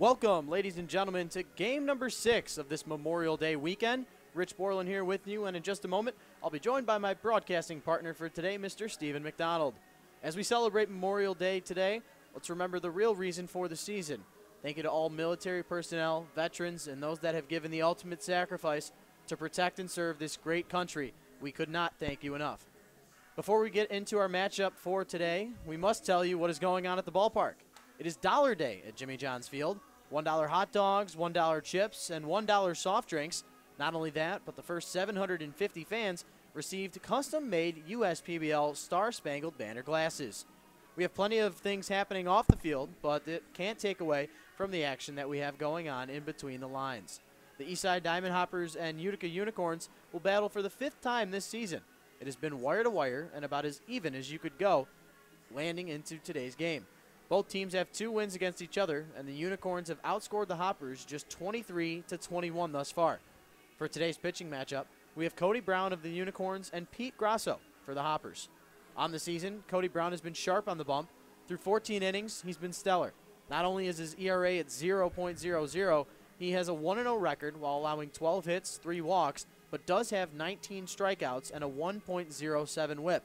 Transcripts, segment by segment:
Welcome, ladies and gentlemen, to game number 6 of this Memorial Day weekend. Rich Borland here with you, and in just a moment, I'll be joined by my broadcasting partner for today, Mr. Stephen McDonald. As we celebrate Memorial Day today, let's remember the real reason for the season. Thank you to all military personnel, veterans, and those that have given the ultimate sacrifice to protect and serve this great country. We could not thank you enough. Before we get into our matchup for today, we must tell you what is going on at the ballpark. It is Dollar Day at Jimmy John's Field. $1 hot dogs, $1 chips, and $1 soft drinks. Not only that, but the first 750 fans received custom-made USPBL Star-Spangled Banner glasses. We have plenty of things happening off the field, but it can't take away from the action that we have going on in between the lines. The Eastside Diamond Hoppers and Utica Unicorns will battle for the 5th time this season. It has been wire-to-wire and about as even as you could go landing into today's game. Both teams have 2 wins against each other, and the Unicorns have outscored the Hoppers just 23-21 thus far. For today's pitching matchup, we have Cody Brown of the Unicorns and Pete Grasso for the Hoppers. On the season, Cody Brown has been sharp on the bump. Through 14 innings, he's been stellar. Not only is his ERA at 0.00, he has a 1-0 record while allowing 12 hits, 3 walks, but does have 19 strikeouts and a 1.07 whip.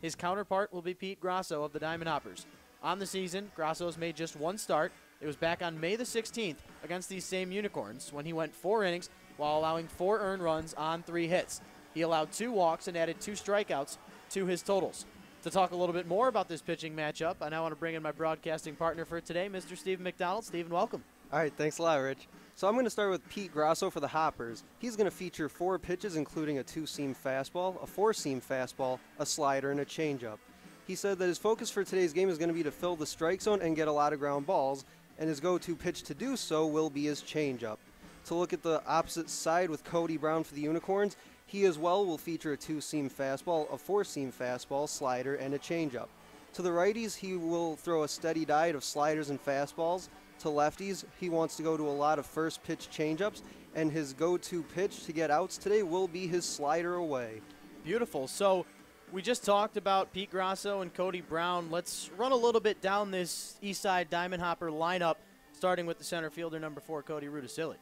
His counterpart will be Pete Grasso of the Diamond Hoppers. On the season, Grasso has made just 1 start. It was back on May the 16th against these same Unicorns when he went 4 innings while allowing 4 earned runs on 3 hits. He allowed 2 walks and added 2 strikeouts to his totals. To talk a little bit more about this pitching matchup, I now want to bring in my broadcasting partner for today, Mr. Stephen McDonald. Stephen, welcome. All right, thanks a lot, Rich. So I'm going to start with Pete Grasso for the Hoppers. He's going to feature 4 pitches, including a 2-seam fastball, a 4-seam fastball, a slider, and a changeup. He said that his focus for today's game is going to be to fill the strike zone and get a lot of ground balls, and his go-to pitch to do so will be his changeup. To look at the opposite side with Cody Brown for the Unicorns, he as well will feature a 2-seam fastball, a 4-seam fastball, slider, and a changeup. To the righties, he will throw a steady diet of sliders and fastballs. To lefties, he wants to go to a lot of first-pitch changeups, and his go-to pitch to get outs today will be his slider away. Beautiful. So we just talked about Pete Grasso and Cody Brown. Let's run a little bit down this Eastside Diamond Hopper lineup, starting with the center fielder, number 4, Cody Rudisilli.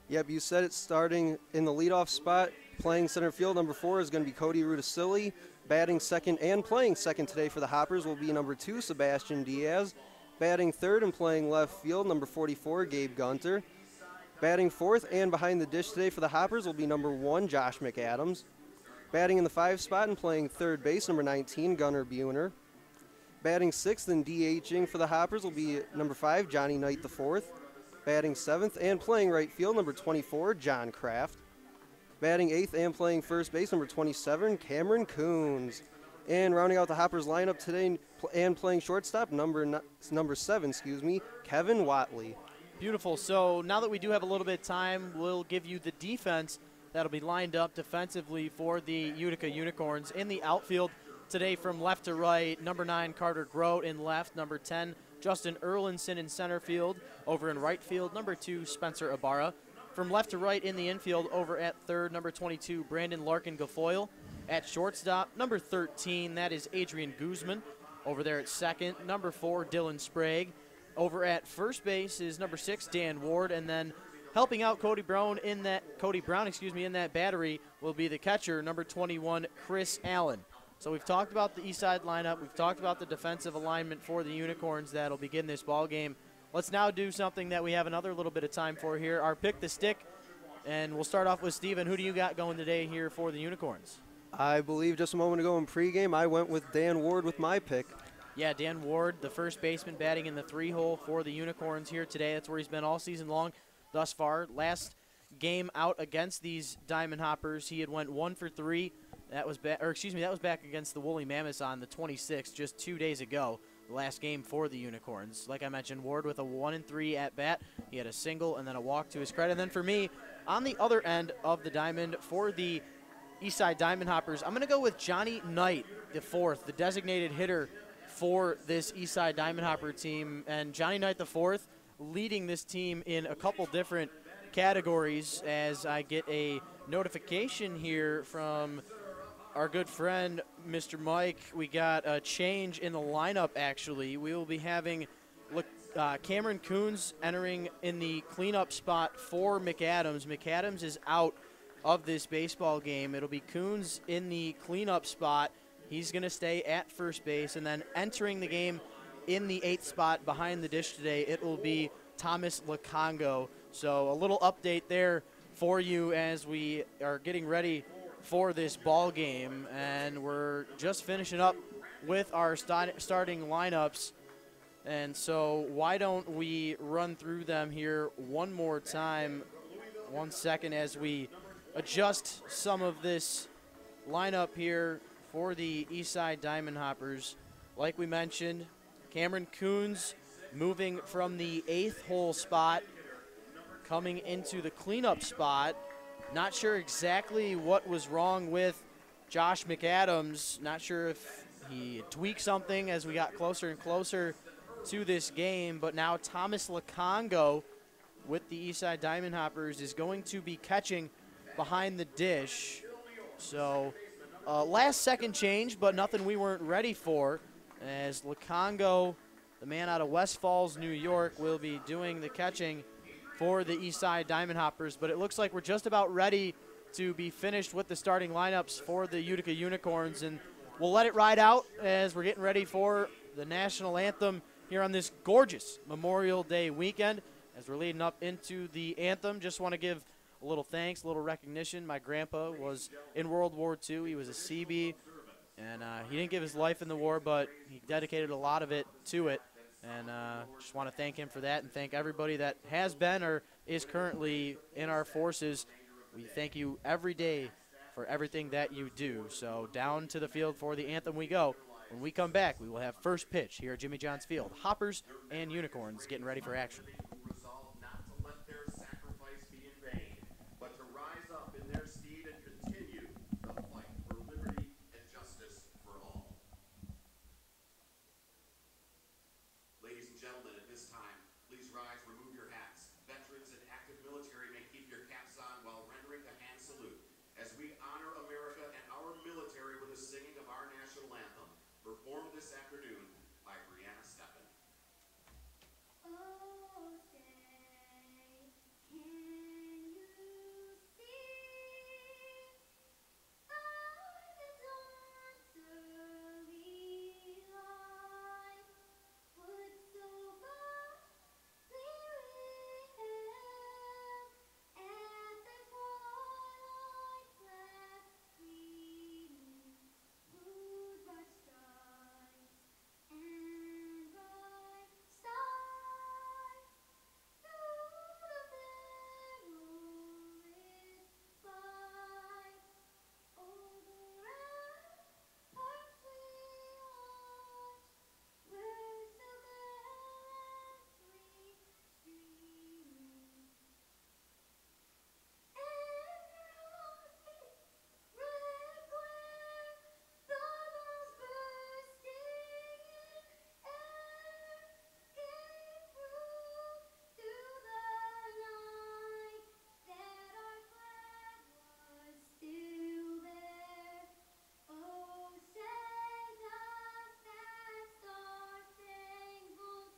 Yep, you said it. Starting in the leadoff spot, playing center field, number 4 is going to be Cody Rudisilli. Batting second and playing second today for the Hoppers will be number 2, Sebastian Diaz. Batting third and playing left field, number 44, Gabe Gunter. Batting fourth and behind the dish today for the Hoppers will be number 1, Josh McAdams. Batting in the 5 spot and playing third base, number 19, Gunnar Buhner. Batting 6th and DHing for the Hoppers will be number 5, Johnny Knight IV. Batting 7th and playing right field, number 24, John Kraft. Batting 8th and playing first base, number 27, Cameron Coons. And rounding out the Hoppers lineup today and playing shortstop, number 7, Kevin Watley. Beautiful. So now that we do have a little bit of time, we'll give you the defense that'll be lined up defensively for the Utica Unicorns. In the outfield today from left to right, number 9, Carter Grote in left, number 10, Justin Erlinson in center field. Over in right field, number 2, Spencer Ibarra. From left to right in the infield, over at third, number 22, Brandon Larkin-Gafoyle. At shortstop, number 13, that is Adrian Guzman. Over there at second, number 4, Dylan Sprague. Over at first base is number 6, Dan Ward, and then helping out Cody Brown in that battery will be the catcher, number 21, Chris Allen. So we've talked about the Eastside lineup. We've talked about the defensive alignment for the Unicorns that'll begin this ball game. Let's now do something that we have another little bit of time for here, our Pick the Stick. And we'll start off with Steven. Who do you got going today here for the Unicorns? I believe just a moment ago in pregame, I went with Dan Ward with my pick. Yeah, Dan Ward, the first baseman, batting in the 3-hole for the Unicorns here today. That's where he's been all season long thus far. Last game out against these Diamond Hoppers, he had went 1 for 3. That was back against the Woolly Mammoths on the 26th, just 2 days ago. The last game for the Unicorns. Like I mentioned, Ward with a 1-3 at bat. He had a single and then a walk to his credit. And then for me, on the other end of the diamond for the Eastside Diamond Hoppers, I'm going to go with Johnny Knight, the 4th, the designated hitter for this Eastside Diamond Hopper team. And Johnny Knight, the 4th, leading this team in a couple different categories as I get a notification here from our good friend, Mr. Mike. We got a change in the lineup, actually. We will be having Cameron Coons entering in the cleanup spot for McAdams. McAdams is out of this baseball game. It'll be Coons in the cleanup spot. He's going to stay at first base, and then entering the game in the 8th spot behind the dish today, it will be Thomas Lacongo. So a little update there for you as we are getting ready for this ball game, and we're just finishing up with our starting lineups. And so why don't we run through them here one more time, 1 second, as we adjust some of this lineup here for the Eastside Diamond Hoppers. Like we mentioned, Cameron Coons moving from the 8th hole spot, coming into the cleanup spot. Not sure exactly what was wrong with Josh McAdams. Not sure if he tweaked something as we got closer and closer to this game, but now Thomas Lacongo with the Eastside Diamond Hoppers is going to be catching behind the dish. So last second change, but nothing we weren't ready for, as Lacongo, the man out of West Falls, New York, will be doing the catching for the Eastside Diamond Hoppers. But it looks like we're just about ready to be finished with the starting lineups for the Utica Unicorns, and we'll let it ride out as we're getting ready for the national anthem here on this gorgeous Memorial Day weekend. As we're leading up into the anthem, just want to give a little thanks, a little recognition. My grandpa was in World War II. He was a Seabee, and he didn't give his life in the war, but he dedicated a lot of it to it. And just want to thank him for that, and thank everybody that has been or is currently in our forces. We thank you every day for everything that you do. So down to the field for the anthem we go. When we come back, we will have first pitch here at Jimmy John's Field. Hoppers and Unicorns getting ready for action. Resolve not to let their sacrifice be in vain, but to rise up in their stead and continue the fight for liberty and justice for all. Ladies and gentlemen, at this time, please rise, remove your hats. Veterans and active military may keep your caps on while rendering the hand salute as we honor America and our military with the singing of our national anthem, performed this afternoon by Brianna Steppen. Oh, say, can you see by the dawn's early light what so brightly we hailed at the twilight's last gleaming, whose bright stripes and bright stars through the perilous fight over ramparts we watched, were so gallantly streaming. And red glare, bombs bursting in air, gave proof to the night that our flag was still there. Oh, say does that star-spangled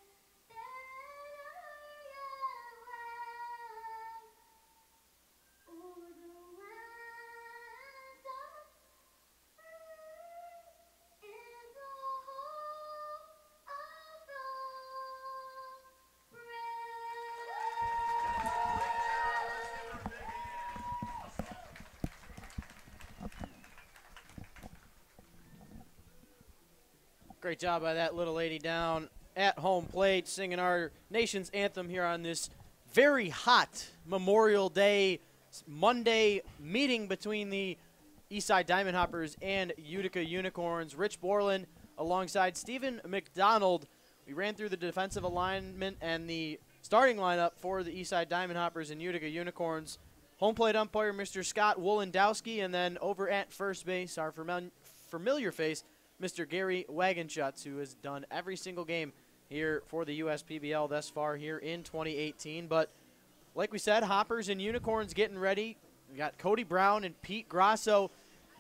banner yet wave o'er the lands of free and the home of the Great job by that little lady down at home plate, singing our nation's anthem here on this very hot Memorial Day Monday meeting between the Eastside Diamond Hoppers and Utica Unicorns. Rich Borland alongside Stephen McDonald. We ran through the defensive alignment and the starting lineup for the Eastside Diamond Hoppers and Utica Unicorns. Home plate umpire Mr. Scott Wolendowski, and then over at first base, our familiar face, Mr. Gary Wagenschutz, who has done every single game here for the USPBL thus far here in 2018. But like we said, Hoppers and Unicorns getting ready. We got Cody Brown and Pete Grasso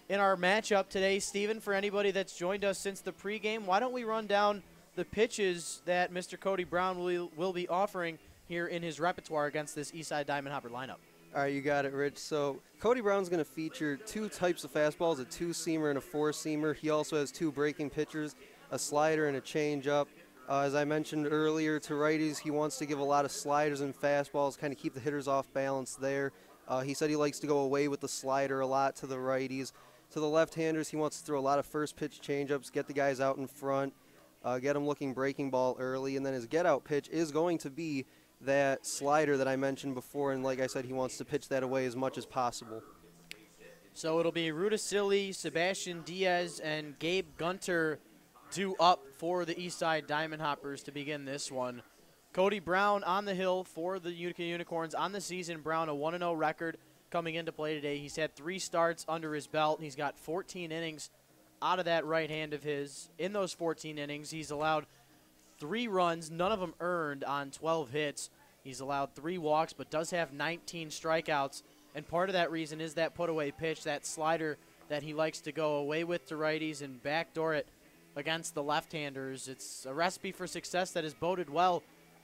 in our matchup today. Steven, for anybody that's joined us since the pregame, why don't we run down the pitches that Mr. Cody Brown will be offering here in his repertoire against this Eastside Diamond Hopper lineup. All right, you got it, Rich. So Cody Brown's going to feature two types of fastballs, a two-seamer and a four-seamer. He also has two breaking pitchers, a slider and a changeup. As I mentioned earlier, to righties, he wants to give a lot of sliders and fastballs, kind of keep the hitters off balance there. He said he likes to go away with the slider a lot to the righties. To the left-handers, he wants to throw a lot of first-pitch changeups, get the guys out in front, get them looking breaking ball early, and then his get-out pitch is going to be that slider that I mentioned before, and like I said, he wants to pitch that away as much as possible. So it'll be Rudisilli, Sebastian Diaz, and Gabe Gunter due up for the Eastside Diamond Hoppers to begin this one. Cody Brown on the hill for the Utica Unicorns. On the season, Brown a 1-0 record coming into play today. He's had 3 starts under his belt. He's got 14 innings out of that right hand of his. In those 14 innings, he's allowed 3 runs, none of them earned on 12 hits. He's allowed 3 walks, but does have 19 strikeouts. And part of that reason is that put-away pitch, that slider that he likes to go away with to righties and backdoor it against the left-handers. It's a recipe for success that has boded well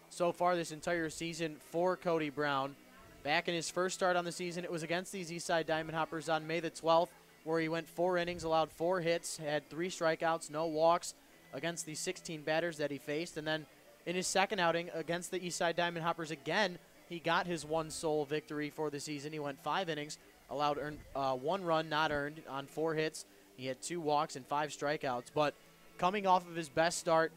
so far this entire season for Cody Brown. Back in his first start on the season, it was against these Eastside Diamond Hoppers on May the 12th, where he went 4 innings, allowed 4 hits, had 3 strikeouts, no walks against the 16 batters that he faced. And then in his second outing against the Eastside Diamond Hoppers again, he got his one sole victory for the season. He went 5 innings, allowed 1 run not earned on 4 hits. He had 2 walks and 5 strikeouts. But coming off of his best start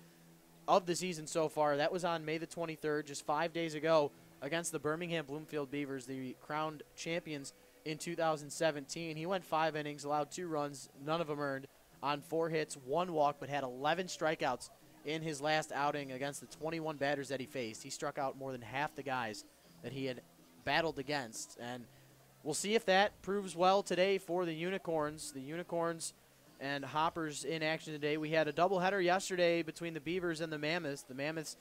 of the season so far, that was on May the 23rd, just 5 days ago, against the Birmingham Bloomfield Beavers, the crowned champions in 2017. He went 5 innings, allowed 2 runs, none of them earned, on 4 hits, 1 walk, but had 11 strikeouts in his last outing against the 21 batters that he faced. He struck out more than half the guys that he had battled against. And we'll see if that proves well today for the Unicorns. The Unicorns and Hoppers in action today. We had a doubleheader yesterday between the Beavers and the Mammoths. The Mammoths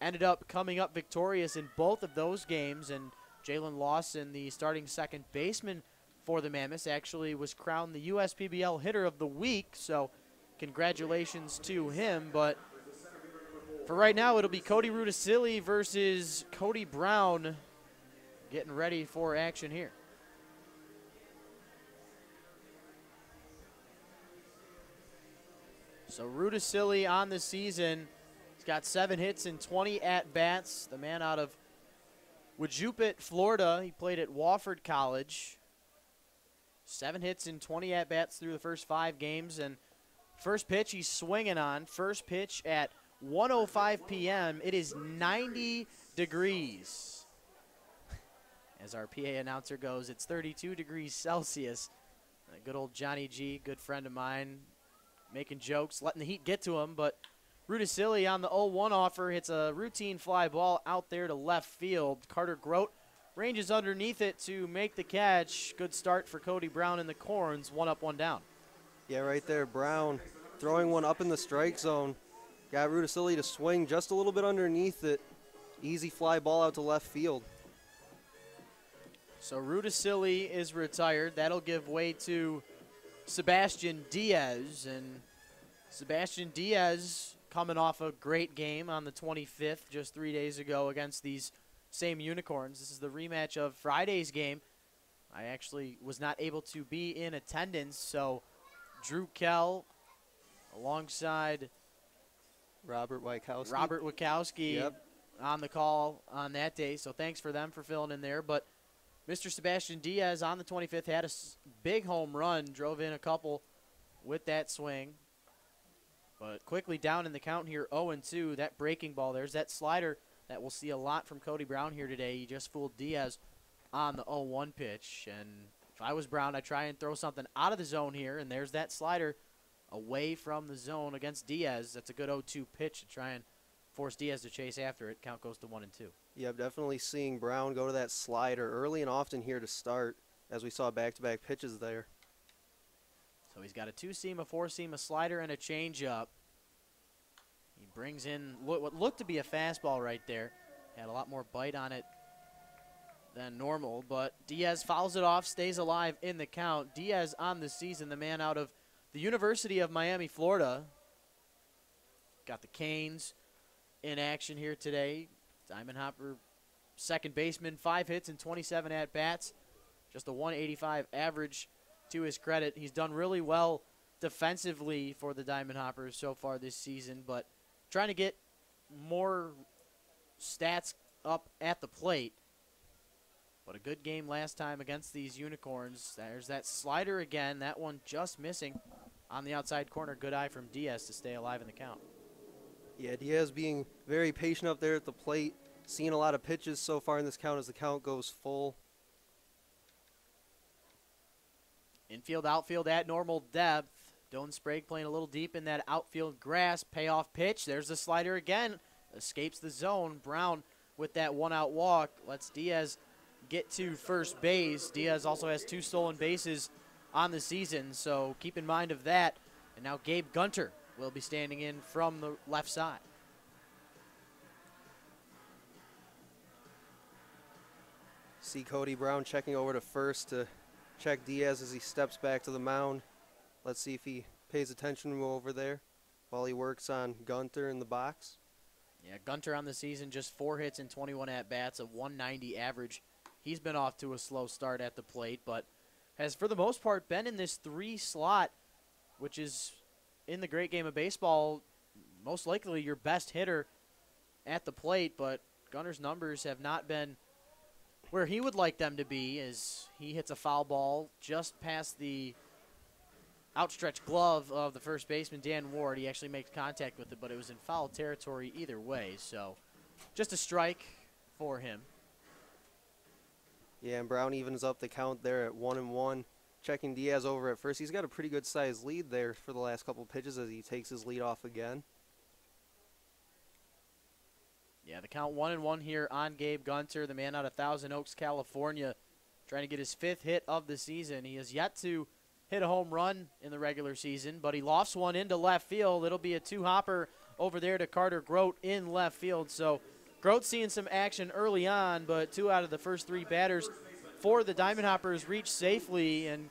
ended up coming up victorious in both of those games, and Jalen Lawson, the starting second baseman for the Mammoths, actually was crowned the USPBL Hitter of the Week, so congratulations to him. But for right now, it'll be Cody Rudisilli versus Cody Brown getting ready for action here. So Rudisilli on the season, he's got 7 hits and 20 at-bats. The man out of Wajupit, Florida. He played at Wofford College. 7 hits and 20 at-bats through the first 5 games. And first pitch he's swinging on. First pitch at 1:05 p.m. It is 90 degrees. As our PA announcer goes, it's 32 degrees Celsius. Good old Johnny G, good friend of mine, making jokes, letting the heat get to him. But Rudisilli on the 0-1 offer hits a routine fly ball out there to left field. Carter Grote ranges underneath it to make the catch. Good start for Cody Brown and the Corns. 1 up, 1 down. Yeah, right there, Brown throwing one up in the strike zone. Got Rudisilli to swing just a little bit underneath it. Easy fly ball out to left field. So Rudisilli is retired. That'll give way to Sebastian Diaz. And Sebastian Diaz coming off a great game on the 25th, just 3 days ago, against these same Unicorns. This is the rematch of Friday's game. I actually was not able to be in attendance, so Drew Kell alongside Robert Wachowski Yep. on the call on that day, so thanks for them for filling in there. But Mr. Sebastian Diaz on the 25th had a big home run, drove in a couple with that swing. But quickly down in the count here, 0-2. That breaking ball, there's that slider that we'll see a lot from Cody Brown here today. He just fooled Diaz on the 0-1 pitch. And if I was Brown, I'd try and throw something out of the zone here. And there's that slider away from the zone against Diaz. That's a good 0-2 pitch to try and force Diaz to chase after it. Count goes to 1-2. Yeah, definitely seeing Brown go to that slider early and often here to start, as we saw back-to-back pitches there. So he's got a 2-seam, a 4-seam, a slider, and a changeup. He brings in what looked to be a fastball right there. Had a lot more bite on it than normal, but Diaz fouls it off, stays alive in the count. Diaz on the season, the man out of the University of Miami, Florida. got the Canes in action here today. Diamond Hopper, second baseman, 5 hits and 27 at-bats. Just a 185 average to his credit. He's done really well defensively for the Diamond Hoppers so far this season, but trying to get more stats up at the plate. But a good game last time against these Unicorns. There's that slider again. That one just missing on the outside corner. Good eye from Diaz to stay alive in the count. Yeah, Diaz being very patient up there at the plate. Seeing a lot of pitches so far in this count as the count goes full. Infield, outfield at normal depth. Doan Sprague playing a little deep in that outfield grass. Payoff pitch. There's the slider again. Escapes the zone. Brown with that one-out walk lets Diaz get to first base. Diaz also has 2 stolen bases on the season, so keep in mind of that. And now Gabe Gunter will be standing in from the left side. See Cody Brown checking over to first to check Diaz as he steps back to the mound. Let's see if he pays attention over there while he works on Gunter in the box. Yeah, Gunter on the season, just 4 hits and 21 at-bats, a 190 average. He's been off to a slow start at the plate, but has for the most part been in this 3 slot, which is in the great game of baseball, most likely your best hitter at the plate, but Gunter's numbers have not been where he would like them to be as he hits a foul ball just past the outstretched glove of the first baseman, Dan Ward. He actually makes contact with it, but it was in foul territory either way, so just a strike for him. Yeah, and Brown evens up the count there at 1-1. Checking Diaz over at first. He's got a pretty good sized lead there for the last couple pitches as he takes his lead off again. Yeah, the count 1-1 here on Gabe Gunter, the man out of Thousand Oaks, California, trying to get his 5th hit of the season. He has yet to hit a home run in the regular season, but he lofts one into left field. It'll be a 2-hopper over there to Carter Grote in left field. So Grote seeing some action early on, but 2 out of the first 3 batters for the Diamond Hoppers reached safely, and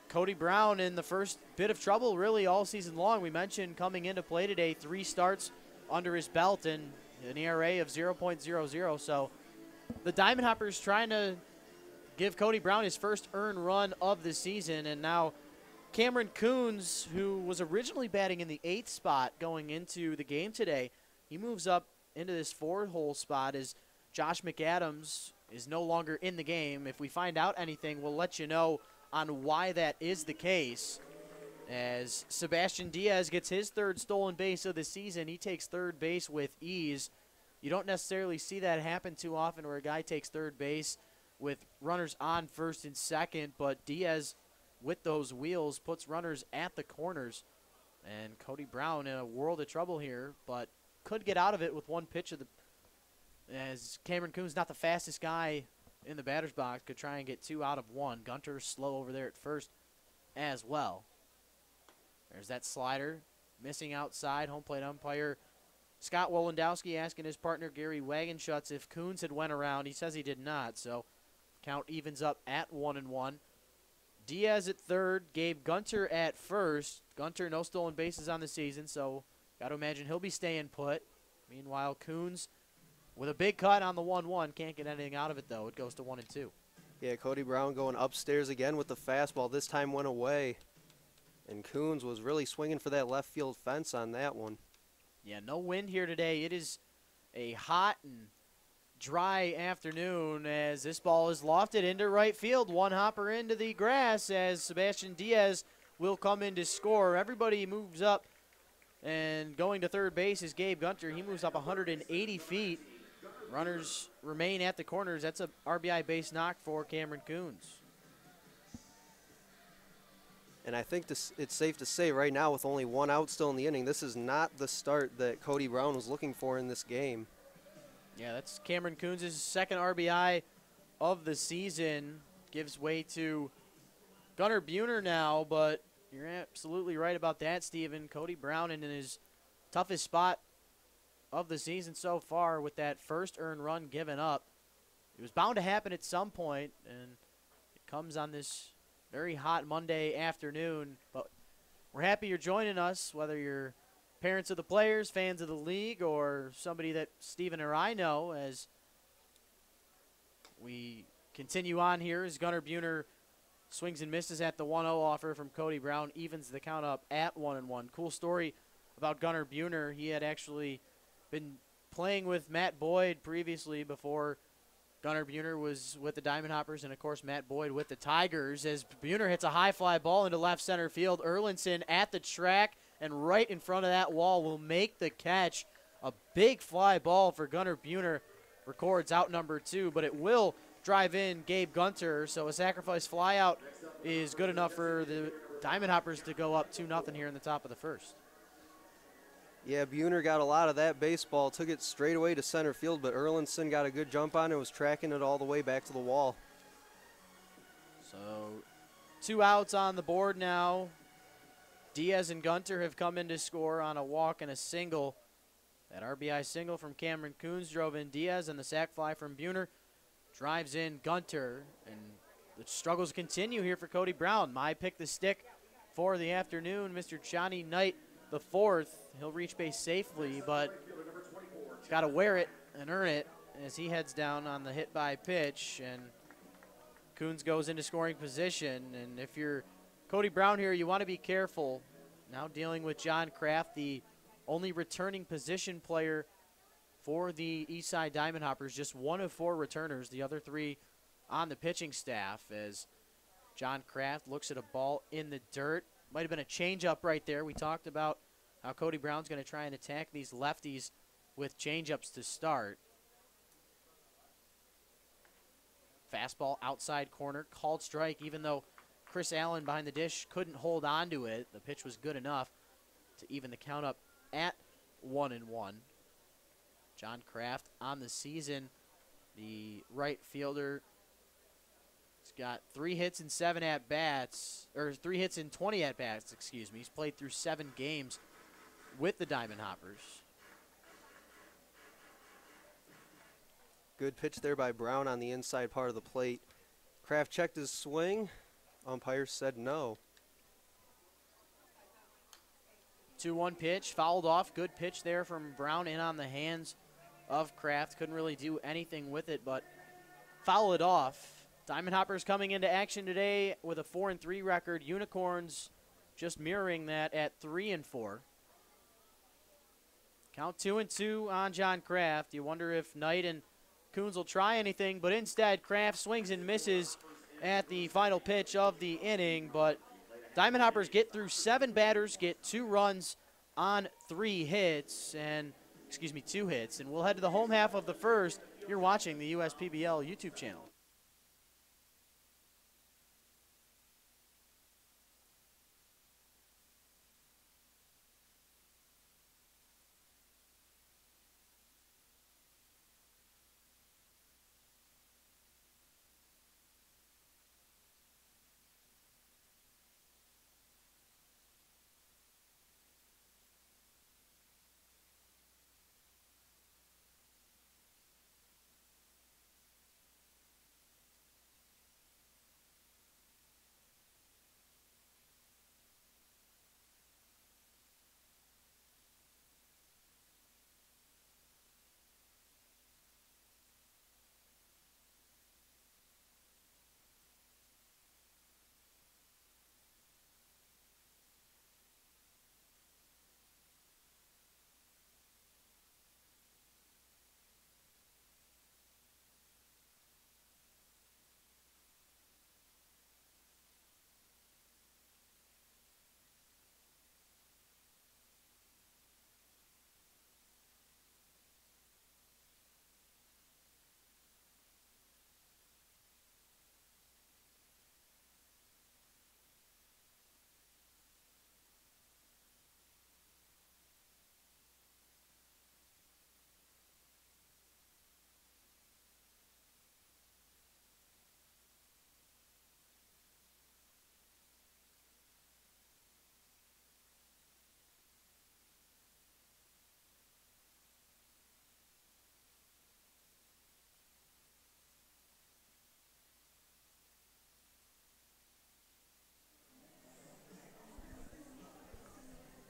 Cody Brown in the first bit of trouble really all season long. We mentioned coming into play today, 3 starts under his belt and an ERA of 0.00. So the Diamond Hoppers trying to give Cody Brown his first earned run of the season, and now Cameron Coons, who was originally batting in the 8th spot going into the game today, he moves up into this 4-hole spot as Josh McAdams is no longer in the game. If we find out anything, we'll let you know on why that is the case. As Sebastian Diaz gets his 3rd stolen base of the season, he takes 3rd base with ease. You don't necessarily see that happen too often where a guy takes 3rd base with runners on 1st and 2nd, but Diaz with those wheels puts runners at the corners. And Cody Brown in a world of trouble here, but could get out of it with 1 pitch of the, as Cameron Coon's not the fastest guy in the batter's box, could try and get 2 out of 1. Gunter's slow over there at first as well. There's that slider, missing outside. Home plate umpire Scott Wolendowski asking his partner Gary Wagenschutz if Coons had went around. He says he did not, so count evens up at 1-1. Diaz at 3rd, Gabe Gunter at 1st. Gunter no stolen bases on the season, so got to imagine he'll be staying put. Meanwhile, Coons with a big cut on the 1-1. Can't get anything out of it, though. It goes to 1-2. Yeah, Cody Brown going upstairs again with the fastball. This time went away. And Coons was really swinging for that left field fence on that one. Yeah, no wind here today. It is a hot and dry afternoon as this ball is lofted into right field. 1-hopper into the grass as Sebastian Diaz will come in to score. Everybody moves up, and going to 3rd base is Gabe Gunter. He moves up 180 feet. Runners remain at the corners. That's a RBI base knock for Cameron Coons. And I think it's safe to say right now, with only 1 out still in the inning, this is not the start that Cody Brown was looking for in this game. Yeah, that's Cameron Coons' 2nd RBI of the season. Gives way to Gunnar Buhner now, but you're absolutely right about that, Steven. Cody Brown in his toughest spot of the season so far with that first earned run given up. It was bound to happen at some point, and it comes on this very hot Monday afternoon. But we're happy you're joining us, whether you're parents of the players, fans of the league, or somebody that Steven or I know, as we continue on here as Gunnar Buhner swings and misses at the 1-0 offer from Cody Brown, evens the count up at 1-1. Cool story about Gunnar Buhner. He had actually been playing with Matt Boyd previously before Gunnar Buhner was with the Diamond Hoppers, and, of course, Matt Boyd with the Tigers, as Buhner hits a high fly ball into left center field. Erlinson at the track and right in front of that wall will make the catch. A big fly ball for Gunnar Buhner, records out number 2, but it will drive in Gabe Gunter, so a sacrifice flyout is good enough for the Diamond Hoppers to go up 2-0 here in the top of the first. Yeah, Buhner got a lot of that baseball, took it straight away to center field, but Erlinson got a good jump on it, was tracking it all the way back to the wall. So 2 outs on the board now. Diaz and Gunter have come in to score on a walk and a single. That RBI single from Cameron Coons drove in Diaz, and the sac fly from Buhner drives in Gunter. And the struggles continue here for Cody Brown. My pick the stick for the afternoon, Mr. Johnny Knight, the 4th. He'll reach base safely, but he's got to wear it and earn it as he heads down on the hit by pitch. And Coons goes into scoring position. And if you're Cody Brown here, you want to be careful. Now dealing with John Kraft, the only returning position player for the Eastside Diamond Hoppers, just 1 of 4 returners, the other 3 on the pitching staff, as John Kraft looks at a ball in the dirt. Might have been a changeup right there. We talked about how Cody Brown's going to try and attack these lefties with changeups to start. Fastball outside corner, called strike, even though Chris Allen behind the dish couldn't hold on to it. The pitch was good enough to even the count up at 1-1. John Kraft on the season, the right fielder. He's got 3 hits in 7 at-bats, or 3 hits in 20 at-bats, excuse me. He's played through 7 games with the Diamond Hoppers. Good pitch there by Brown on the inside part of the plate. Kraft checked his swing. Umpire said no. 2-1 pitch, fouled off. Good pitch there from Brown in on the hands of Kraft. Couldn't really do anything with it, but foul it off. Diamond Hoppers coming into action today with a 4-3 record. Unicorns just mirroring that at 3-4. Count 2-2 on John Kraft. You wonder if Knight and Coons will try anything, but instead Kraft swings and misses at the final pitch of the inning. But Diamond Hoppers get through 7 batters, get 2 runs on 3 hits, and 2 hits. And we'll head to the home half of the first. You're watching the USPBL YouTube channel.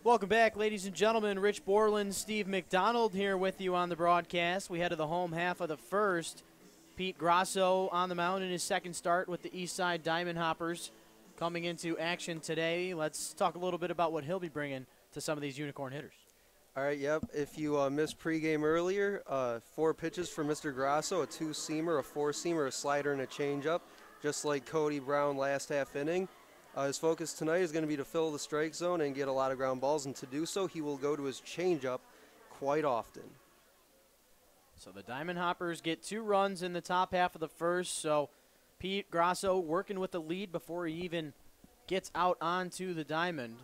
Welcome back, ladies and gentlemen. Rich Borland, Steve McDonald here with you on the broadcast. We head to the home half of the first. Pete Grasso on the mound in his second start with the Eastside Diamond Hoppers coming into action today. Let's talk a little bit about what he'll be bringing to some of these Unicorn hitters. All right, yep. If you missed pregame earlier, 4 pitches for Mr. Grasso, a 2-seamer, a 4-seamer, a slider, and a changeup, just like Cody Brown last half inning. His focus tonight is going to be to fill the strike zone and get a lot of ground balls, and to do so, he will go to his changeup quite often. So the Diamond Hoppers get 2 runs in the top half of the first, so Pete Grasso working with the lead before he even gets out onto the diamond.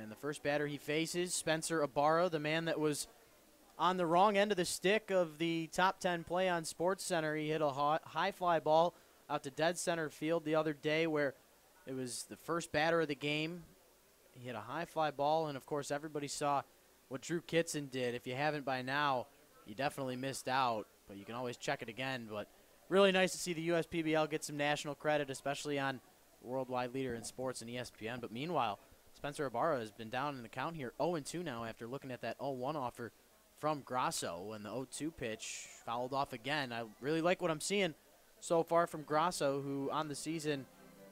And the first batter he faces, Spencer Ibarra, the man that was on the wrong end of the stick of the top 10 play on SportsCenter. He hit a high fly ball out to dead center field the other day where it was the first batter of the game. He hit a high fly ball, and, of course, everybody saw what Drew Kitson did. If you haven't by now, you definitely missed out, but you can always check it again. But really nice to see the USPBL get some national credit, especially on worldwide leader in sports and ESPN. But meanwhile, Spencer Ibarra has been down in the count here 0-2 now after looking at that 0-1 offer from Grasso, and the 0-2 pitch fouled off again. I really like what I'm seeing so far from Grasso, who on the season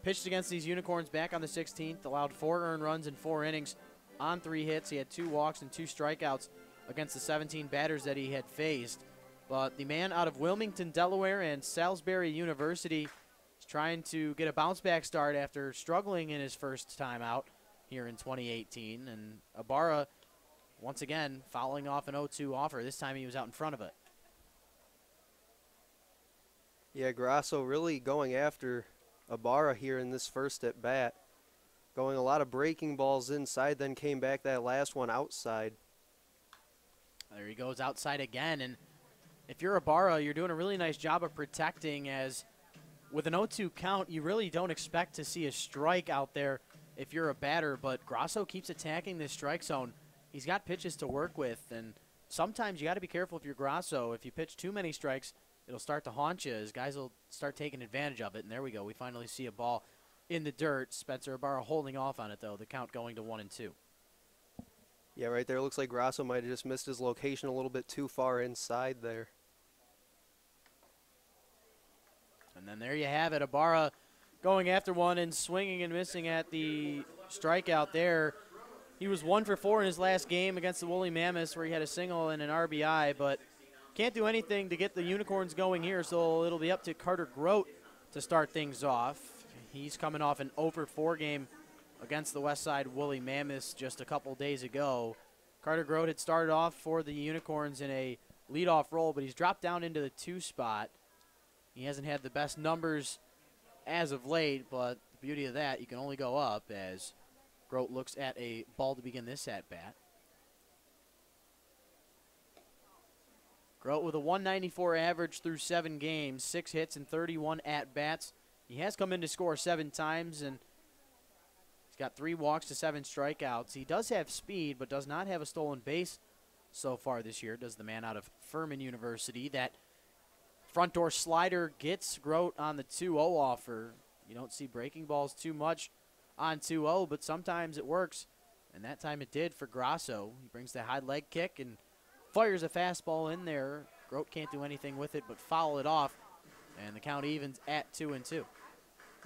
pitched against these Unicorns back on the 16th, allowed 4 earned runs in 4 innings on 3 hits. He had 2 walks and 2 strikeouts against the 17 batters that he had faced. But the man out of Wilmington, Delaware, and Salisbury University is trying to get a bounce-back start after struggling in his first time out here in 2018. And Ibarra, once again, fouling off an 0-2 offer. This time he was out in front of it. Yeah, Grasso really going after Ibarra here in this first at bat. Going a lot of breaking balls inside, then came back that last one outside. There he goes outside again. And if you're Ibarra, you're doing a really nice job of protecting, as with an 0-2 count, you really don't expect to see a strike out there if you're a batter. But Grasso keeps attacking this strike zone. He's got pitches to work with, and sometimes you got to be careful if you're Grasso. If you pitch too many strikes, it'll start to haunt you as guys will start taking advantage of it. And there we go. We finally see a ball in the dirt. Spencer Ibarra holding off on it, though. The count going to 1-2. Yeah, right there. Looks like Grasso might have just missed his location a little bit too far inside there. And then there you have it. Ibarra going after one and swinging and missing at the strikeout there. He was 1 for 4 in his last game against the Woolly Mammoths, where he had a single and an RBI, but can't do anything to get the Unicorns going here, so it'll be up to Carter Grote to start things off. He's coming off an 0 for 4 game against the Westside Woolly Mammoths just a couple days ago. Carter Grote had started off for the Unicorns in a leadoff role, but he's dropped down into the 2 spot. He hasn't had the best numbers as of late, but the beauty of that, you can only go up as Grote looks at a ball to begin this at-bat. Grote with a 194 average through 7 games, 6 hits and 31 at-bats. He has come in to score 7 times, and he's got 3 walks to 7 strikeouts. He does have speed, but does not have a stolen base so far this year, does the man out of Furman University. That front door slider gets Grote on the 2-0 offer. You don't see breaking balls too much on 2-0, but sometimes it works, and that time it did for Grasso. He brings the high leg kick and fires a fastball in there. Grote can't do anything with it but foul it off, and the count evens at 2-2.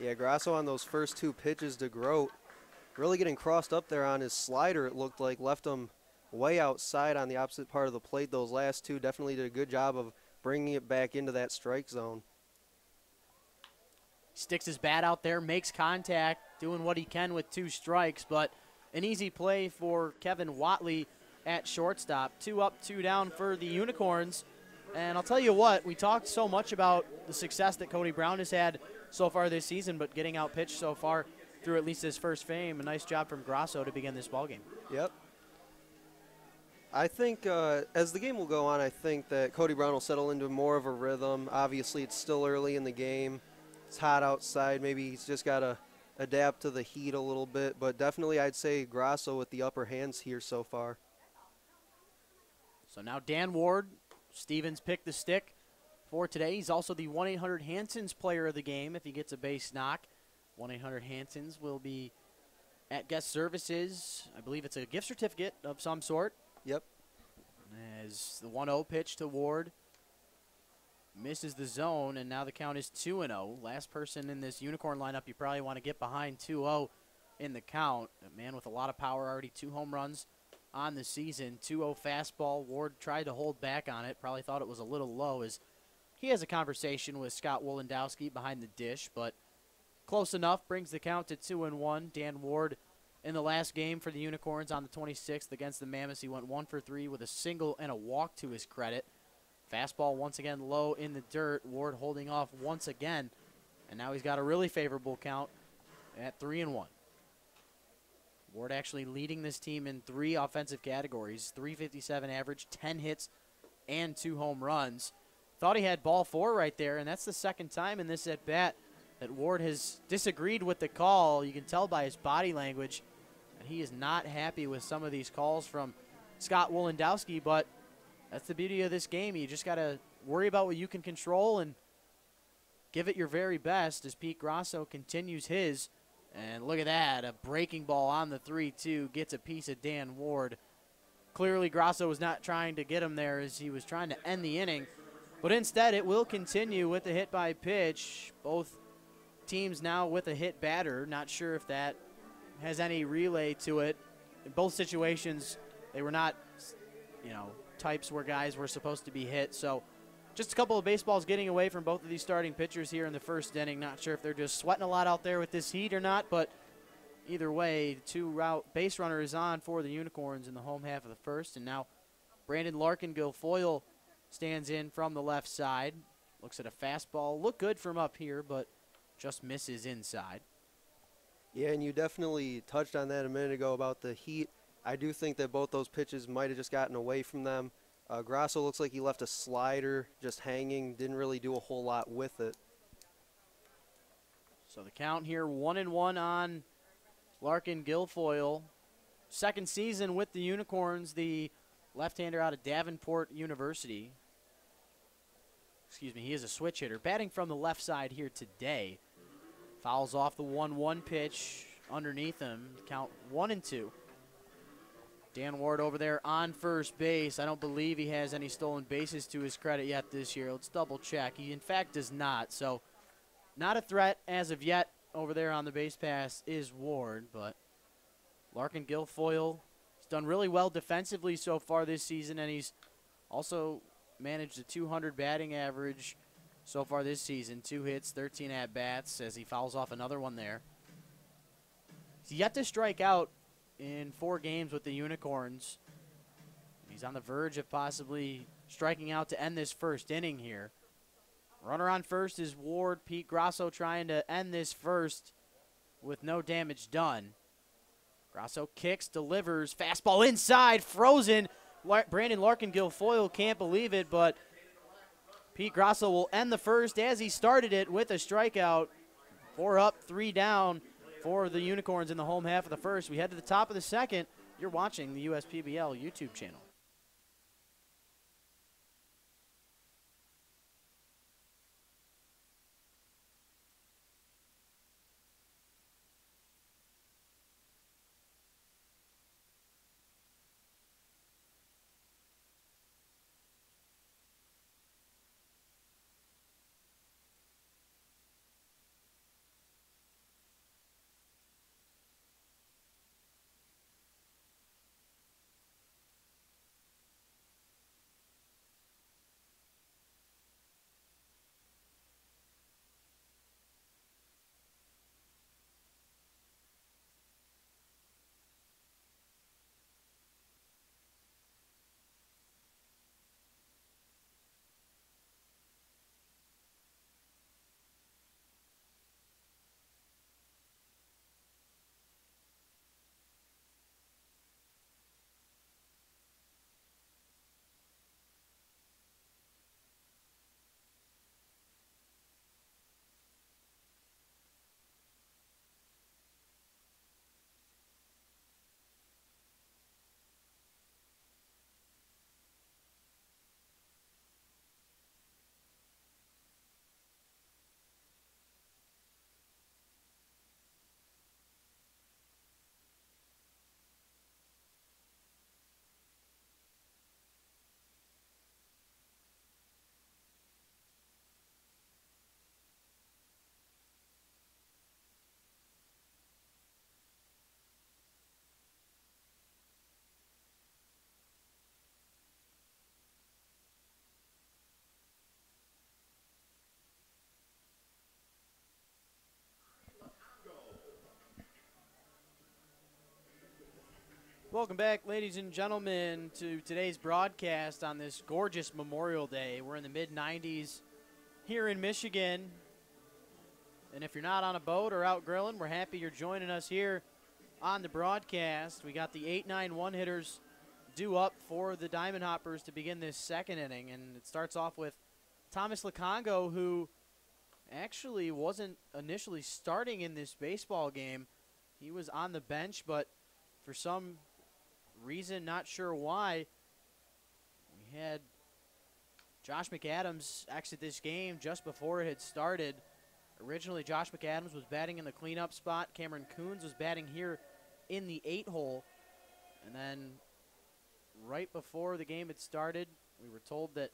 Yeah, Grasso on those first 2 pitches to Grote, really getting crossed up there on his slider, it looked like. Left him way outside on the opposite part of the plate. Those last 2 definitely did a good job of bringing it back into that strike zone. Sticks his bat out there, makes contact, doing what he can with 2 strikes, but an easy play for Kevin Watley at shortstop. 2 up, 2 down for the Unicorns. And I'll tell you what, we talked so much about the success that Cody Brown has had so far this season, but getting out pitched so far through at least his first frame. A nice job from Grasso to begin this ballgame. Yep. I think as the game will go on, I think that Cody Brown will settle into more of a rhythm. Obviously, it's still early in the game. It's hot outside. Maybe he's just got to adapt to the heat a little bit. But definitely I'd say Grasso with the upper hands here so far. So now Dan Ward, Stevens picked the stick for today. He's also the 1-800-Hansons player of the game if he gets a base knock. 1-800-Hansons will be at guest services. I believe it's a gift certificate of some sort. Yep. As the 1-0 pitch to Ward misses the zone, and now the count is 2-0. Last person in this Unicorn lineup you probably want to get behind 2-0 in the count. A man with a lot of power, already 2 home runs on the season. 2-0 fastball. Ward tried to hold back on it. Probably thought it was a little low as he has a conversation with Scott Wolendowski behind the dish, but close enough. Brings the count to 2-1. Dan Ward in the last game for the Unicorns on the 26th against the Mammoths. He went 1 for 3 with a single and a walk to his credit. Fastball once again low in the dirt. Ward holding off once again, and now he's got a really favorable count at 3-1. Ward actually leading this team in 3 offensive categories, 357 average, 10 hits, and 2 home runs. Thought he had ball 4 right there, and that's the second time in this at-bat that Ward has disagreed with the call. You can tell by his body language that he is not happy with some of these calls from Scott Wolendowski, but that's the beauty of this game. You just got to worry about what you can control and give it your very best as Pete Grasso continues his. And look at that, a breaking ball on the 3-2 gets a piece of Dan Ward. Clearly Grasso was not trying to get him there as he was trying to end the inning. But instead it will continue with the hit by pitch. Both teams now with a hit batter. Not sure if that has any relay to it. In both situations, they were not, types where guys were supposed to be hit. So just a couple of baseballs getting away from both of these starting pitchers here in the first inning. Not sure if they're just sweating a lot out there with this heat or not, but either way, 2 base runner is on for the Unicorns in the home half of the first. And now Brandon Larkin-Guilfoyle stands in from the left side. Looks at a fastball. Look good from up here, but just misses inside. Yeah, and you definitely touched on that a minute ago about the heat. I do think that both those pitches might have just gotten away from them. Grasso looks like he left a slider just hanging, didn't really do a whole lot with it. So the count here, 1-1 on Larkin-Guilfoyle. Second season with the Unicorns, the left-hander out of Davenport University. Excuse me, he is a switch hitter. Batting from the left side here today. Fouls off the 1-1 pitch underneath him. Count 1-2. Dan Ward over there on first base. I don't believe he has any stolen bases to his credit yet this year. Let's double check. He in fact does not. So not a threat as of yet over there on the base pass is Ward, but Larkin-Guilfoyle has done really well defensively so far this season, and he's also managed a 200 batting average so far this season. 2 hits, 13 at-bats as he fouls off another one there. He's yet to strike out in 4 games with the Unicorns. He's on the verge of possibly striking out to end this first inning here. Runner on first is Ward. Pete Grasso trying to end this first with no damage done. Grasso kicks, delivers, fastball inside, frozen. Brandon Larkin-Guilfoyle can't believe it, but Pete Grasso will end the first as he started it with a strikeout. 4 up, 3 down for the Unicorns in the home half of the first. We head to the top of the second. You're watching the USPBL YouTube channel. Welcome back, ladies and gentlemen, to today's broadcast on this gorgeous Memorial Day. We're in the mid-90s here in Michigan. And if you're not on a boat or out grilling, we're happy you're joining us here on the broadcast. We got the 8-9 one-hitters due up for the Diamond Hoppers to begin this second inning. And it starts off with Thomas Lukongo, who actually wasn't initially starting in this baseball game. He was on the bench, but for some reason, not sure why, we had Josh McAdams exit this game just before it had started. Originally, Josh McAdams was batting in the cleanup spot. Cameron Coons was batting here in the 8-hole. And then right before the game had started, we were told that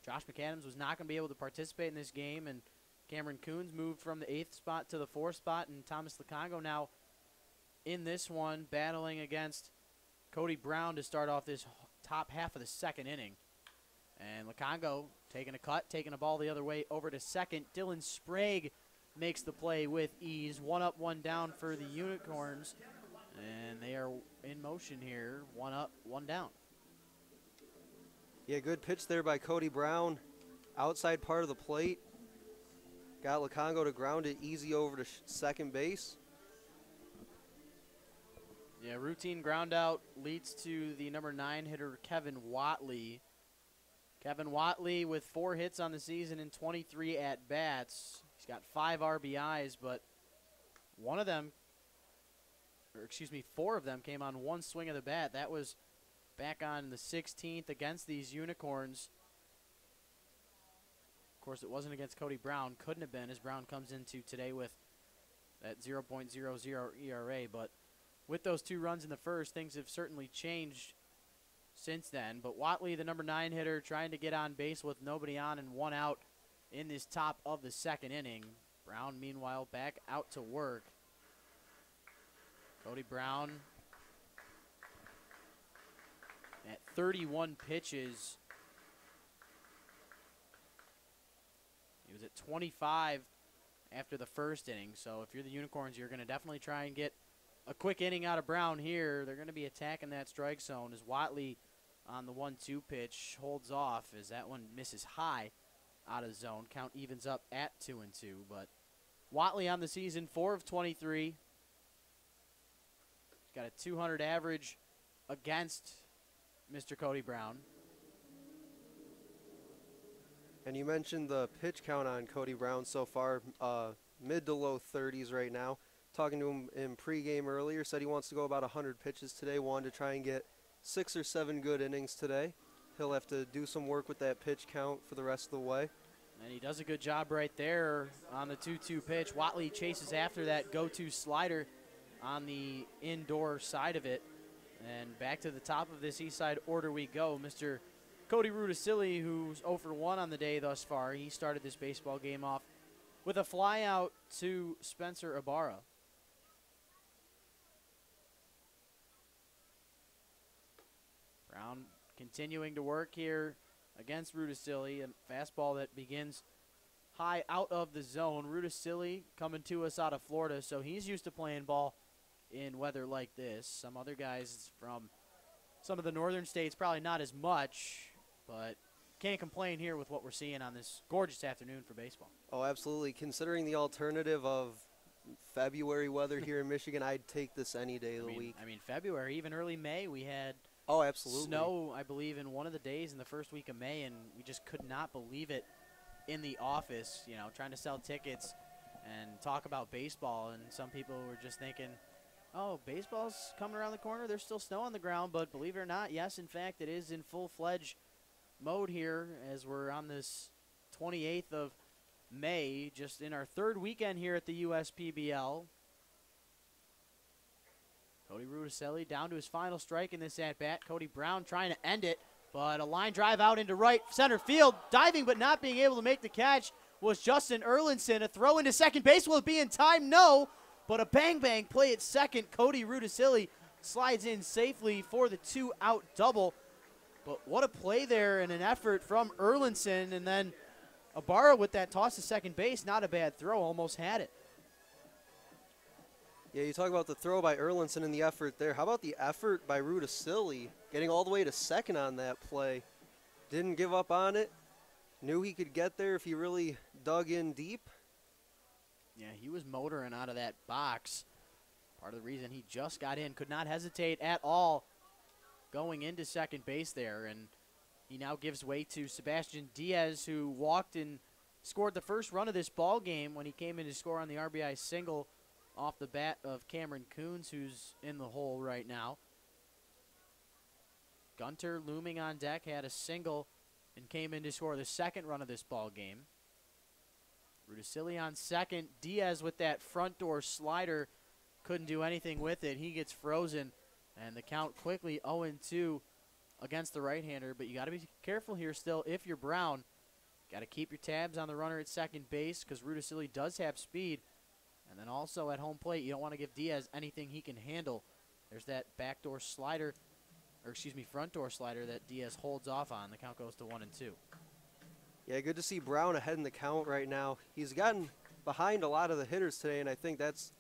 Josh McAdams was not going to be able to participate in this game, and Cameron Coons moved from the 8th spot to the 4th spot, and Thomas Lukongo now in this one battling against Cody Brown to start off this top half of the second inning. And Lukongo taking a cut, taking a ball the other way over to second. Dylan Sprague makes the play with ease. 1 up, 1 down for the Unicorns. And they are in motion here. 1 up, 1 down. Yeah, good pitch there by Cody Brown. Outside part of the plate. Got Lukongo to ground it easy over to second base. Yeah, routine ground out leads to the number 9 hitter, Kevin Watley. Kevin Watley with 4 hits on the season and 23 at-bats. He's got 5 RBIs, but 4 of them came on 1 swing of the bat. That was back on the 16th against these Unicorns. Of course, it wasn't against Cody Brown. Couldn't have been, as Brown comes into today with that 0.00 ERA, but with those 2 runs in the first, things have certainly changed since then. But Watley, the number 9 hitter, trying to get on base with nobody on and 1 out in this top of the second inning. Brown, meanwhile, back out to work. Cody Brown at 31 pitches. He was at 25 after the first inning. So if you're the Unicorns, you're going to definitely try and get a quick inning out of Brown here. They're going to be attacking that strike zone as Watley on the 1-2 pitch holds off as that one misses high out of zone. Count evens up at 2-2. But Watley on the season, 4 of 23. He's got a 200 average against Mr. Cody Brown. And you mentioned the pitch count on Cody Brown so far, mid to low 30s right now. Talking to him in pregame earlier, said he wants to go about 100 pitches today, wanted to try and get 6 or 7 good innings today. He'll have to do some work with that pitch count for the rest of the way. And he does a good job right there on the 2-2 pitch. Watley chases after that go-to slider on the indoor side of it. And back to the top of this Eastside order we go. Mr. Cody Rudisilli, who's 0 for 1 on the day thus far. He started this baseball game off with a fly out to Spencer Ibarra. Brown continuing to work here against Rudisilli. A fastball that begins high out of the zone. Rudisilli coming to us out of Florida, so he's used to playing ball in weather like this. Some other guys from some of the northern states probably not as much, but can't complain here with what we're seeing on this gorgeous afternoon for baseball. Oh, absolutely. Considering the alternative of February weather here in Michigan, I'd take this any day of the week. I mean, February, even early May, we had snow, I believe, in one of the days in the first week of May, and we just could not believe it in the office, you know, trying to sell tickets and talk about baseball. And some people were just thinking, oh, baseball's coming around the corner. There's still snow on the ground, but believe it or not, yes, in fact, it is in full-fledged mode here as we're on this 28th of May, just in our 3rd weekend here at the USPBL. Cody Rudisilli down to his final strike in this at-bat. Cody Brown trying to end it, but a line drive out into right center field. Diving but not being able to make the catch was Justin Erlinson. A throw into second base. Will it be in time? No, but a bang-bang play at second. Cody Rudisilli slides in safely for the 2-out double. But what a play there and an effort from Erlinson. And then Ibarra with that toss to second base. Not a bad throw. Almost had it. Yeah, you talk about the throw by Erlinson and the effort there. How about the effort by Rudisilli, getting all the way to second on that play? Didn't give up on it. Knew he could get there if he really dug in deep. Yeah, he was motoring out of that box. Part of the reason he just got in, could not hesitate at all going into second base there. And he now gives way to Sebastian Diaz, who walked and scored the first run of this ball game when he came in to score on the RBI single off the bat of Cameron Coons, who's in the hole right now. Gunter looming on deck, had a single and came in to score the second run of this ball game. Rudisilli on second. Diaz with that front door slider couldn't do anything with it. He gets frozen, and the count quickly 0-2 against the right-hander. But you got to be careful here still if you're Brown. Got to keep your tabs on the runner at second base because Rudisilli does have speed. And then also at home plate, you don't want to give Diaz anything he can handle. There's that backdoor slider, or excuse me, front door slider that Diaz holds off on. The count goes to 1-2. Yeah, good to see Brown ahead in the count right now. He's gotten behind a lot of the hitters today, and I think that's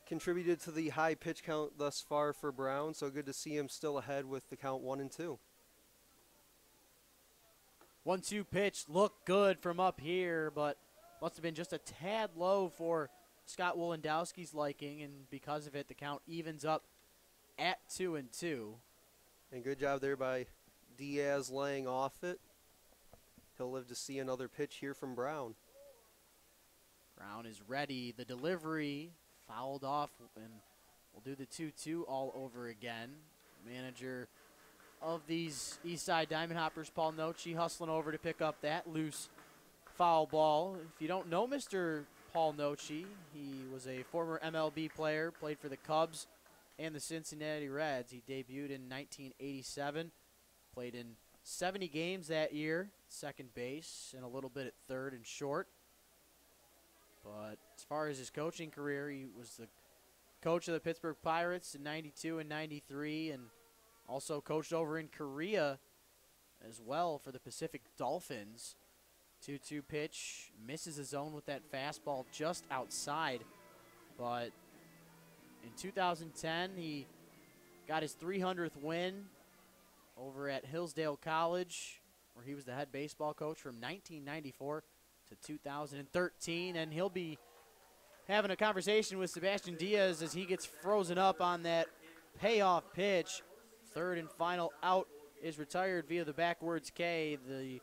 contributed to the high pitch count thus far for Brown. So good to see him still ahead with the count 1-2. 1-2 pitch looked good from up here, but must have been just a tad low for Scott Wolendowski's liking, and because of it, the count evens up at 2-2. And good job there by Diaz laying off it. He'll live to see another pitch here from Brown. Brown is ready. The delivery fouled off, and we'll do the 2-2 all over again. Manager of these Eastside Diamond Hoppers, Paul Nochi, hustling over to pick up that loose foul ball. If you don't know Mr. Paul Nochi, he was a former MLB player, played for the Cubs and the Cincinnati Reds. He debuted in 1987, played in 70 games that year, second base, and a little bit at third and short. But as far as his coaching career, he was the coach of the Pittsburgh Pirates in 92 and 93, and also coached over in Korea as well for the Pacific Dolphins. 2-2 pitch, misses his zone with that fastball just outside. But in 2010, he got his 300th win over at Hillsdale College, where he was the head baseball coach from 1994 to 2013. And he'll be having a conversation with Sebastian Diaz as he gets frozen up on that payoff pitch. Third and final out is retired via the backwards K. The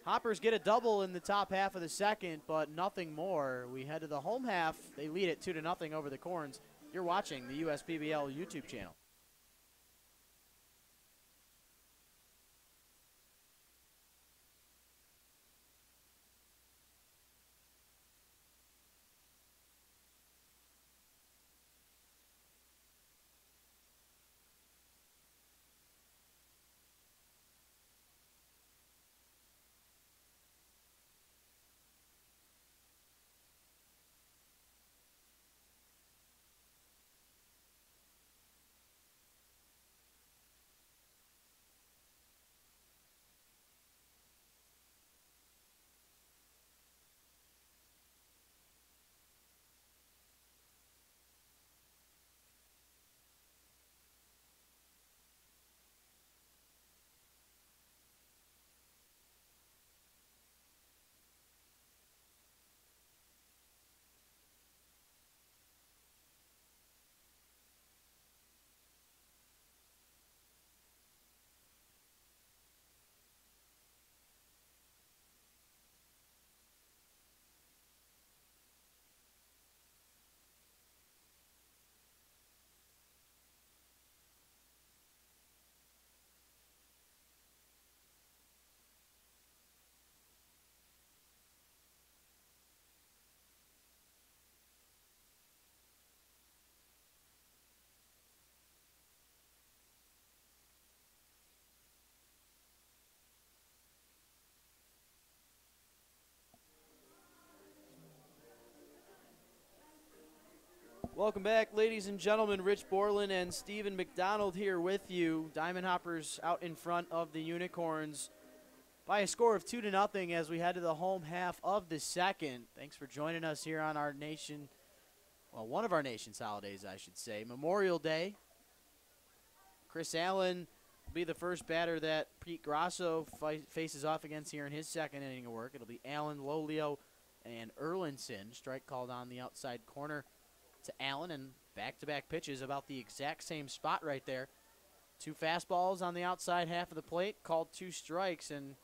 Hoppers get a double in the top half of the second, but nothing more. We head to the home half. They lead it 2-0 over the Corns. You're watching the USPBL YouTube channel. Welcome back, ladies and gentlemen. Rich Borland and Stephen McDonald here with you. Diamond Hoppers out in front of the Unicorns by a score of 2-0 as we head to the home half of the second. Thanks for joining us here on our well, one of our nation's holidays, I should say, Memorial Day. Chris Allen will be the first batter that Pete Grasso faces off against here in his second inning of work. It'll be Allen, Lolio, and Erlinson. Strike called on the outside corner to Allen, and back-to-back pitches about the exact same spot right there. 2 fastballs on the outside half of the plate, called 2 strikes, and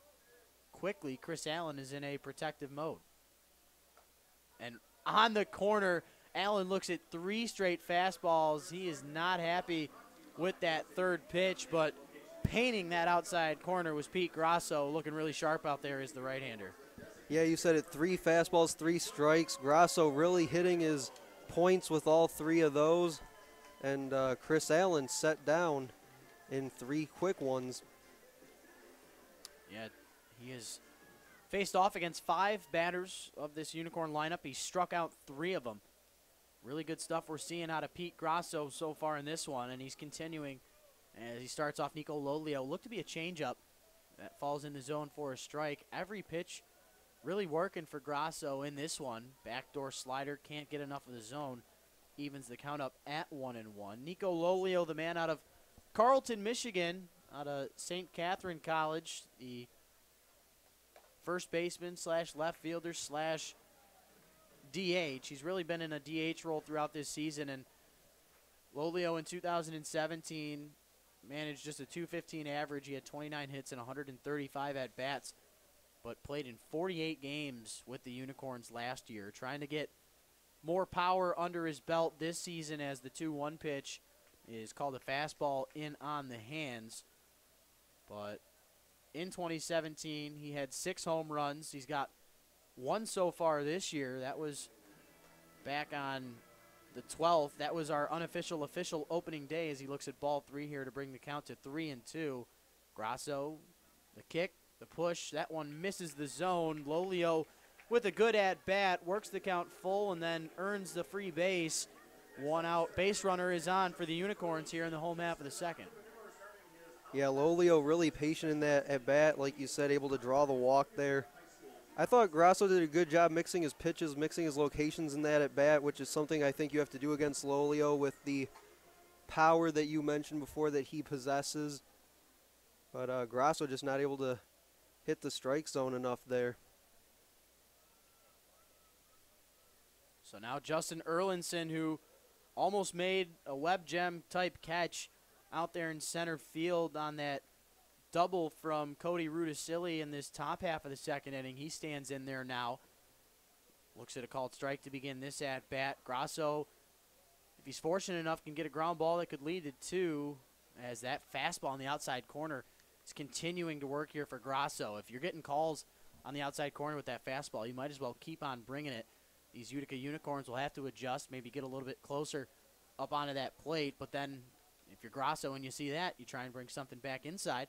quickly Chris Allen is in a protective mode. And on the corner, Allen looks at 3 straight fastballs. He is not happy with that third pitch, but painting that outside corner was Pete Grasso, looking really sharp out there as the right-hander. Yeah, you said it, 3 fastballs, 3 strikes. Grasso really hitting his points with all 3 of those. And Chris Allen set down in 3 quick ones. Yeah, he has faced off against 5 batters of this Unicorn lineup. He struck out 3 of them. Really good stuff we're seeing out of Pete Grasso so far in this one, and he's continuing as he starts off. Nico Lolio looked to be a changeup that falls in the zone for a strike. Every pitch really working for Grasso in this one. Backdoor slider, can't get enough of the zone. Evens the count up at 1-1. Nico Lolio, the man out of Carleton, Michigan, out of St. Catherine College, the first baseman slash left fielder slash DH. He's really been in a DH role throughout this season, and Lolio in 2017 managed just a .215 average. He had 29 hits and 135 at-bats, but played in 48 games with the Unicorns last year, trying to get more power under his belt this season as the 2-1 pitch is called a fastball in on the hands. But in 2017, he had 6 home runs. He's got 1 so far this year. That was back on the 12th. That was our unofficial official opening day as he looks at ball 3 here to bring the count to 3-2. Grasso, the kick, the push. That one misses the zone. Lolio with a good at-bat, works the count full and then earns the free base. 1 out. Base runner is on for the Unicorns here in the home half of the second. Yeah, Lolio really patient in that at-bat, like you said, able to draw the walk there. I thought Grasso did a good job mixing his pitches, mixing his locations in that at-bat, which is something I think you have to do against Lolio with the power that you mentioned before that he possesses. But Grasso just not able to hit the strike zone enough there. So now Justin Erlinson, who almost made a web gem type catch out there in center field on that double from Cody Rudisilli in this top half of the second inning. He stands in there now. Looks at a called strike to begin this at-bat. Grasso, if he's fortunate enough, can get a ground ball that could lead to 2, as that fastball on the outside corner is continuing to work here for Grasso. If you're getting calls on the outside corner with that fastball, you might as well keep on bringing it. These Utica Unicorns will have to adjust, maybe get a little bit closer up onto that plate, but then if you're Grasso and you see that, you try and bring something back inside.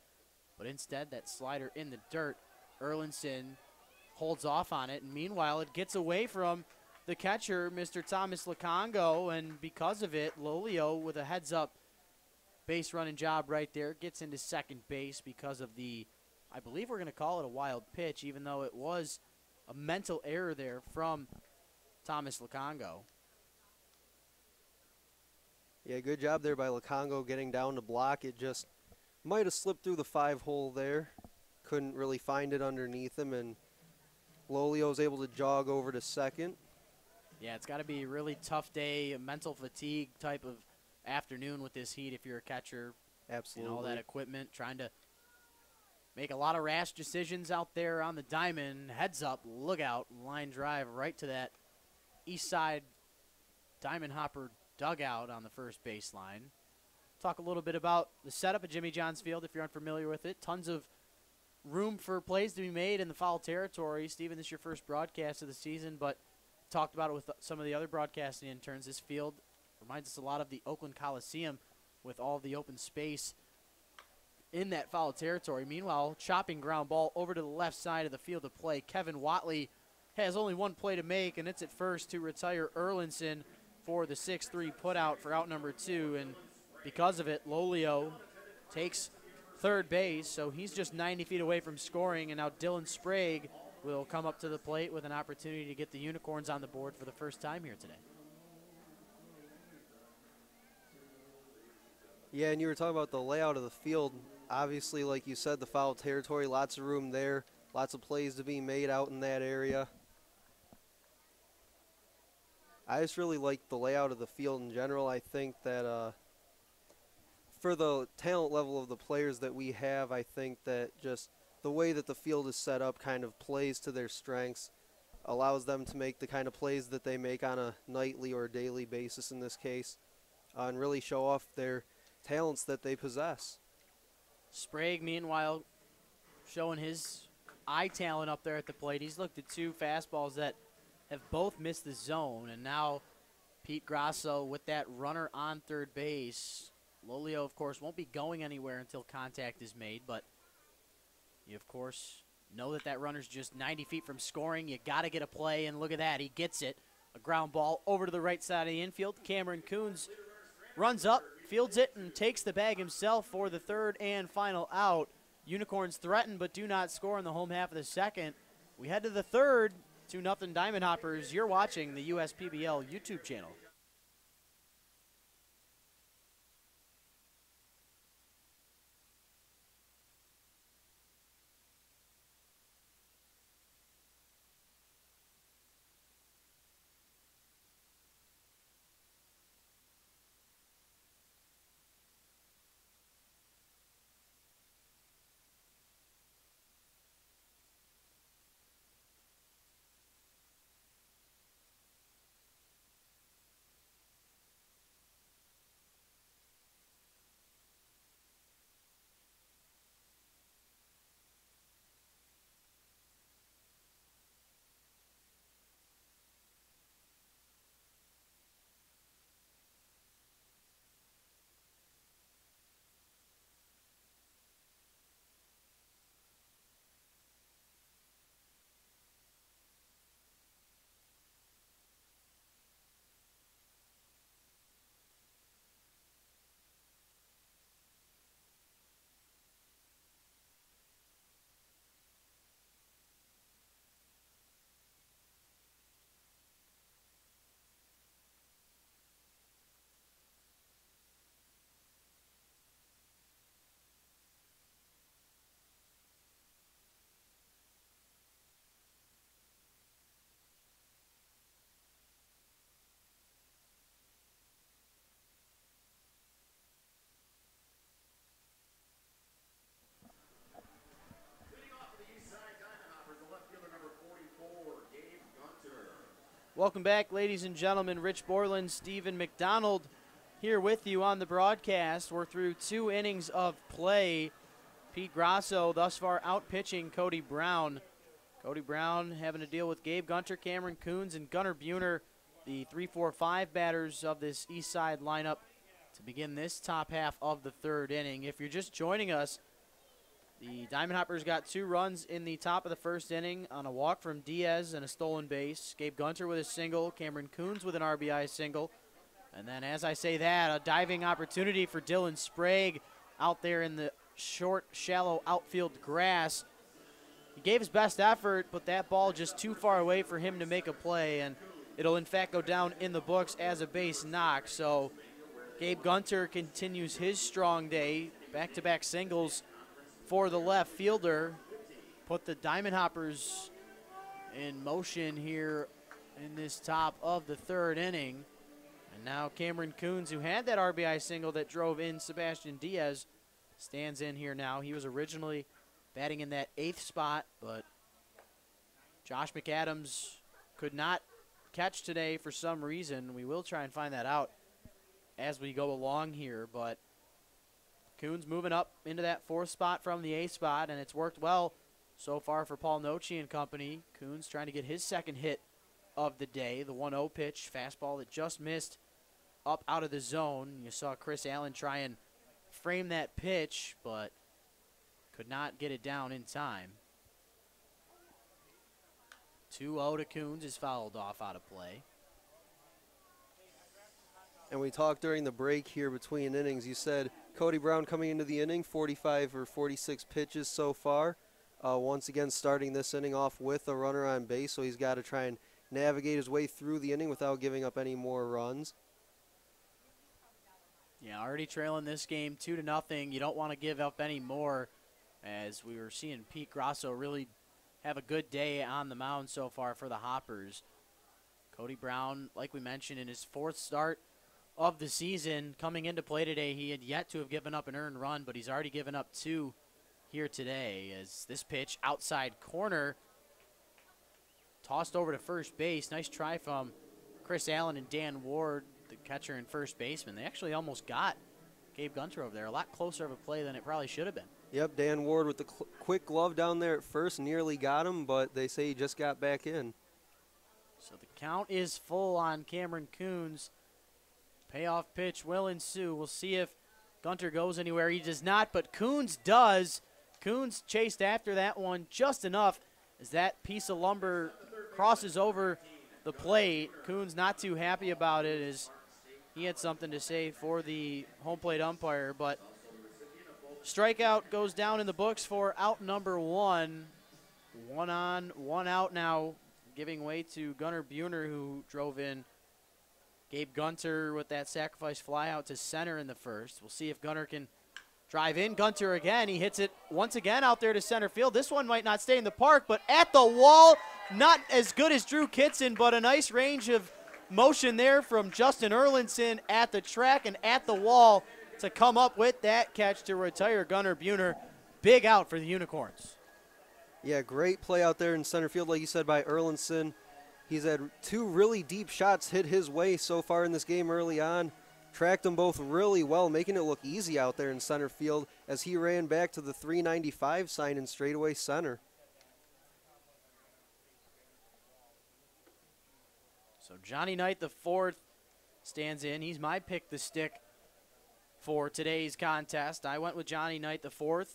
But instead, that slider in the dirt, Erlinson holds off on it. And meanwhile, it gets away from the catcher, Mr. Thomas Lacongo. And because of it, Lolio with a heads-up base running job right there gets into second base because of the, I believe we're going to call it a wild pitch, even though it was a mental error there from Thomas Lacongo. Yeah, good job there by Lacongo getting down to block. It just might have slipped through the 5-hole there. Couldn't really find it underneath him, and Lolio's able to jog over to second. Yeah, it's got to be a really tough day, a mental fatigue type of afternoon with this heat if you're a catcher. Absolutely. And all that equipment, trying to make a lot of rash decisions out there on the diamond. Heads up, look out, line drive right to that Eastside diamond hopper dugout on the first baseline. Talk a little bit about the setup at Jimmy John's Field if you're unfamiliar with it. Tons of room for plays to be made in the foul territory. Steven, this is your first broadcast of the season, but talked about it with some of the other broadcasting interns. This field reminds us a lot of the Oakland Coliseum with all the open space in that foul territory. Meanwhile, chopping ground ball over to the left side of the field of play. Kevin Watley has only 1 play to make, and it's at first to retire Erlinson for the 6-3 putout for out number 2. And because of it, Lolio takes third base, so he's just 90 feet away from scoring, and now Dylan Sprague will come up to the plate with an opportunity to get the Unicorns on the board for the first time here today. Yeah, and you were talking about the layout of the field. Obviously, like you said, the foul territory, lots of room there, lots of plays to be made out in that area. I just really like the layout of the field in general. I think that for the talent level of the players that we have, I think that just the way that the field is set up kind of plays to their strengths, allows them to make the kind of plays that they make on a nightly or daily basis in this case, and really show off their talents that they possess. Sprague, meanwhile, showing his eye talent up there at the plate. He's looked at two fastballs that have both missed the zone, and now Pete Grasso with that runner on third base. Lolio, of course, won't be going anywhere until contact is made, but you, of course, know that that runner's just 90 feet from scoring. You got to get a play, and look at that. He gets it. A ground ball over to the right side of the infield. Cameron Coons runs up, fields it, and takes the bag himself for the third and final out. Unicorns threaten but do not score in the home half of the second. We head to the third, 2-0 Diamond Hoppers. You're watching the USPBL YouTube channel. Leading off for the Eastside Diamond Hoppers, the left fielder number 44, Gabe Gunter. Welcome back, ladies and gentlemen. Rich Borland, Stephen McDonald here with you on the broadcast. We're through 2 innings of play. Pete Grasso thus far out-pitching Cody Brown. Cody Brown having to deal with Gabe Gunter, Cameron Coons, and Gunnar Buhner, the 3-4-5 batters of this Eastside lineup to begin this top half of the third inning. If you're just joining us, the Diamond Hoppers got 2 runs in the top of the first inning on a walk from Diaz and a stolen base. Gabe Gunter with a single, Cameron Coons with an RBI single. And then as I say that, a diving opportunity for Dylan Sprague out there in the short, shallow outfield grass. He gave his best effort, but that ball just too far away for him to make a play, and it'll in fact go down in the books as a base knock. So Gabe Gunter continues his strong day, back-to-back singles for the left fielder. Put the Diamond Hoppers in motion here in this top of the third inning. And now Cameron Coons, who had that RBI single that drove in Sebastian Diaz, stands in here now. He was originally batting in that 8th spot, but Josh McAdams could not catch today for some reason. We will try and find that out as we go along here, but Coons moving up into that 4th spot from the 8th spot, and it's worked well so far for Paul Nochi and company. Coons trying to get his second hit of the day, the 1-0 pitch, fastball that just missed up out of the zone. You saw Chris Allen try and frame that pitch, but could not get it down in time. 2-0 to Coons is fouled off out of play. And we talked during the break here between innings. You said Cody Brown coming into the inning, 45 or 46 pitches so far. Once again, starting this inning off with a runner on base, so he's got to try and navigate his way through the inning without giving up any more runs. Yeah, already trailing this game 2-0. You don't want to give up any more, as we were seeing Pete Grasso really have a good day on the mound so far for the Hoppers. Cody Brown, like we mentioned, in his 4th start of the season, coming into play today, he had yet to have given up an earned run, but he's already given up 2 here today, as this pitch outside corner tossed over to first base. Nice try from Chris Allen and Dan Ward, the catcher and first baseman. They actually almost got Gabe Gunter over there. A lot closer of a play than it probably should have been. Yep, Dan Ward with the quick glove down there at first, nearly got him, but they say he just got back in. So the count is full on Cameron Coons. Payoff pitch will ensue. We'll see if Gunter goes anywhere. He does not, but Coons does. Coons chased after that one just enough as that piece of lumber crosses over the plate. Coons not too happy about it, as he had something to say for the home plate umpire, but strikeout goes down in the books for out number 1. 1 on, 1 out now, giving way to Gunnar Buhner, who drove in Gabe Gunter with that sacrifice fly out to center in the first. We'll see if Gunter can drive in. Gunter again. He hits it once again out there to center field. This one might not stay in the park, but at the wall, not as good as Drew Kitson, but a nice range of motion there from Justin Erlinson at the track and at the wall to come up with that catch to retire Gunnar Buhner. Big out for the Unicorns. Yeah, great play out there in center field, like you said, by Erlinson. He's had 2 really deep shots hit his way so far in this game early on. Tracked them both really well, making it look easy out there in center field as he ran back to the 395 sign in straightaway center. So Johnny Knight, the 4th, stands in. He's my pick the stick for today's contest. I went with Johnny Knight, the 4th.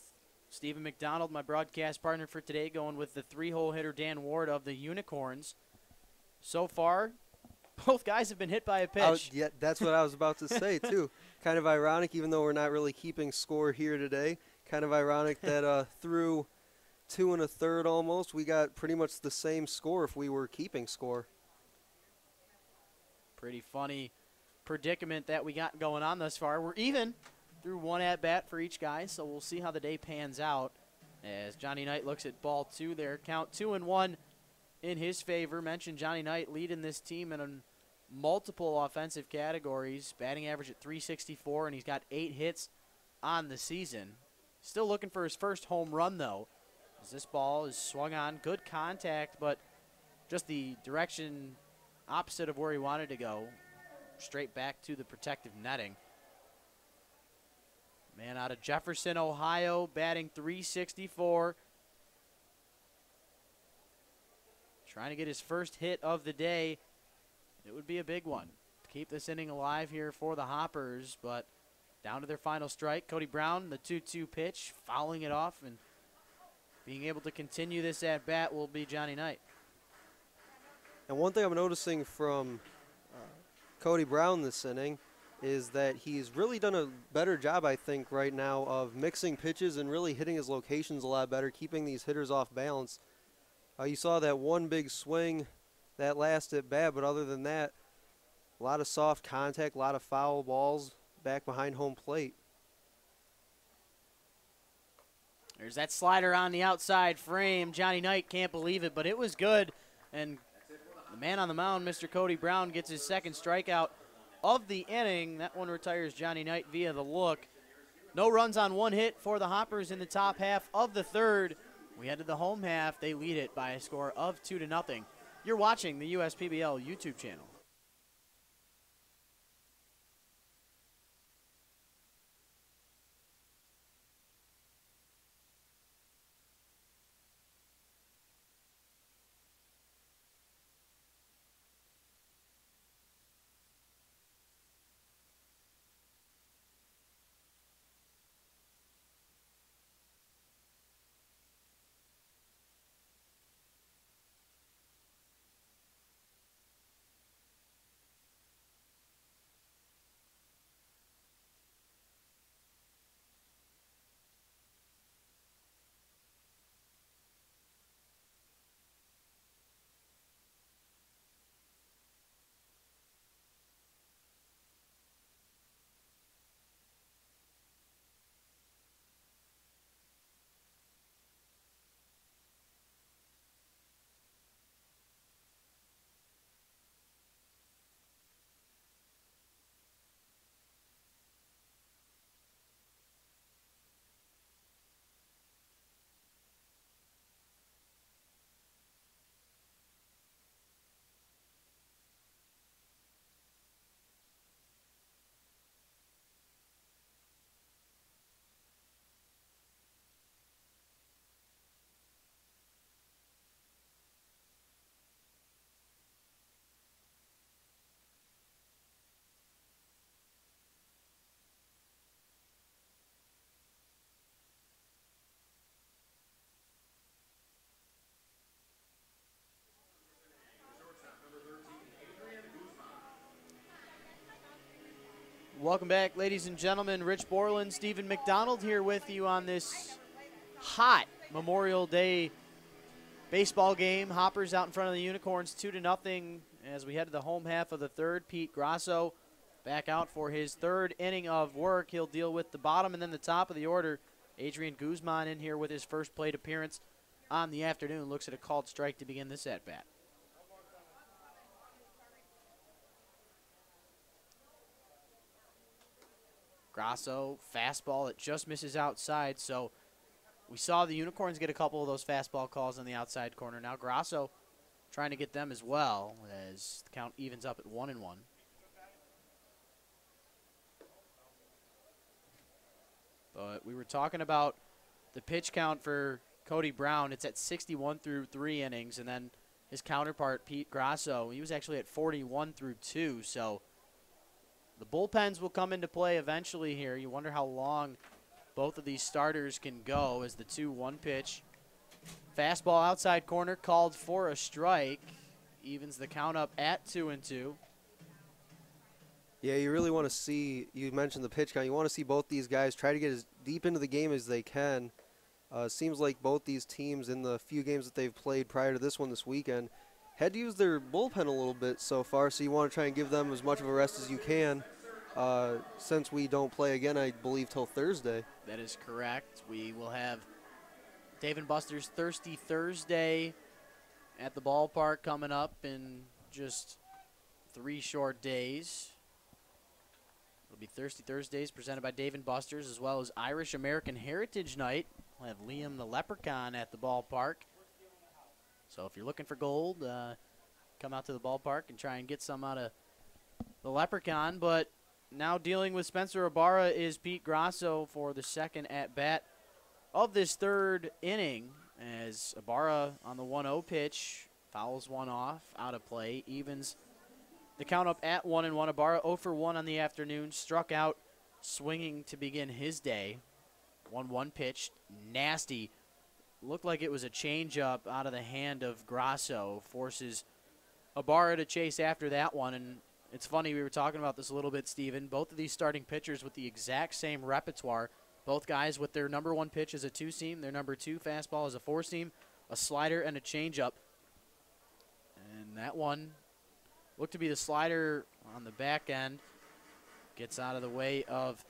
Stephen McDonald, my broadcast partner for today, going with the 3-hole hitter Dan Ward of the Unicorns. So far, both guys have been hit by a pitch. Yeah, that's what I was about to say, too. Kind of ironic, even though we're not really keeping score here today. Kind of ironic that through 2 1/3 almost, we got pretty much the same score if we were keeping score. Pretty funny predicament that we got going on thus far. We're even through 1 at-bat for each guy, so we'll see how the day pans out as Johnny Knight looks at ball 2 there. Count 2-1 in his favor. Mentioned Johnny Knight leading this team in multiple offensive categories, batting average at .364, and he's got 8 hits on the season. Still looking for his first home run, though, as this ball is swung on. Good contact, but just the direction opposite of where he wanted to go, straight back to the protective netting. Man out of Jefferson, Ohio, batting .364. Trying to get his first hit of the day. It would be a big one to keep this inning alive here for the Hoppers, but down to their final strike. Cody Brown, the 2-2 pitch, fouling it off, and being able to continue this at-bat will be Johnny Knight. And one thing I'm noticing from Cody Brown this inning is that he's really done a better job, I think, right now of mixing pitches and really hitting his locations a lot better, keeping these hitters off balance. You saw that one big swing that last at bat, but other than that, a lot of soft contact, a lot of foul balls back behind home plate. There's that slider on the outside frame. Johnny Knight can't believe it, but it was good. And the man on the mound, Mr. Cody Brown, gets his second strikeout of the inning. That one retires Johnny Knight via the look. No runs on 1 hit for the Hoppers in the top half of the 3rd. We head to the home half. They lead it by a score of 2-0. You're watching the USPBL YouTube channel. Welcome back, ladies and gentlemen. Rich Borland, Stephen McDonald here with you on this hot Memorial Day baseball game. Hoppers out in front of the Unicorns 2-0 as we head to the home half of the third. Pete Grasso back out for his third inning of work. He'll deal with the bottom and then the top of the order. Adrian Guzman in here with his first plate appearance on the afternoon. Looks at a called strike to begin this at-bat. Grasso, fastball that just misses outside, so we saw the Unicorns get a couple of those fastball calls on the outside corner. Now Grasso trying to get them as well as the count evens up at 1-1. But we were talking about the pitch count for Cody Brown. It's at 61 through 3 innings, and then his counterpart, Pete Grasso, he was actually at 41 through 2, so the bullpens will come into play eventually here. You wonder how long both of these starters can go as the 2-1 pitch. Fastball outside corner called for a strike. Evens the count up at 2-2. Yeah, you really want to see, you mentioned the pitch count, you want to see both these guys try to get as deep into the game as they can. Seems like both these teams in the few games that they've played prior to this one this weekend had to use their bullpen a little bit so far, so you want to try and give them as much of a rest as you can since we don't play again, I believe, till Thursday. That is correct. We will have Dave & Buster's Thirsty Thursday at the ballpark coming up in just 3 short days. It'll be Thirsty Thursdays presented by Dave & Buster's, as well as Irish American Heritage Night. We'll have Liam the Leprechaun at the ballpark. So if you're looking for gold, come out to the ballpark and try and get some out of the Leprechaun. But now dealing with Spencer Ibarra is Pete Grasso for the second at-bat of this third inning, as Ibarra on the 1-0 pitch fouls one off, out of play, evens the count up at 1-1. Ibarra 0 for 1 on the afternoon, struck out swinging to begin his day. 1-1 pitch, nasty. Looked like it was a changeup out of the hand of Grasso. Forces Ibarra to chase after that one. And it's funny, we were talking about this a little bit, Steven. Both of these starting pitchers with the exact same repertoire. Both guys with their number 1 pitch as a 2-seam, their number 2 fastball as a 4-seam, a slider, and a changeup. And that one looked to be the slider on the back end. Gets out of the way of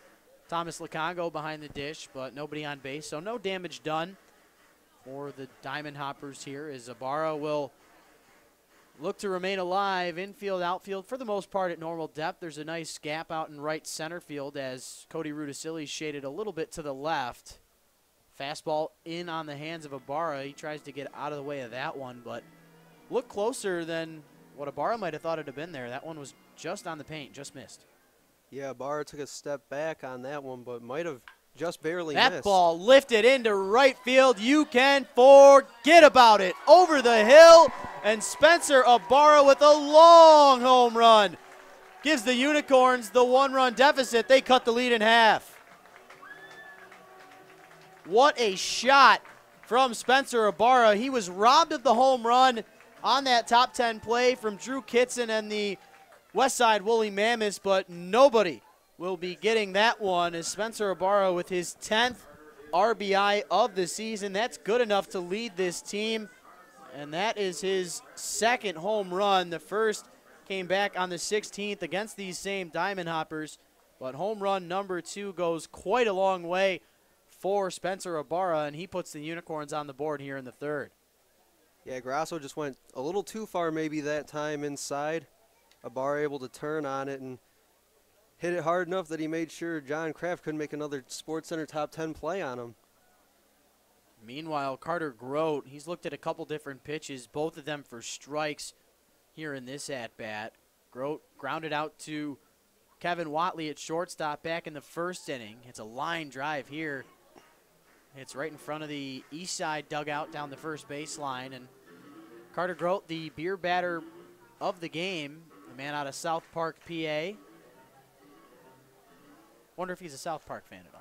Thomas Lukongo behind the dish, but nobody on base, so no damage done for the Diamond Hoppers here, as Ibarra will look to remain alive. Infield, outfield, for the most part at normal depth. There's a nice gap out in right center field as Cody Rudisilli shaded a little bit to the left. Fastball in on the hands of Ibarra. He tries to get out of the way of that one, but looked closer than what Ibarra might have thought it had been there. That one was just on the paint, just missed. Yeah, Ibarra took a step back on that one, but might have just barely that missed. Ball lifted into right field. You can forget about it. Over the hill, and Spencer Ibarra with a long home run gives the Unicorns the 1-run deficit. They cut the lead in half. What a shot from Spencer Ibarra. He was robbed of the home run on that top 10 play from Drew Kitson and the Westside Woolly Mammoths, but nobody will be getting that one as Spencer Ibarra with his 10th RBI of the season. That's good enough to lead this team, and that is his second home run. The first came back on the 16th against these same Diamond Hoppers, but home run number 2 goes quite a long way for Spencer Ibarra, and he puts the Unicorns on the board here in the third. Yeah, Grasso just went a little too far maybe that time inside. Ibarra able to turn on it and hit it hard enough that he made sure John Kraft couldn't make another SportsCenter top 10 play on him. Meanwhile, Carter Grote, he's looked at a couple different pitches, both of them for strikes here in this at-bat. Grote grounded out to Kevin Watley at shortstop back in the first inning. It's a line drive here. It's right in front of the Eastside dugout down the first baseline. And Carter Grote, the beer batter of the game, the man out of South Park, PA. Wonder if he's a South Park fan at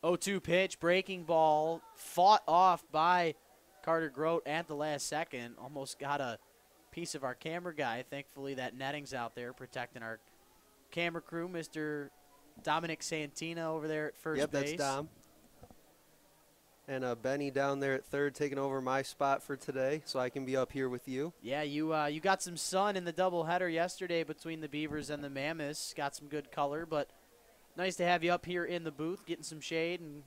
all. 0-2 pitch, breaking ball, fought off by Carter Grote at the last second. Almost got a piece of our camera guy. Thankfully, that netting's out there protecting our camera crew, Mr. Dominic Santina over there at first base. Yep, that's Dom. And Benny down there at third taking over my spot for today so I can be up here with you. Yeah, you got some sun in the doubleheader yesterday between the Beavers and the Mammoths. Got some good color, but nice to have you up here in the booth, getting some shade and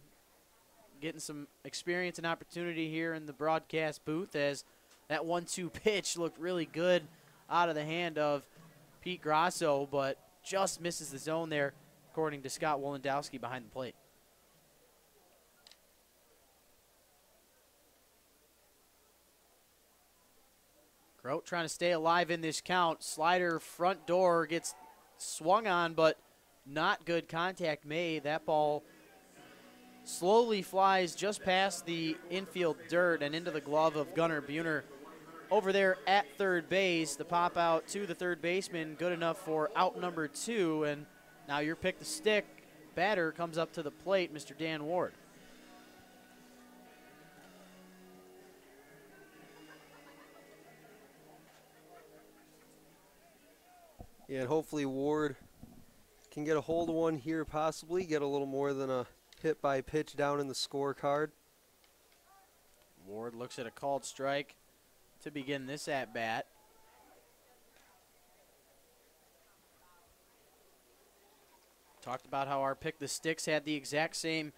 getting some experience and opportunity here in the broadcast booth, as that 1-2 pitch looked really good out of the hand of Pete Grasso, but just misses the zone there, according to Scott Wolendowski behind the plate. Grote trying to stay alive in this count. Slider front door gets swung on, but not good contact made. That ball slowly flies just past the infield dirt and into the glove of Gunnar Buhner over there at third base. The pop out to the third baseman, good enough for out number 2. And now your pick the stick batter comes up to the plate, Mr. Dan Ward. Yeah, and hopefully Ward can get a hold of one here, possibly get a little more than a hit by pitch down in the scorecard. Ward looks at a called strike to begin this at bat. Talked about how our pick the sticks had the exact same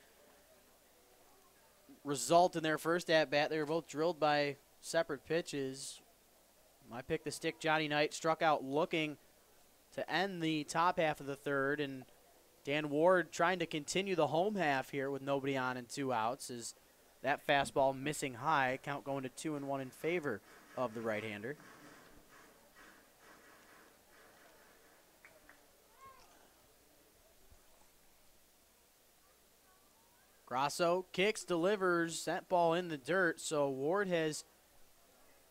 result in their first at bat. They were both drilled by separate pitches. My pick the stick, Johnny Knight, struck out looking to end the top half of the third, and Dan Ward trying to continue the home half here with nobody on and 2 outs. Is that fastball missing high, count going to 2-1 in favor of the right-hander. Grasso kicks, delivers, that ball in the dirt, so Ward has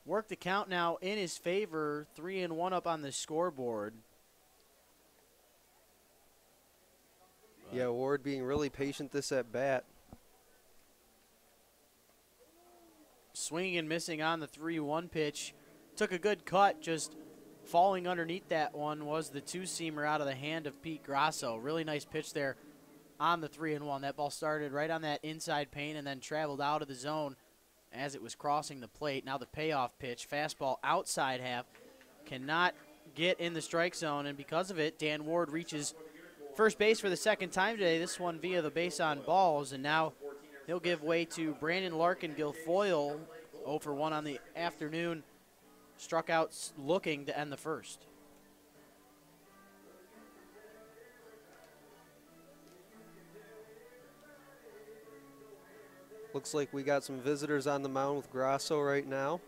worked the count now in his favor, 3-1 up on the scoreboard. Yeah, Ward being really patient this at bat. Swinging and missing on the 3-1 pitch. Took a good cut, just falling underneath that one was the 2-seamer out of the hand of Pete Grasso. Really nice pitch there on the 3-1. That ball started right on that inside pane and then traveled out of the zone as it was crossing the plate. Now the payoff pitch, fastball outside half, cannot get in the strike zone, and because of it, Dan Ward reaches first base for the second time today, this one via the base on balls, and now he'll give way to Brandon Larkin Guilfoyle, 0 for 1 on the afternoon, struck out looking to end the first. Looks like we got some visitors on the mound with Grasso right now.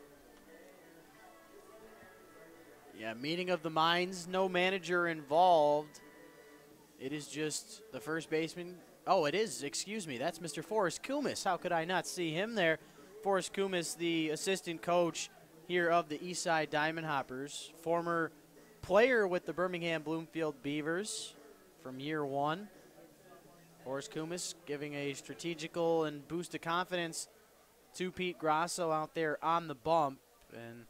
Yeah, meeting of the minds, no manager involved. It is just the first baseman. Oh, it is, excuse me, that's Mr. Forrest Kumis. How could I not see him there? Forrest Kumis, the assistant coach here of the Eastside Diamond Hoppers, former player with the Birmingham Bloomfield Beavers from year 1. Forrest Kumis giving a strategical and boost of confidence to Pete Grasso out there on the bump. And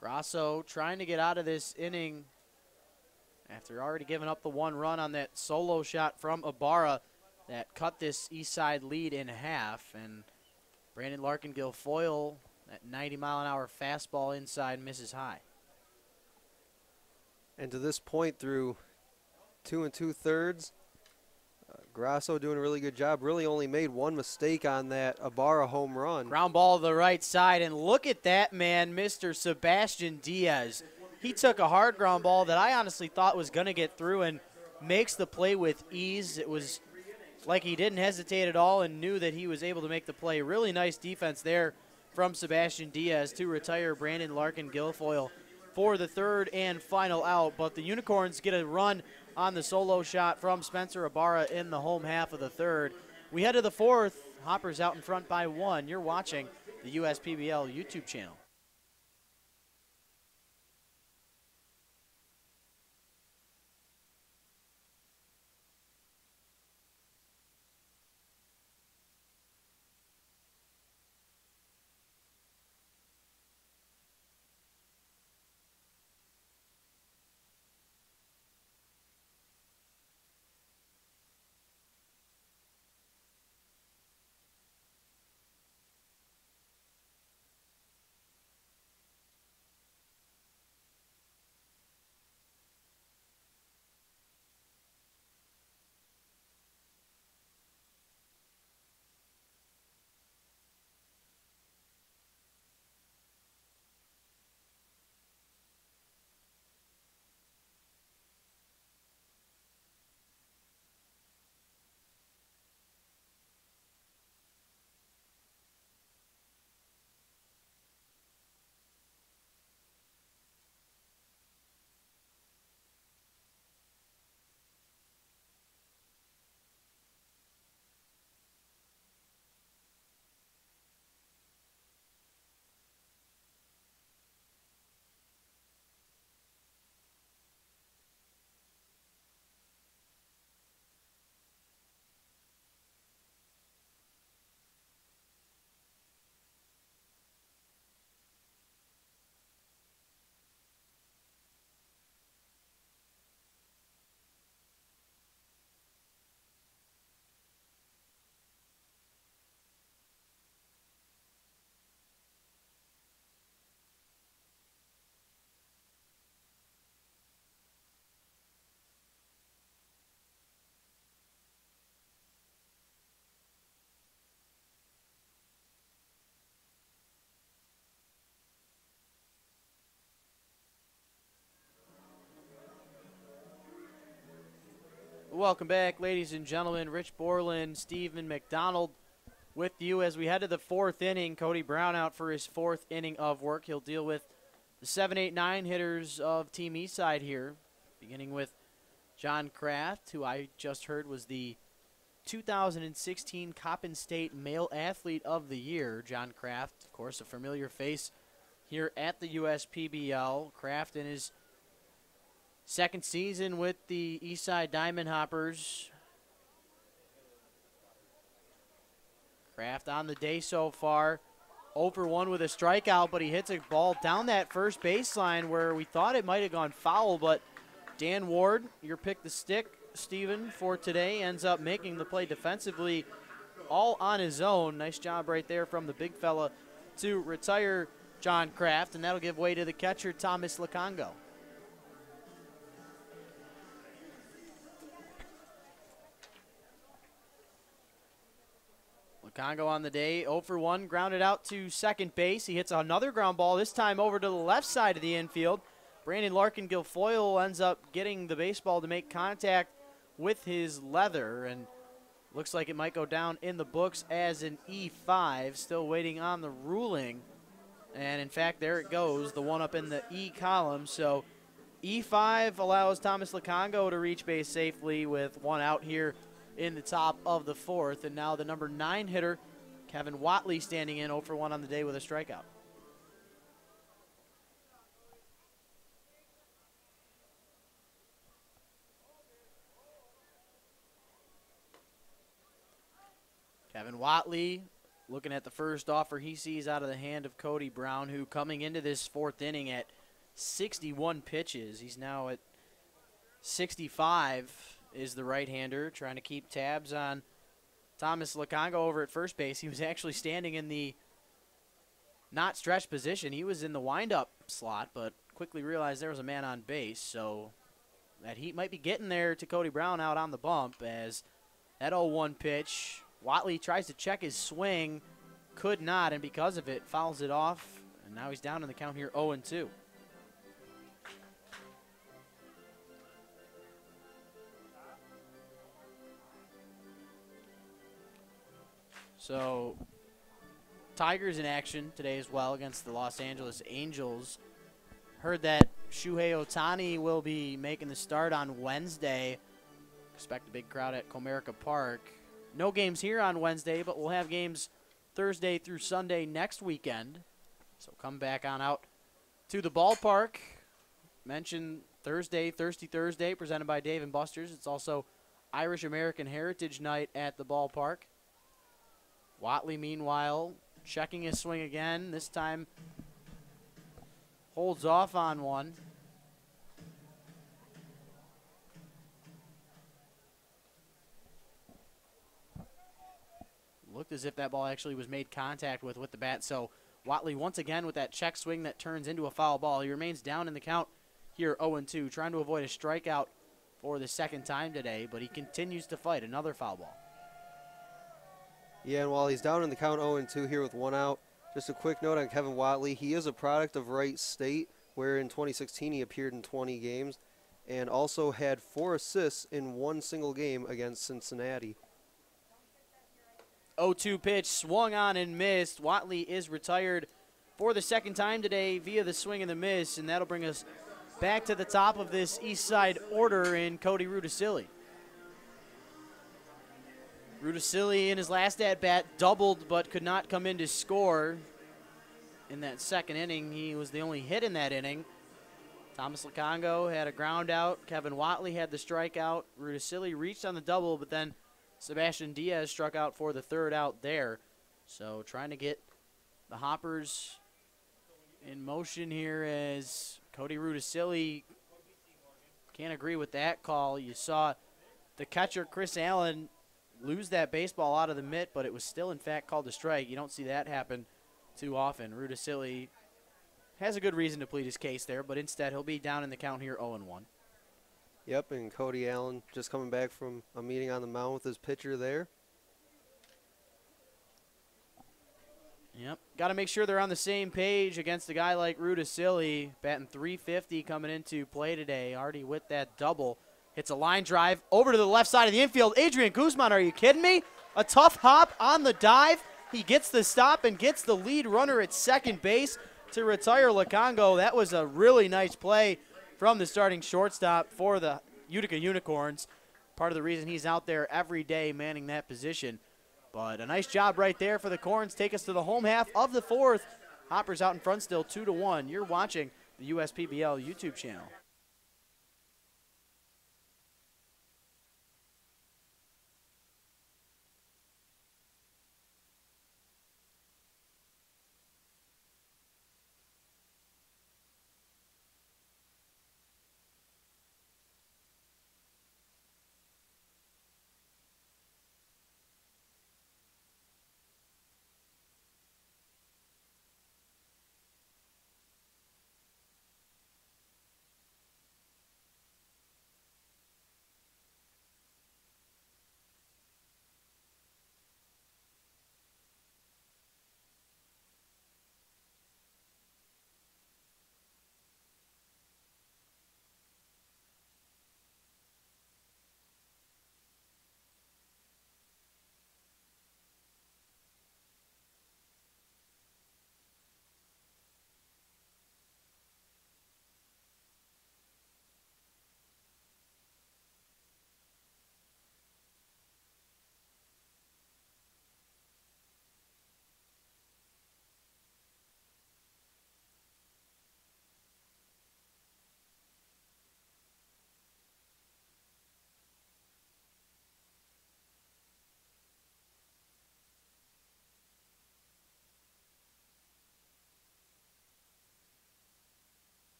Grasso trying to get out of this inning after already giving up the 1 run on that solo shot from Ibarra that cut this Eastside lead in half. And Brandon Larkin Guilfoyle, that 90-mile-an-hour fastball inside, misses high. And to this point, through 2 2/3, Grasso doing a really good job. Really only made one mistake on that Ibarra home run. Ground ball to the right side, and look at that man, Mr. Sebastian Diaz. He took a hard ground ball that I honestly thought was going to get through and makes the play with ease. It was like he didn't hesitate at all and knew that he was able to make the play. Really nice defense there from Sebastian Diaz to retire Brandon Larkin Guilfoyle for the third and final out. But the Unicorns get a run on the solo shot from Spencer Ibarra in the home half of the third. We head to the fourth. Hoppers out in front by 1. You're watching the USPBL YouTube channel. welcome back, ladies and gentlemen. Rich Borland, Stephen McDonald with you as we head to the fourth inning. Cody Brown out for his fourth inning of work. He'll deal with the 7, 8, 9 hitters of Team Eastside here, beginning with John Kraft, who I just heard was the 2016 Coppin State Male Athlete of the Year. John Kraft, of course, a familiar face here at the USPBL. Kraft in his second season with the Eastside Diamond Hoppers. Kraft on the day so far, 0 for 1 with a strikeout, but he hits a ball down that first baseline where we thought it might have gone foul, but Dan Ward, your pick the stick, Steven, for today, ends up making the play defensively all on his own. Nice job right there from the big fella to retire John Kraft, and that'll give way to the catcher, Thomas Lacongo. Lacongo on the day, 0 for 1, grounded out to second base. He hits another ground ball, this time over to the left side of the infield. Brandon Larkin Guilfoyle ends up getting the baseball to make contact with his leather, and looks like it might go down in the books as an E5. Still waiting on the ruling. And in fact, there it goes, the one up in the E column. So E5 allows Thomas Lacongo to reach base safely with one out here in the top of the fourth. And now the number 9 hitter, Kevin Watley, standing in 0 for 1 on the day with a strikeout. Kevin Watley looking at the first offer he sees out of the hand of Cody Brown, who coming into this fourth inning at 61 pitches. He's now at 65 is the right-hander, trying to keep tabs on Thomas Lacongo over at first base. He was actually standing in the not stretched position. He was in the windup slot, but quickly realized there was a man on base, so that heat might be getting there to Cody Brown out on the bump as that 0-1 pitch. Watley tries to check his swing, could not, and because of it, fouls it off, and now he's down in the count here 0-2. So, Tigers in action today as well against the Los Angeles Angels. Heard that Shuhei Ohtani will be making the start on Wednesday. Expect a big crowd at Comerica Park. No games here on Wednesday, but we'll have games Thursday through Sunday next weekend. So come back on out to the ballpark. Mention Thursday, Thirsty Thursday, presented by Dave & Buster's. It's also Irish American Heritage Night at the ballpark. Watley, meanwhile, checking his swing again. This time holds off on one. Looked as if that ball actually was made contact with the bat. So Watley once again with that check swing that turns into a foul ball. He remains down in the count here 0-2, trying to avoid a strikeout for the second time today, but he continues to fight. Another foul ball. Yeah, and while he's down in the count 0-2 here with one out, just a quick note on Kevin Watley. He is a product of Wright State, where in 2016 he appeared in 20 games and also had 4 assists in one single game against Cincinnati. 0-2 pitch, swung on and missed. Watley is retired for the second time today via the swing and the miss, and that'll bring us back to the top of this East Side order in Cody Ruticilli. Ruticilli in his last at-bat doubled but could not come in to score. In that second inning, he was the only hit in that inning. Thomas Lacongo had a ground out. Kevin Watley had the strikeout. Ruticilli reached on the double, but then Sebastian Diaz struck out for the third out there. So trying to get the Hoppers in motion here as Cody Ruticilli can't agree with that call. You saw the catcher, Chris Allen, lose that baseball out of the mitt, but it was still, in fact, called a strike. You don't see that happen too often. Ruticilli has a good reason to plead his case there, but instead he'll be down in the count here 0-1. Yep, and Cody Allen just coming back from a meeting on the mound with his pitcher there. Yep, got to make sure they're on the same page against a guy like Ruticilli, batting .350 coming into play today, already with that double. Hits a line drive over to the left side of the infield. Adrian Guzman, are you kidding me? A tough hop on the dive. He gets the stop and gets the lead runner at second base to retire Lukongo. That was a really nice play from the starting shortstop for the Utica Unicorns. Part of the reason he's out there every day manning that position. But a nice job right there for the Corns. Take us to the home half of the fourth. Hoppers out in front still 2-1. You're watching the USPBL YouTube channel.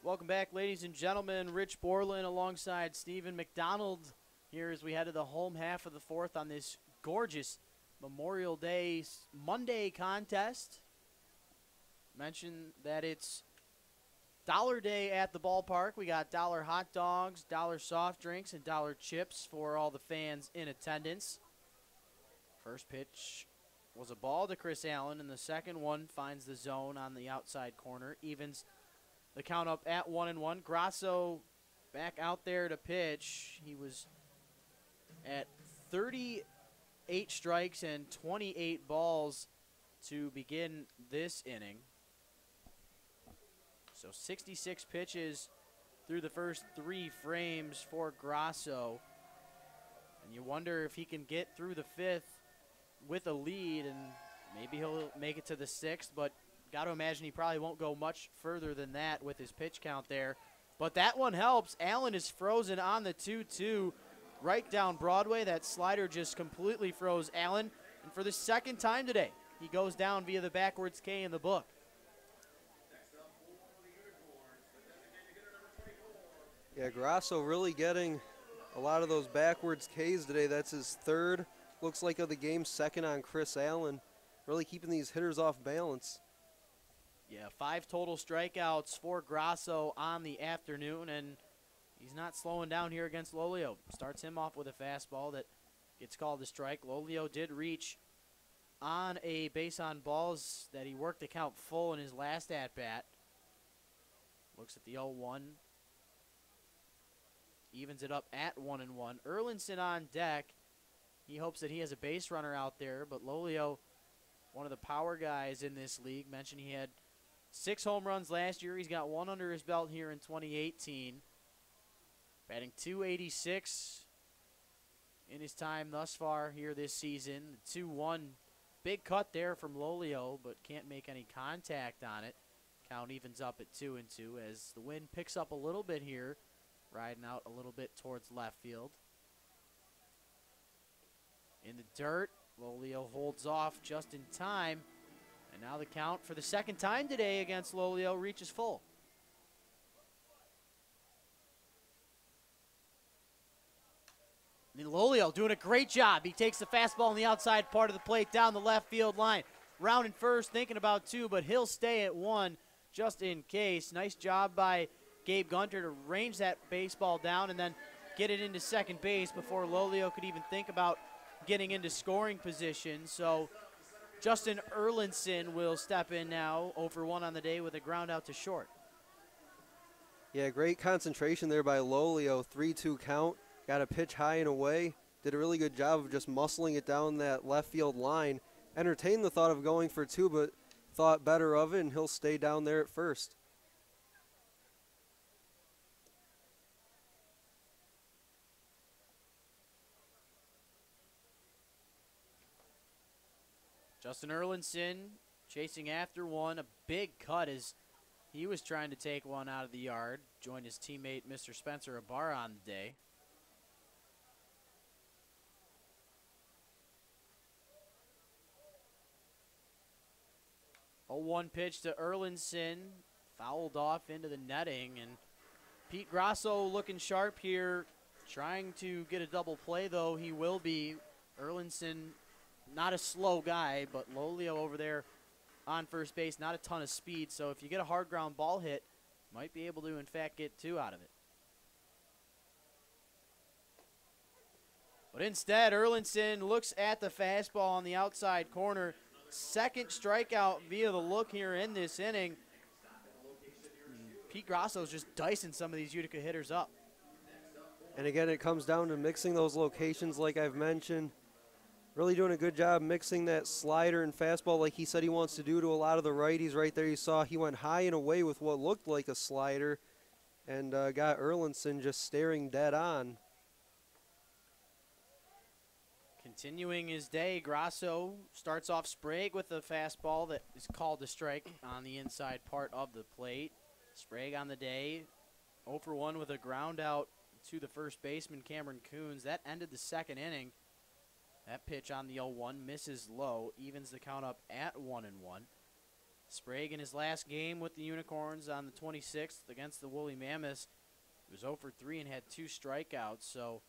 Welcome back, ladies and gentlemen. Rich Borland alongside Stephen McDonald here as we head to the home half of the fourth on this gorgeous Memorial Day Monday contest. Mention that it's Dollar Day at the ballpark. We got dollar hot dogs, dollar soft drinks, and dollar chips for all the fans in attendance. First pitch was a ball to Chris Allen, and the second one finds the zone on the outside corner. Evens the count up at 1-1. Grasso back out there to pitch. He was at 38 strikes and 28 balls to begin this inning. So 66 pitches through the first 3 frames for Grasso. And you wonder if he can get through the 5th with a lead, and maybe he'll make it to the 6th, but got to imagine he probably won't go much further than that with his pitch count there. But that one helps. Allen is frozen on the 2-2 right down Broadway. That slider just completely froze Allen. And for the second time today, he goes down via the backwards K in the book. Yeah, Grasso really getting a lot of those backwards Ks today. That's his third. Looks like of the game, second on Chris Allen. Really keeping these hitters off balance. Yeah, 5 total strikeouts for Grasso on the afternoon, and he's not slowing down here against Lolio. Starts him off with a fastball that gets called a strike. Lolio did reach on a base on balls that he worked the count full in his last at-bat. Looks at the 0-1. Evens it up at 1-1. Erlinson on deck. He hopes that he has a base runner out there, but Lolio, one of the power guys in this league, mentioned he had 6 home runs last year. He's got 1 under his belt here in 2018. Batting .286 in his time thus far here this season. The 2-1, big cut there from Lolio, but can't make any contact on it. Count evens up at 2-2 as the wind picks up a little bit here, riding out a little bit towards left field. In the dirt, Lolio holds off just in time, and now the count for the second time today against Lolio reaches full. And Lolio doing a great job. He takes the fastball on the outside part of the plate down the left field line. Rounding first, thinking about two, but he'll stay at one just in case. Nice job by Gabe Gunter to range that baseball down and then get it into second base before Lolio could even think about getting into scoring position. So Justin Erlinson will step in now, 0-for-1 on the day with a ground out to short. Yeah, great concentration there by Lolio. 3-2 count. Got a pitch high and away. Did a really good job of just muscling it down that left field line. Entertained the thought of going for two, but thought better of it, and he'll stay down there at first. Justin Erlinson chasing after one. A big cut as he was trying to take one out of the yard. Joined his teammate, Mr. Spencer Ibarra, on the day. A 1 pitch to Erlinson, fouled off into the netting, and Pete Grasso looking sharp here, trying to get a double play, though he will be. Erlinson, not a slow guy, but Lolio over there on first base, not a ton of speed, so if you get a hard ground ball hit, might be able to, in fact, get two out of it. But instead, Erlinson looks at the fastball on the outside corner. Second strikeout via the look here in this inning. Pete Grasso's just dicing some of these Utica hitters up. And again, it comes down to mixing those locations like I've mentioned. Really doing a good job mixing that slider and fastball like he said he wants to do to a lot of the righties. Right there you saw he went high and away with what looked like a slider and got Erlinson just staring dead on. Continuing his day, Grasso starts off Sprague with a fastball that is called a strike on the inside part of the plate. Sprague on the day, 0-for-1 with a ground out to the first baseman, Cameron Coons. That ended the second inning. That pitch on the 0-1 misses low, evens the count up at 1-1. Sprague in his last game with the Unicorns on the 26th against the Woolly Mammoths was 0-for-3 and had 2 strikeouts, so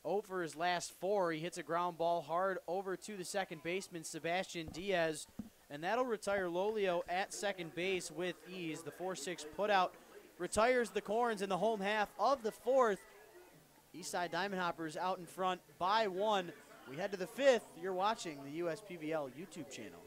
0 for his last 4. He hits a ground ball hard over to the second baseman, Sebastian Diaz, and that'll retire Lolio at second base with ease. The 4-6 putout retires the Corns in the home half of the 4th. Eastside Diamond Hoppers out in front by 1. We head to the 5th. You're watching the USPBL YouTube channel.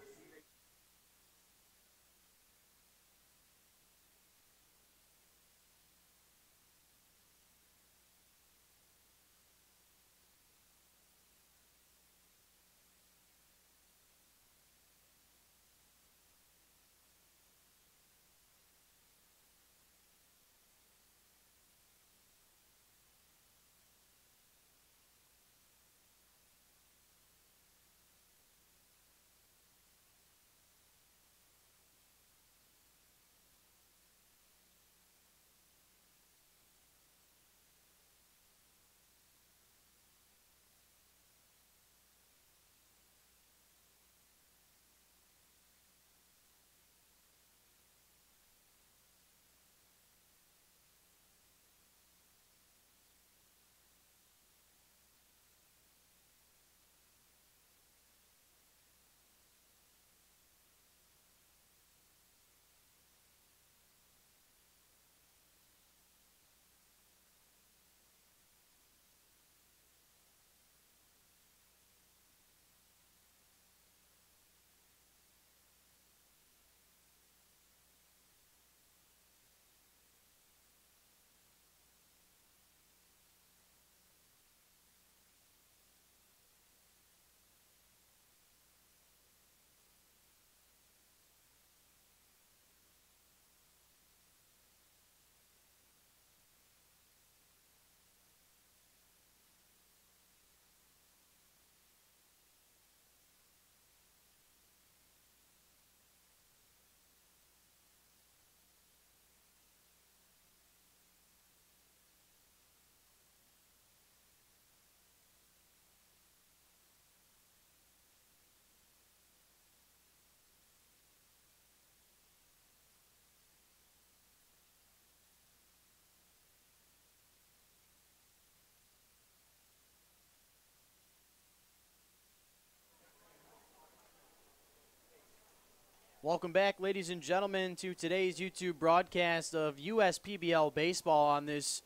Welcome back, ladies and gentlemen, to today's YouTube broadcast of USPBL baseball on this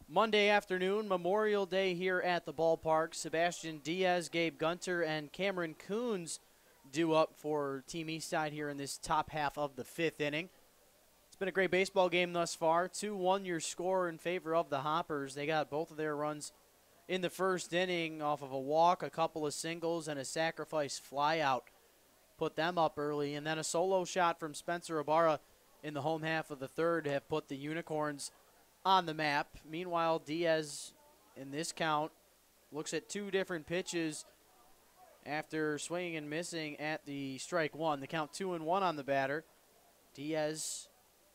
Monday afternoon, Memorial Day here at the ballpark. Sebastian Diaz, Gabe Gunter, and Cameron Coons due up for Team Eastside here in this top half of the 5th inning. It's been a great baseball game thus far. 2-1 your score in favor of the Hoppers. They got both of their runs in the first inning off of a walk, a couple of singles, and a sacrifice flyout. Put them up early, and then a solo shot from Spencer Ibarra in the home half of the third have put the Unicorns on the map. Meanwhile, Diaz in this count looks at 2 different pitches after swinging and missing at the strike one. The count 2-1 on the batter. Diaz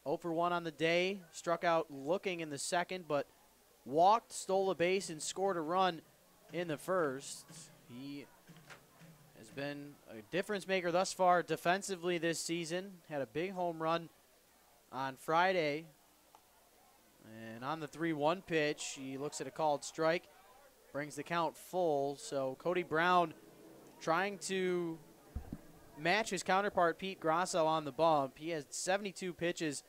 0 for 1 on the day, struck out looking in the second, but walked, stole a base, and scored a run in the first. He has been a difference maker thus far defensively this season. Had a big home run on Friday. And on the 3-1 pitch, he looks at a called strike, brings the count full. So Cody Brown trying to match his counterpart Pete Grasso on the bump. He has 72 pitches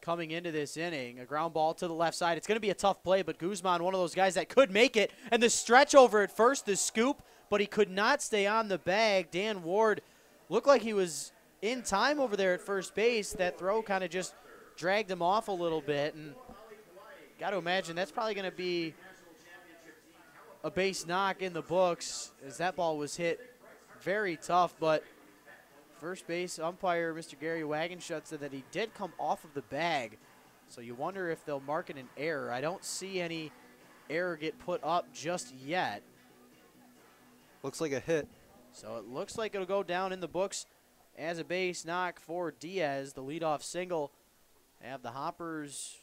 coming into this inning. A ground ball to the left side. It's going to be a tough play, but Guzman, one of those guys that could make it. And the stretch over at first, the scoop, but he could not stay on the bag. Dan Ward looked like he was in time over there at first base. That throw kind of just dragged him off a little bit, and got to imagine that's probably going to be a base knock in the books, as that ball was hit very tough. But first base umpire Mr. Gary Wagenschutz said that he did come off of the bag, so you wonder if they'll mark it an error. I don't see any error get put up just yet. Looks like a hit. So it looks like it'll go down in the books as a base knock for Diaz, the leadoff single. Have the Hoppers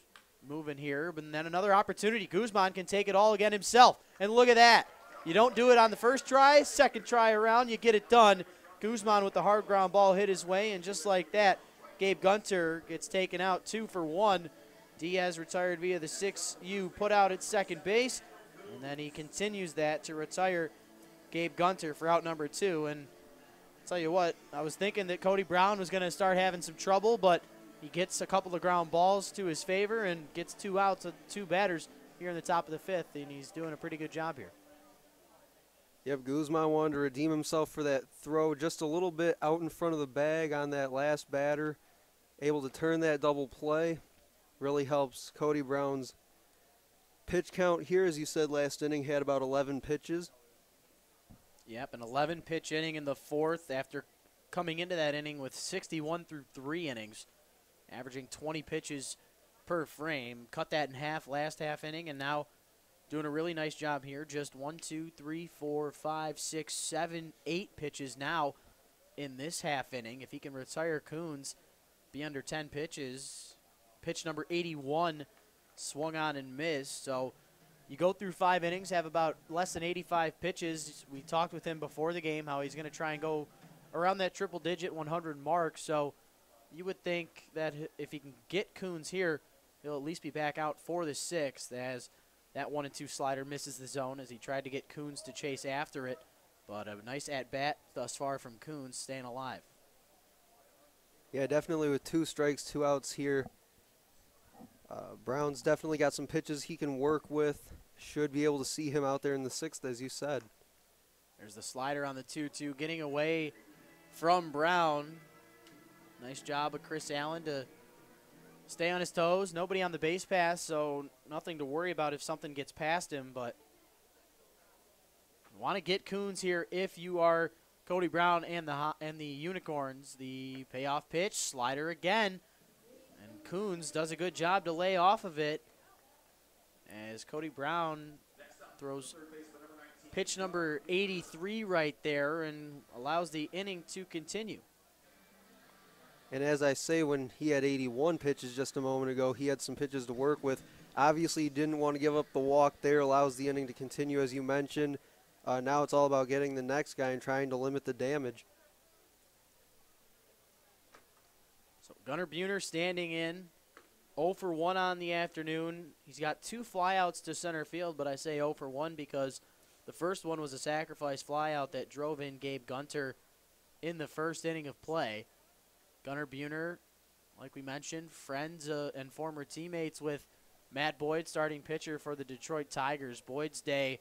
moving here, but then another opportunity. Guzman can take it all again himself. And look at that. You don't do it on the first try, second try around, you get it done. Guzman with the hard ground ball hit his way, and just like that, Gabe Gunter gets taken out 2 for 1. Diaz retired via the 6U put out at second base, and then he continues that to retire Gabe Gunter for out number 2. And I'll tell you what, I was thinking that Cody Brown was going to start having some trouble, but he gets a couple of ground balls to his favor and gets 2 outs of 2 batters here in the top of the 5th, and he's doing a pretty good job here. Yep, Guzman wanted to redeem himself for that throw just a little bit out in front of the bag on that last batter. Able to turn that double play. Really helps Cody Brown's pitch count here. As you said, last inning had about 11 pitches. Yep, an 11-pitch inning in the 4th after coming into that inning with 61 through 3 innings, averaging 20 pitches per frame. Cut that in half last half inning, and now doing a really nice job here. Just 1, 2, 3, 4, 5, 6, 7, 8 pitches now in this half inning. If he can retire Coons, be under 10 pitches. Pitch number 81 swung on and missed. So you go through 5 innings, have about less than 85 pitches. We talked with him before the game how he's going to try and go around that triple-digit 100 mark. So you would think that if he can get Coons here, he'll at least be back out for the 6th, as that 1 and 2 slider misses the zone as he tried to get Coons to chase after it. But a nice at-bat thus far from Coons, staying alive. Yeah, definitely with 2 strikes, 2 outs here. Brown's definitely got some pitches he can work with. Should be able to see him out there in the 6th, as you said. There's the slider on the 2-2, getting away from Brown. Nice job of Chris Allen to stay on his toes. Nobody on the base pass, so nothing to worry about if something gets past him. But you want to get Coons here if you are Cody Brown and the Unicorns. The payoff pitch, slider again. And Coons does a good job to lay off of it as Cody Brown throws pitch number 83 right there and allows the inning to continue. And as I say, when he had 81 pitches just a moment ago, he had some pitches to work with. Obviously, he didn't want to give up the walk there, allows the inning to continue, as you mentioned. Now it's all about getting the next guy and trying to limit the damage. So Gunnar Buhner standing in, 0 for 1 on the afternoon. He's got 2 flyouts to center field, but I say 0 for 1 because the first one was a sacrifice flyout that drove in Gabe Gunter in the first inning of play. Gunnar Buhner, like we mentioned, friends and former teammates with Matt Boyd, starting pitcher for the Detroit Tigers. Boyd's day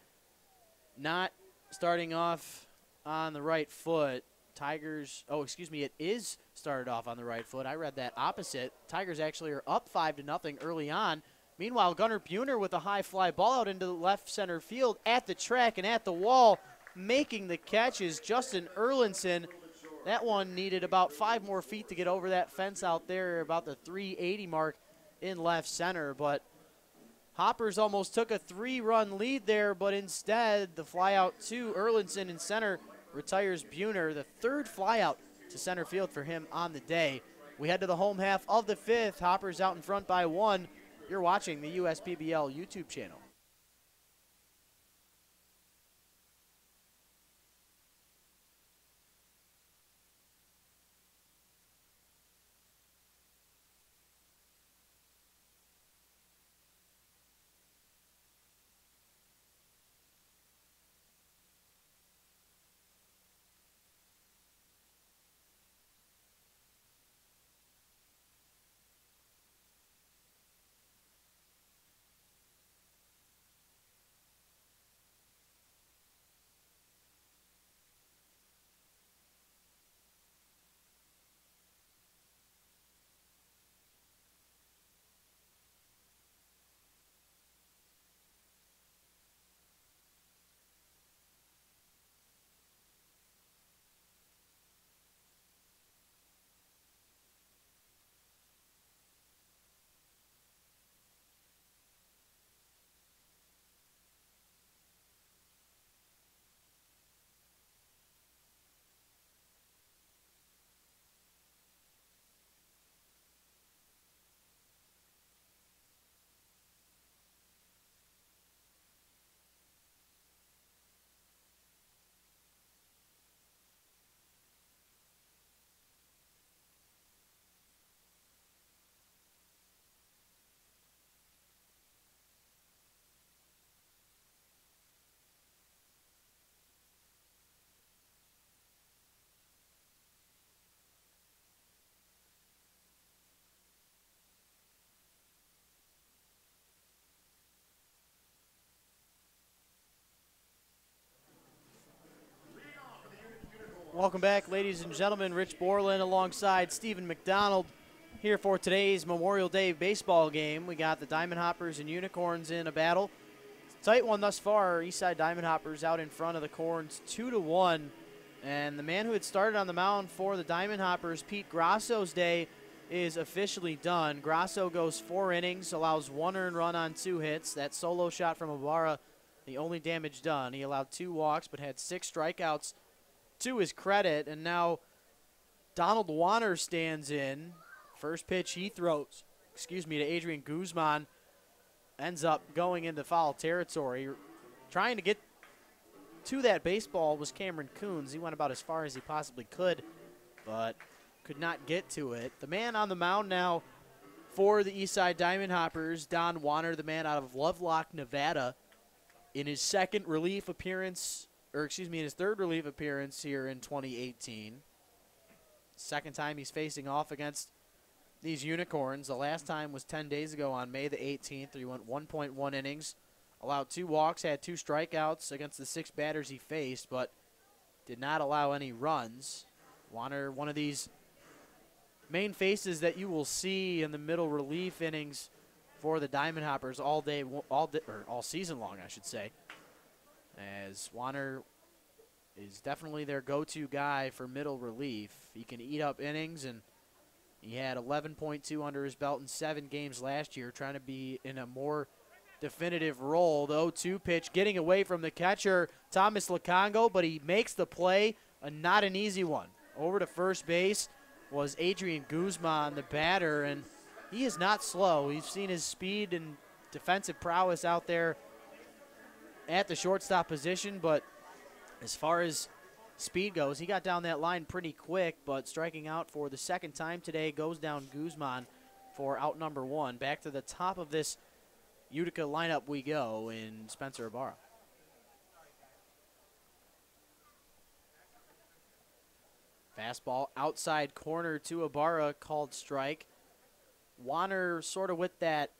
not starting off on the right foot. Tigers, it is started off on the right foot. I read that opposite. Tigers actually are up 5-0 early on. Meanwhile, Gunnar Buhner with a high fly ball out into the left center field at the track and at the wall, making the catch is Justin Erlinson. That one needed about 5 more feet to get over that fence out there, about the 380 mark in left center. But Hoppers almost took a 3-run lead there, but instead the fly out to Erlinson in center retires Buhner, the 3rd fly out to center field for him on the day. We head to the home half of the 5th. Hoppers out in front by 1. You're watching the USPBL YouTube channel. Welcome back, ladies and gentlemen. Rich Borland alongside Stephen McDonald here for today's Memorial Day baseball game. We got the Diamond Hoppers and Unicorns in a battle. Tight one thus far. Eastside Diamond Hoppers out in front of the Corns 2-1. And the man who had started on the mound for the Diamond Hoppers, Pete Grasso's day, is officially done. Grasso goes 4 innings, allows 1 earned run on 2 hits. That solo shot from Ibarra, the only damage done. He allowed 2 walks but had 6 strikeouts to his credit. And now Donald Warner stands in. First pitch he throws, to Adrian Guzman, ends up going into foul territory. Trying to get to that baseball was Cameron Coons. He went about as far as he possibly could, but could not get to it. The man on the mound now for the Eastside Diamond Hoppers, Don Warner, the man out of Lovelock, Nevada, in his in his 3rd relief appearance here in 2018. Second time he's facing off against these Unicorns. The last time was 10 days ago on May the 18th. He went 1.1 innings, allowed 2 walks, had 2 strikeouts against the 6 batters he faced, but did not allow any runs. Warner, one of these main faces that you will see in the middle relief innings for the Diamond Hoppers all season long, I should say, as Warner is definitely their go-to guy for middle relief. He can eat up innings, and he had 11.2 under his belt in 7 games last year, trying to be in a more definitive role. The 0-2 pitch getting away from the catcher, Thomas Lacongo, but he makes the play, not an easy one. Over to first base was Adrian Guzman, the batter, and he is not slow. We've seen his speed and defensive prowess out there at the shortstop position, but as far as speed goes, he got down that line pretty quick, but striking out for the 2nd time today goes down Guzman for out number 1. Back to the top of this Utica lineup we go in Spencer Ibarra. Fastball outside corner to Ibarra, called strike. Warner sort of with that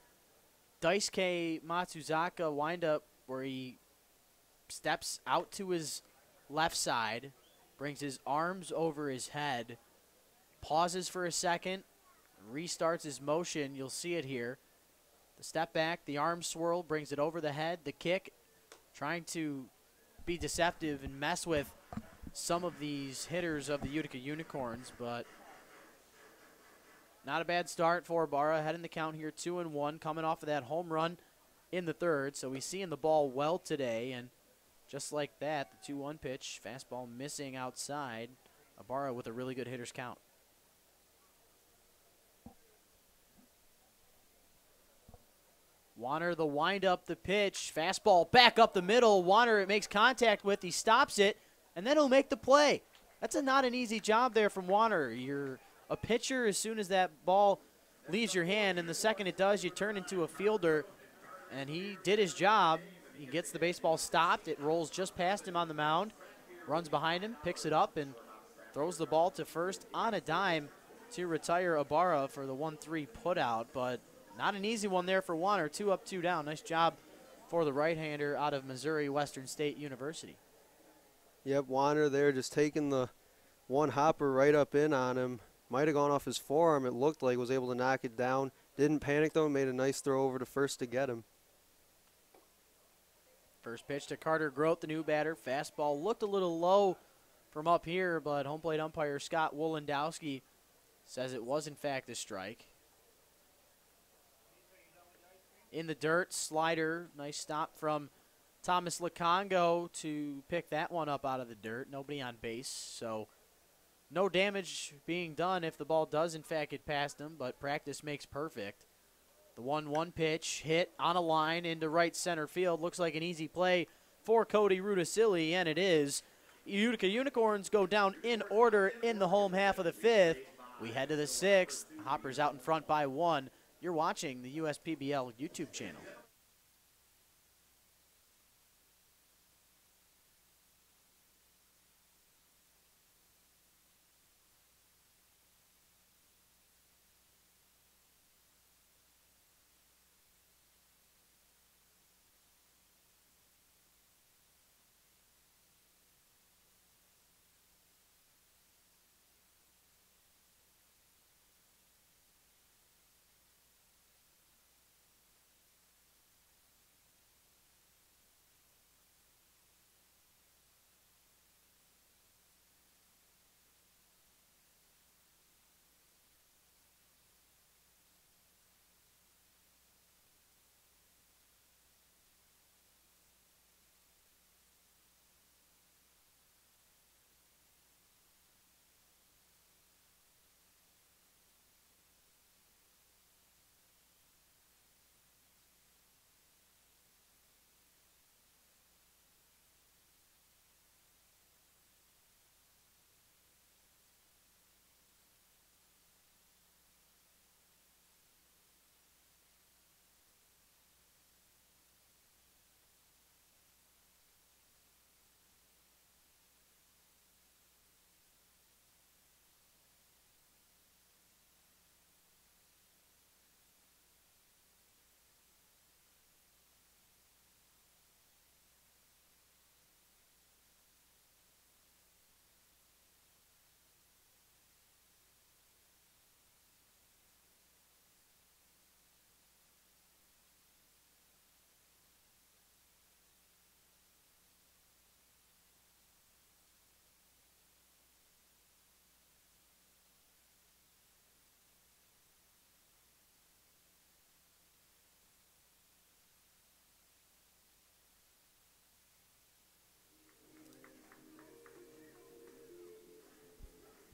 Daisuke Matsuzaka windup where he steps out to his left side, brings his arms over his head, pauses for a second, restarts his motion. You'll see it here. The step back, the arm swirl, brings it over the head. The kick, trying to be deceptive and mess with some of these hitters of the Utica Unicorns, but not a bad start for Ibarra. Heading the count here, 2-1, coming off of that home run in the third. So he's seeing the ball well today, and just like that, the 2-1 pitch, fastball missing outside. Ibarra with a really good hitter's count. Warner, the windup, the pitch, fastball back up the middle. Warner, it makes contact with, he stops it, and then he'll make the play. That's not an easy job there from Warner. You're a pitcher as soon as that ball leaves your hand, and the second it does, you turn into a fielder, and he did his job. He gets the baseball stopped. It rolls just past him on the mound, runs behind him, picks it up, and throws the ball to first on a dime to retire Ibarra for the 1-3 putout, but not an easy one there for Warner. 2 up, 2 down. Nice job for the right-hander out of Missouri Western State University. Yep, Warner there just taking the one hopper right up in on him. Might have gone off his forearm, it looked like, was able to knock it down. Didn't panic, though, made a nice throw over to first to get him. First pitch to Carter Grote, the new batter. Fastball looked a little low from up here, but home plate umpire Scott Wolendowski says it was, in fact, a strike. In the dirt, slider. Nice stop from Thomas Lukongo to pick that one up out of the dirt. Nobody on base, so no damage being done if the ball does, in fact, get past him, but practice makes perfect. The 1-1 pitch hit on a line into right center field. Looks like an easy play for Cody Rudisilli, and it is. Utica Unicorns go down in order in the home half of the fifth. We head to the sixth. Hoppers out in front by 1. You're watching the USPBL YouTube channel.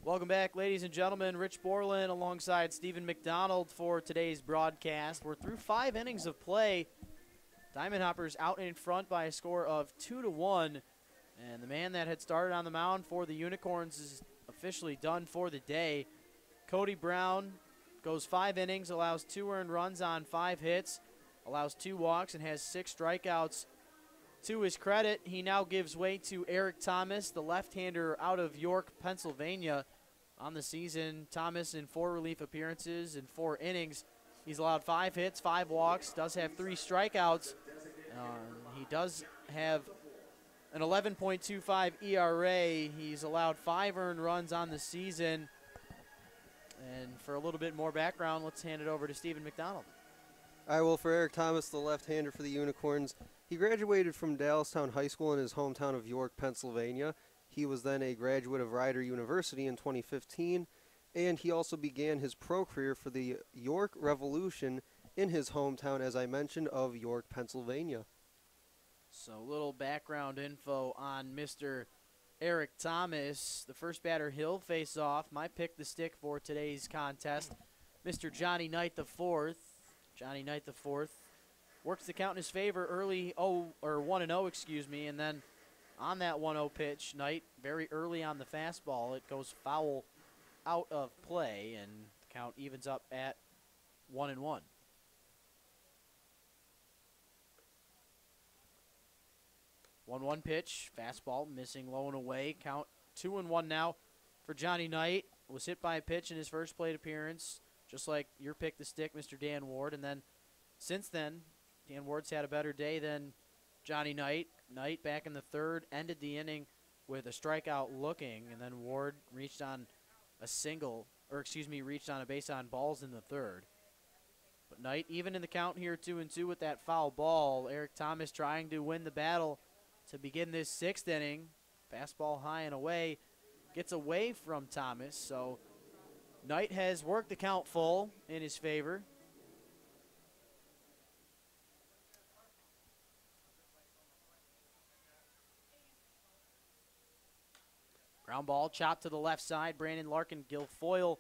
Welcome back, ladies and gentlemen. Rich Borland alongside Stephen McDonald for today's broadcast. We're through 5 innings of play. Diamond Hoppers out in front by a score of 2-1. And the man that had started on the mound for the Unicorns is officially done for the day. Cody Brown goes 5 innings, allows 2 earned runs on 5 hits, allows 2 walks, and has 6 strikeouts. To his credit, he now gives way to Eric Thomas, the left-hander out of York, Pennsylvania. On the season, Thomas in 4 relief appearances in 4 innings. He's allowed 5 hits, 5 walks, does have 3 strikeouts. He does have an 11.25 ERA. He's allowed 5 earned runs on the season. And for a little bit more background, let's hand it over to Stephen McDonald. All right, well, for Eric Thomas, the left-hander for the Unicorns, he graduated from Dallastown High School in his hometown of York, Pennsylvania. He was then a graduate of Rider University in 2015, and he also began his pro career for the York Revolution in his hometown, as I mentioned, of York, Pennsylvania. So a little background info on Mr. Eric Thomas. The first batter he'll face off. My pick the stick for today's contest, Mr. Johnny Knight the fourth. Johnny Knight the fourth works the count in his favor early, 1-0, excuse me, and then on that 1-0 pitch, Knight very early on the fastball. It goes foul out of play, and the count evens up at 1-1. One pitch, fastball missing low and away. Count 2-1 now for Johnny Knight. Was hit by a pitch in his first plate appearance, just like your pick the stick, Mr. Dan Ward. And then since then, Dan Ward's had a better day than Johnny Knight. Knight back in the third ended the inning with a strikeout looking, and then Ward reached on a base on balls in the third. But Knight, even in the count here, 2-2 with that foul ball. Eric Thomas trying to win the battle to begin this 6th inning. Fastball high and away. Gets away from Thomas, so Knight has worked the count full in his favor. Ground ball chopped to the left side. Brandon Larkin Guilfoyle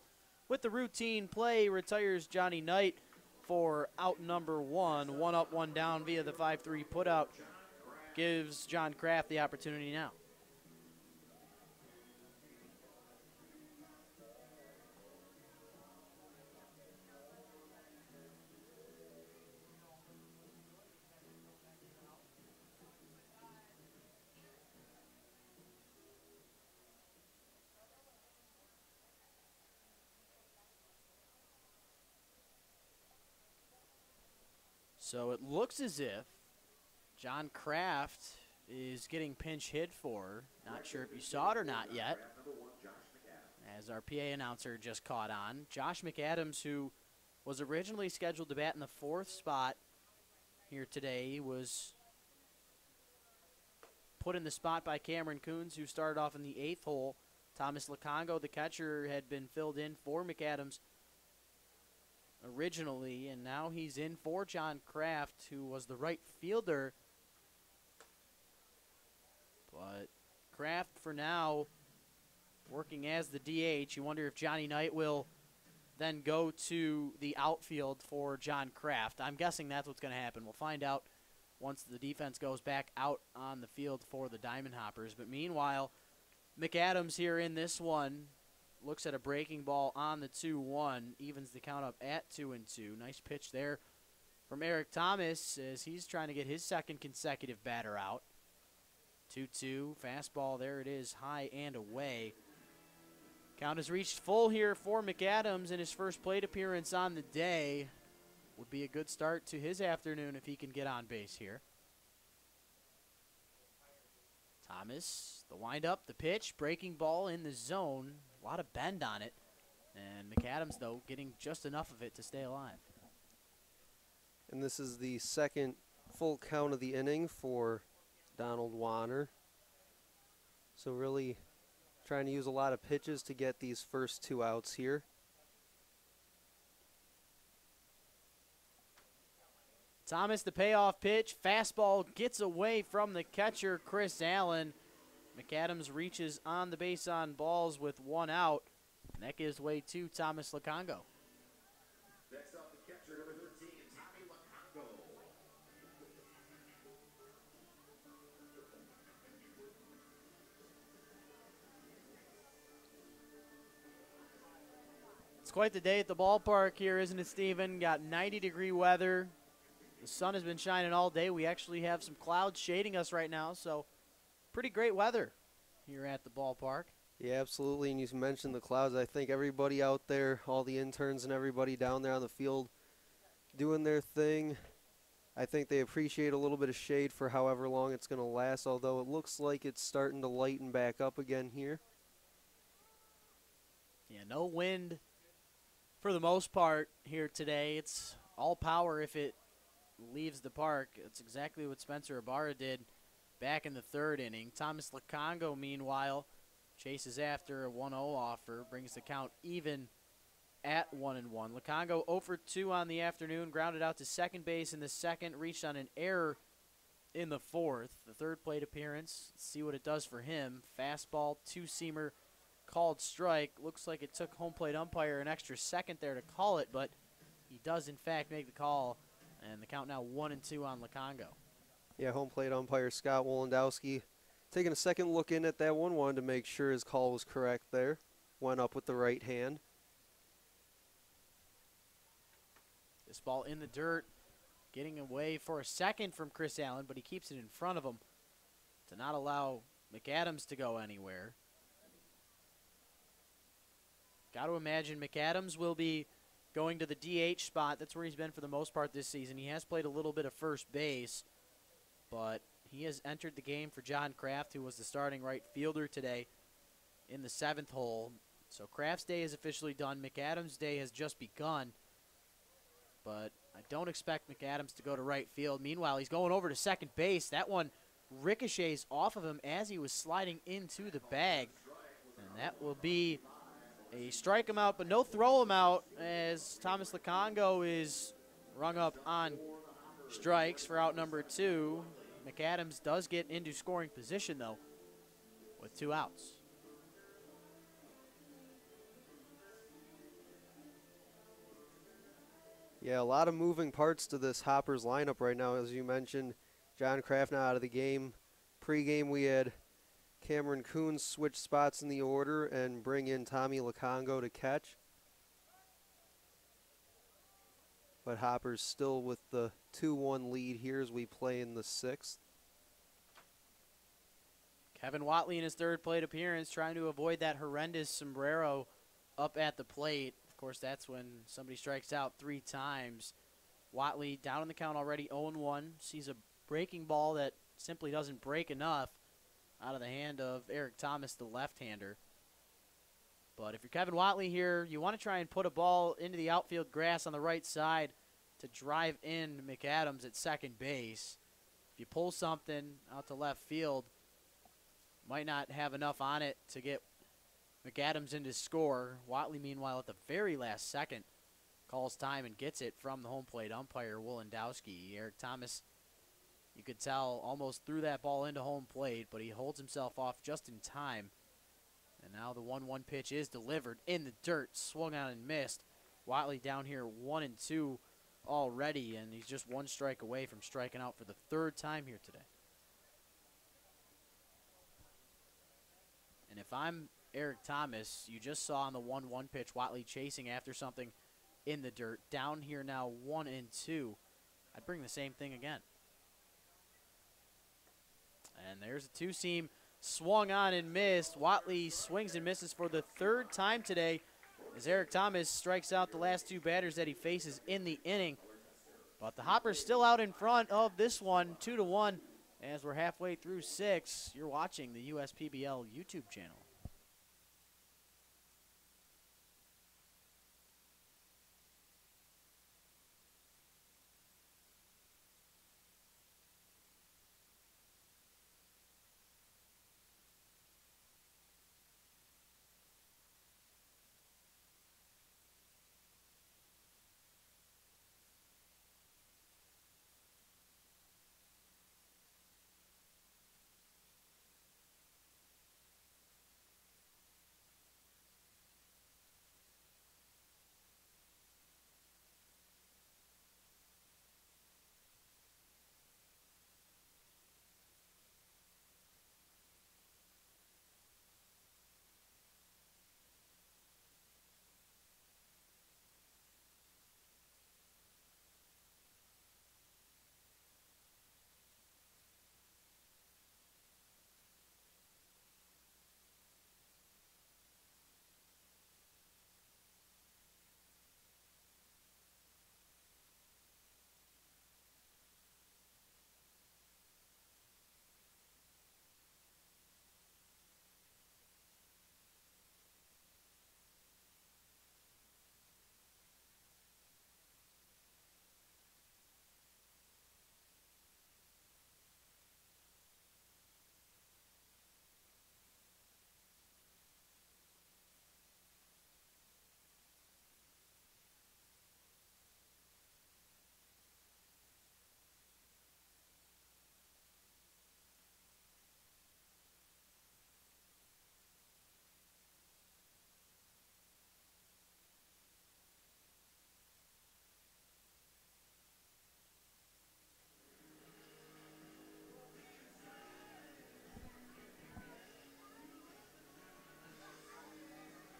with the routine play retires Johnny Knight for out number 1. 1 up, 1 down via the 5-3 putout. Gives John Kraft the opportunity now. So it looks as if John Kraft is getting pinch hit for. Not sure if you saw it or not yet, as our PA announcer just caught on. Josh McAdams, who was originally scheduled to bat in the 4th spot here today, was put in the spot by Cameron Coons, who started off in the 8th hole. Thomas Lacongo, the catcher, had been filled in for McAdams originally, and now he's in for John Kraft, who was the right fielder. But Kraft, for now, working as the DH. You wonder if Johnny Knight will then go to the outfield for John Kraft. I'm guessing that's what's going to happen. We'll find out once the defense goes back out on the field for the Diamond Hoppers. But meanwhile, McAdams here in this one looks at a breaking ball on the 2-1, evens the count up at 2-2. Nice pitch there from Eric Thomas as he's trying to get his 2nd consecutive batter out. 2-2, fastball, there it is, high and away. Count has reached full here for McAdams in his first plate appearance on the day. Would be a good start to his afternoon if he can get on base here. Thomas, the windup, the pitch, breaking ball in the zone. A lot of bend on it. And McAdams, though, getting just enough of it to stay alive. And this is the 2nd full count of the inning for Donald Warner. So really trying to use a lot of pitches to get these first 2 outs here. Thomas, the payoff pitch. Fastball gets away from the catcher, Chris Allen. McAdams reaches on the base on balls with 1 out. And that gives way to Thomas Lacongo. Next up, the catcher, number 13, Tommy Lacongo. It's quite the day at the ballpark here, isn't it, Stephen? Got 90-degree weather. The sun has been shining all day. We actually have some clouds shading us right now, so pretty great weather here at the ballpark. Yeah, absolutely. And you mentioned the clouds. I think everybody out there, all the interns and everybody down there on the field doing their thing. I think they appreciate a little bit of shade for however long it's going to last, although it looks like it's starting to lighten back up again here. Yeah, no wind for the most part here today. It's all power if it leaves the park. It's exactly what Spencer Ibarra did back in the third inning. Thomas Lacongo, meanwhile, chases after a 1-0 offer, brings the count even at 1-1. Lacongo 0 for 2 on the afternoon, grounded out to second base in the second, reached on an error in the fourth. The third plate appearance, let's see what it does for him. Fastball, two-seamer, called strike. Looks like it took home plate umpire an extra second there to call it, but he does in fact make the call, and the count now 1-2 on Lacongo. Yeah, home plate umpire Scott Wolendowski taking a second look in at that one, wanted to make sure his call was correct there. Went up with the right hand. This ball in the dirt, getting away for a second from Chris Allen, but he keeps it in front of him to not allow McAdams to go anywhere. Got to imagine McAdams will be going to the DH spot. That's where he's been for the most part this season. He has played a little bit of first base, but he has entered the game for John Kraft, who was the starting right fielder today in the seventh hole. So Kraft's day is officially done. McAdams' day has just begun, but I don't expect McAdams to go to right field. Meanwhile, he's going over to second base. That one ricochets off of him as he was sliding into the bag, and that will be a strike him out, but no throw him out, as Thomas Lacongo is rung up on strikes for out number 2. McAdams does get into scoring position, though, with 2 outs. Yeah, a lot of moving parts to this Hoppers lineup right now, as you mentioned. John Kraft now out of the game. Pre-game, we had Cameron Coons switch spots in the order and bring in Tommy Lacongo to catch. But Hoppers still with the 2-1 lead here as we play in the 6th. Kevin Watley in his third plate appearance, trying to avoid that horrendous sombrero up at the plate. Of course, that's when somebody strikes out 3 times. Watley down in the count already, 0-1. Sees a breaking ball that simply doesn't break enough out of the hand of Eric Thomas, the left-hander. But if you're Kevin Watley here, you want to try and put a ball into the outfield grass on the right side to drive in McAdams at second base. If you pull something out to left field, might not have enough on it to get McAdams into score. Watley, meanwhile, at the very last second, calls time and gets it from the home plate umpire, Wolendowski. Eric Thomas, you could tell, almost threw that ball into home plate, but he holds himself off just in time. And now the 1-1 pitch is delivered in the dirt, swung on and missed. Watley down here 1-2 already, and he's just 1 strike away from striking out for the 3rd time here today. And if I'm Eric Thomas, you just saw on the 1-1 pitch Watley chasing after something in the dirt. Down here now 1-2. I'd bring the same thing again. And there's a 2-seam swung on and missed. Watley swings and misses for the 3rd time today as Eric Thomas strikes out the last 2 batters that he faces in the inning. But the Hoppers still out in front of this one, 2-1. As we're halfway through 6, you're watching the USPBL YouTube channel.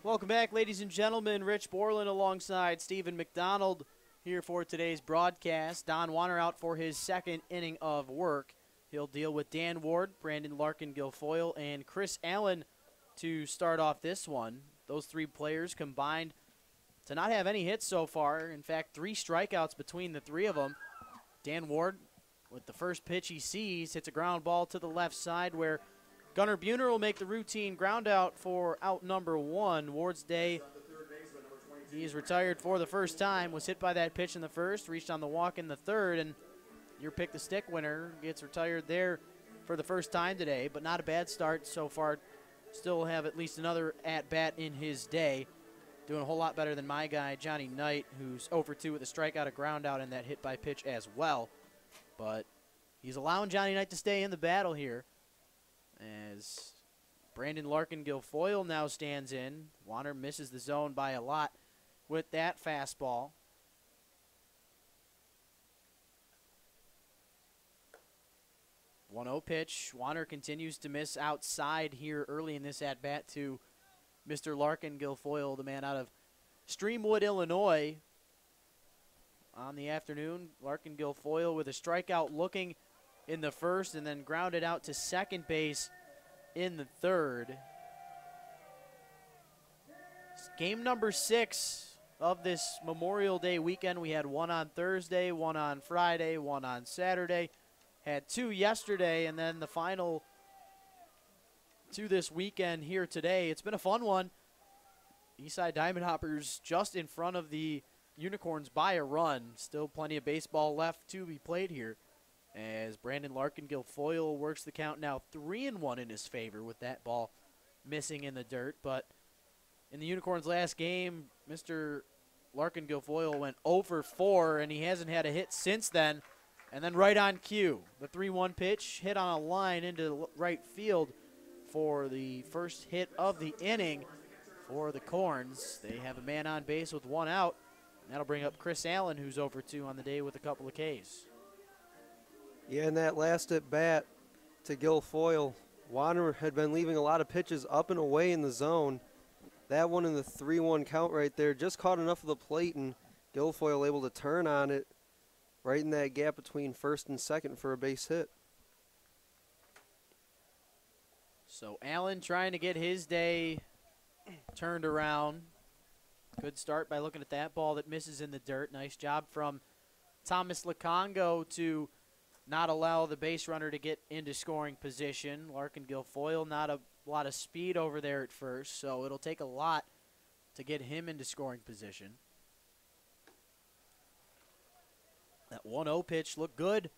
Welcome back, ladies and gentlemen. Rich Borland alongside Stephen McDonald here for today's broadcast. Don Warner out for his second inning of work. He'll deal with Dan Ward, Brandon Larkin Guilfoyle, and Chris Allen to start off this one. Those three players combined to not have any hits so far. In fact, 3 strikeouts between the three of them. Dan Ward, with the first pitch he sees, hits a ground ball to the left side where Gunnar Buhner will make the routine ground out for out number 1. Ward's day, he's retired for the first time, was hit by that pitch in the first, reached on the walk in the third, and your pick the stick winner gets retired there for the first time today, but not a bad start so far. Still have at least another at-bat in his day. Doing a whole lot better than my guy, Johnny Knight, who's 0 for 2 with a strikeout, a ground out, and that hit by pitch as well. But he's allowing Johnny Knight to stay in the battle here as Brandon Larkin Guilfoyle now stands in. Warner misses the zone by a lot with that fastball. One-0 pitch. Warner continues to miss outside here early in this at-bat to Mr. Larkin Guilfoyle, the man out of Streamwood, Illinois. On the afternoon, Larkin Guilfoyle with a strikeout looking in the first and then grounded out to second base in the third. It's game number 6 of this Memorial Day weekend. We had one on Thursday, one on Friday, one on Saturday. Had 2 yesterday, and then the final 2 this weekend here today. It's been a fun one. Eastside Diamond Hoppers just in front of the Unicorns by a run. Still plenty of baseball left to be played here as Brandon Larkin Guilfoyle works the count now 3-1 in his favor with that ball missing in the dirt. But in the Unicorns' last game, Mr. Larkin Guilfoyle went 0 for 4, and he hasn't had a hit since then. And then right on cue, the 3-1 pitch hit on a line into right field for the first hit of the inning for the Corns. They have a man on base with 1 out. That'll bring up Chris Allen, who's 0 for 2 on the day with a couple of Ks. Yeah, in that last at bat to Guilfoyle, Warner had been leaving a lot of pitches up and away in the zone. That one in the 3-1 count right there just caught enough of the plate, and Guilfoyle able to turn on it right in that gap between first and second for a base hit. So Allen trying to get his day turned around. Good start by looking at that ball that misses in the dirt. Nice job from Thomas Lukongo to not allow the base runner to get into scoring position. Larkin Guilfoyle, not a lot of speed over there at first, so it'll take a lot to get him into scoring position. That 1-0 pitch looked good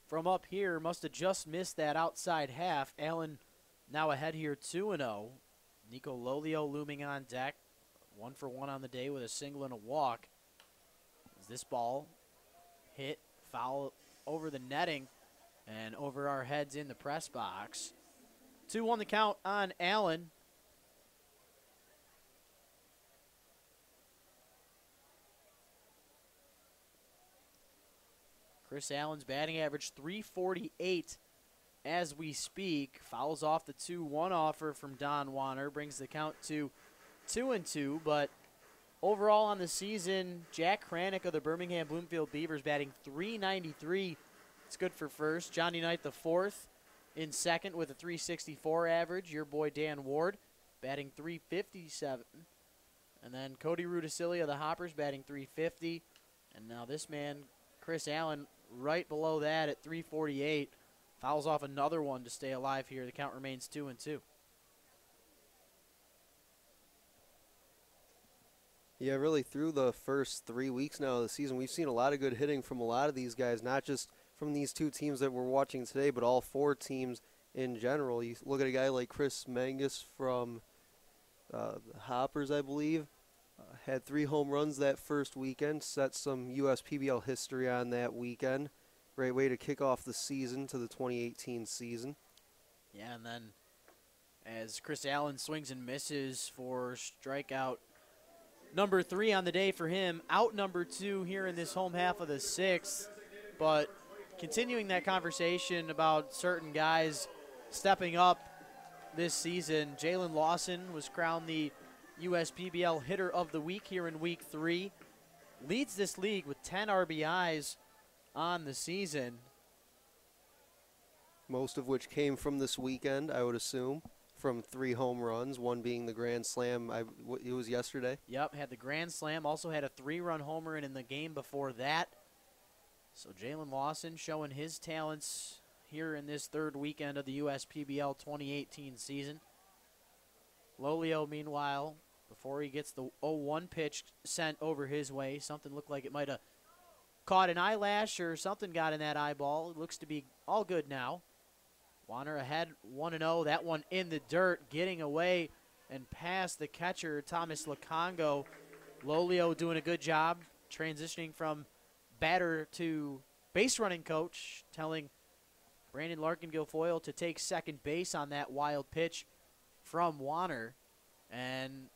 from up here. Must have just missed that outside half. Allen now ahead here 2-0. Nico Lolio looming on deck. 1 for 1 on the day with a single and a walk. As this ball hit foul over the netting and over our heads in the press box. 2-1 the count on Allen. Chris Allen's batting average .348 as we speak. Fouls off the 2-1 offer from Don Warner. Brings the count to 2-2, but overall on the season, Jack Kranick of the Birmingham Bloomfield Beavers batting .393. It's good for first. Johnny Knight the fourth in second with a .364 average. Your boy Dan Ward batting .357. And then Cody Rudisilia of the Hoppers batting .350. And now this man, Chris Allen, right below that at .348. Fouls off another one to stay alive here. The count remains 2-2. Yeah, really through the first 3 weeks now of the season, we've seen a lot of good hitting from a lot of these guys, not just from these 2 teams that we're watching today, but all 4 teams in general. You look at a guy like Chris Mangus from the Hoppers, I believe, had 3 home runs that first weekend, set some USPBL history on that weekend. Great way to kick off the season to the 2018 season. Yeah, and then as Chris Allen swings and misses for strikeout number 3 on the day for him, out number 2 here in this home half of the 6th. But continuing that conversation about certain guys stepping up this season, Jalen Lawson was crowned the USPBL Hitter of the Week here in Week 3. Leads this league with 10 RBIs on the season. Most of which came from this weekend, I would assume, from 3 home runs, one being the grand slam. It was yesterday. Yep, had the grand slam, also had a 3-run homer in the game before that. So Jalen Lawson showing his talents here in this third weekend of the USPBL 2018 season. Lolio, meanwhile, before he gets the 0-1 pitch sent over his way, something looked like it might have caught an eyelash or something got in that eyeball. It looks to be all good now. Warner ahead 1-0. That one in the dirt, getting away and past the catcher, Thomas Lacongo. Lolio doing a good job transitioning from batter to base running coach, telling Brandon Larkin-Guilfoyle to take second base on that wild pitch from Warner. And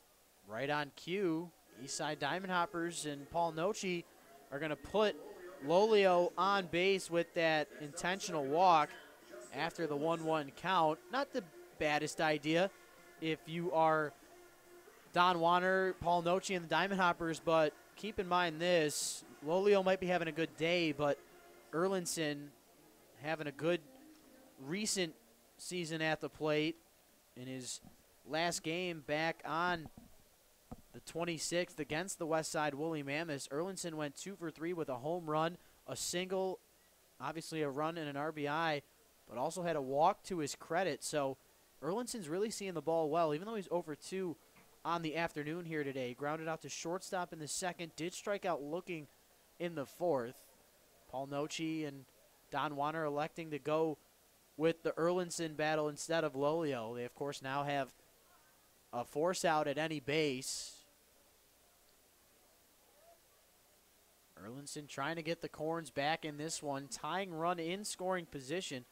right on cue, Eastside Diamond Hoppers and Paul Nochi are going to put Lolio on base with that intentional walk after the 1-1 count. Not the baddest idea if you are Don Warner, Paul Nochi, and the Diamond Hoppers, but keep in mind this, Lolio might be having a good day, but Erlinson having a good recent season at the plate. In his last game back on the 26th against the Westside Woolly Mammoths, Erlinson went 2 for 3 with a home run, a single, obviously a run and an RBI, but also had a walk to his credit. So Erlinson's really seeing the ball well, even though he's over 2 on the afternoon here today. He grounded out to shortstop in the second, did strike out looking in the fourth. Paul Nochi and Don Warner electing to go with the Erlinson battle instead of Lolio. They, of course, now have a force out at any base. Erlinson trying to get the Corns back in this one. Tying run in scoring position.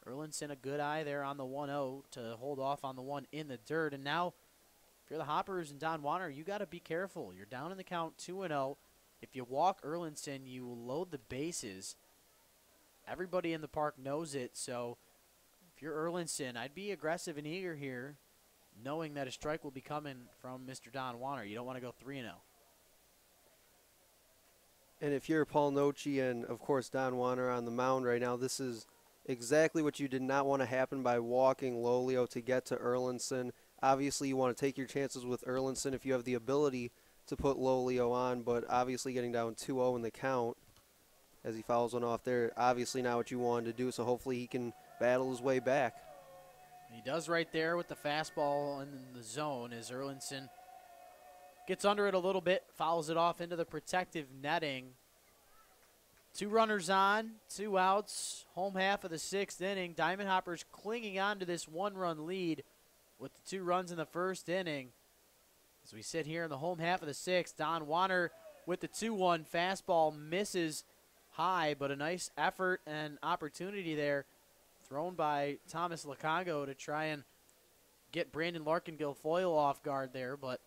Erlinson a good eye there on the 1-0 to hold off on the one in the dirt. And now, if you're the Hoppers and Don Warner, you got to be careful. You're down in the count 2-0. If you walk Erlinson, you load the bases. Everybody in the park knows it, so if you're Erlinson, I'd be aggressive and eager here, knowing that a strike will be coming from Mr. Don Warner. You don't want to go 3-0. And if you're Paul Nochi and, of course, Don Warner on the mound right now, this is exactly what you did not want to happen by walking Lolio to get to Erlinson. Obviously, you want to take your chances with Erlinson if you have the ability to put Lolio on, but obviously getting down 2-0 in the count as he fouls one off there, obviously not what you wanted to do, so hopefully he can battle his way back. He does right there with the fastball in the zone as Erlinson gets under it a little bit, fouls it off into the protective netting. 2 runners on, 2 outs, home half of the 6th inning. Diamond Hoppers clinging on to this 1-run lead with the 2 runs in the first inning. As we sit here in the home half of the 6th, Don Warner with the 2-1 fastball misses high, but a nice effort and opportunity there thrown by Thomas Lacongo to try and get Brandon Larkin-Guilfoyle off guard there, but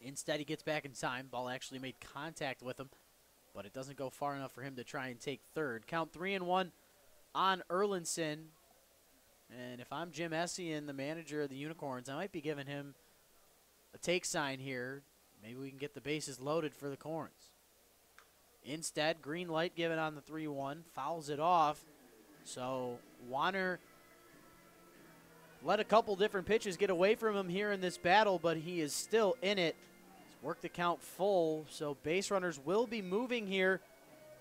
instead he gets back in time. Ball actually made contact with him, but it doesn't go far enough for him to try and take third. Count 3-1 on Erlinson, and if I'm Jim Essian, the manager of the Unicorns, I might be giving him a take sign here. Maybe we can get the bases loaded for the Corns. Instead, green light given on the 3-1, fouls it off. So Warner let a couple different pitches get away from him here in this battle, but he is still in it. He's worked the count full, so base runners will be moving here.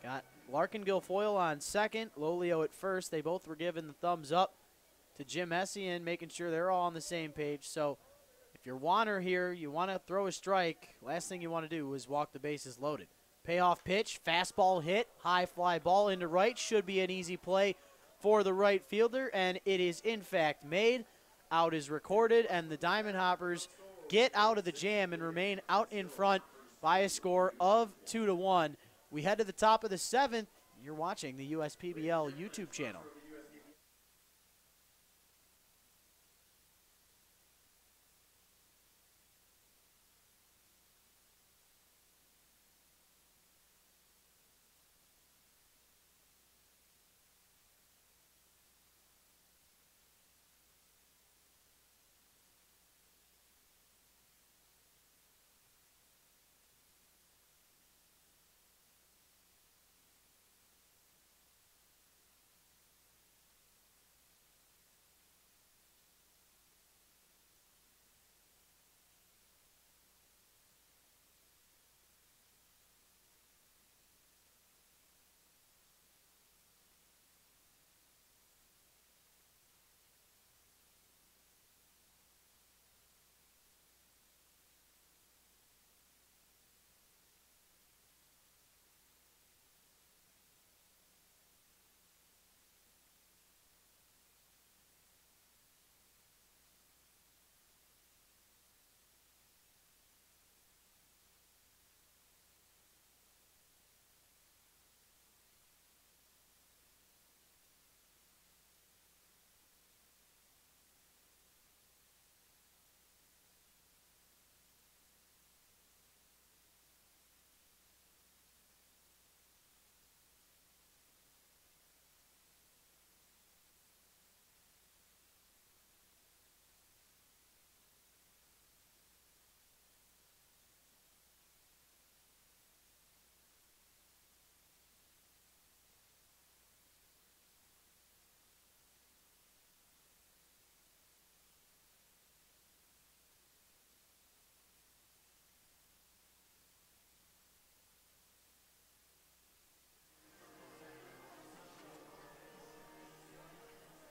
Got Larkin-Guilfoyle on second, Lolio at first. They both were given the thumbs up to Jim Essian, making sure they're all on the same page. So if you're Warner here, you want to throw a strike. Last thing you want to do is walk the bases loaded. Payoff pitch, fastball hit, high fly ball into right. Should be an easy play for the right fielder, and it is in fact made. Out is recorded, and the Diamond Hoppers get out of the jam and remain out in front by a score of 2-1. We head to the top of the 7th. You're watching the USPBL YouTube channel.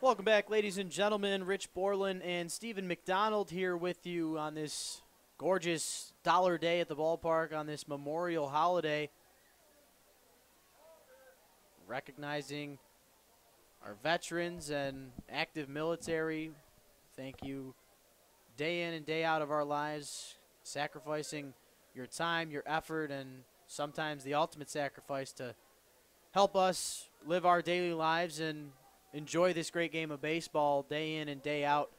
Welcome back, ladies and gentlemen. Rich Borland and Stephen McDonald here with you on this gorgeous dollar day at the ballpark on this Memorial holiday. Recognizing our veterans and active military. Thank you day in and day out of our lives, sacrificing your time, your effort, and sometimes the ultimate sacrifice to help us live our daily lives and enjoy this great game of baseball day in and day out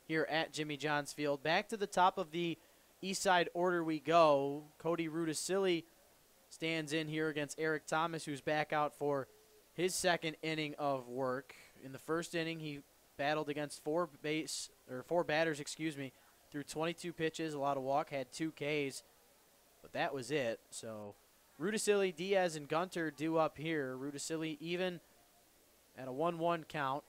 here at Jimmy John's Field. Back to the top of the Eastside order we go. Cody Rudisilli stands in here against Eric Thomas, who's back out for his second inning of work. In the first inning, he battled against four batters, through 22 pitches, a lot of walk, had 2 Ks, but that was it. So Rudisilli, Diaz, and Gunter due up here. Rudisilli even at a 1-1 count.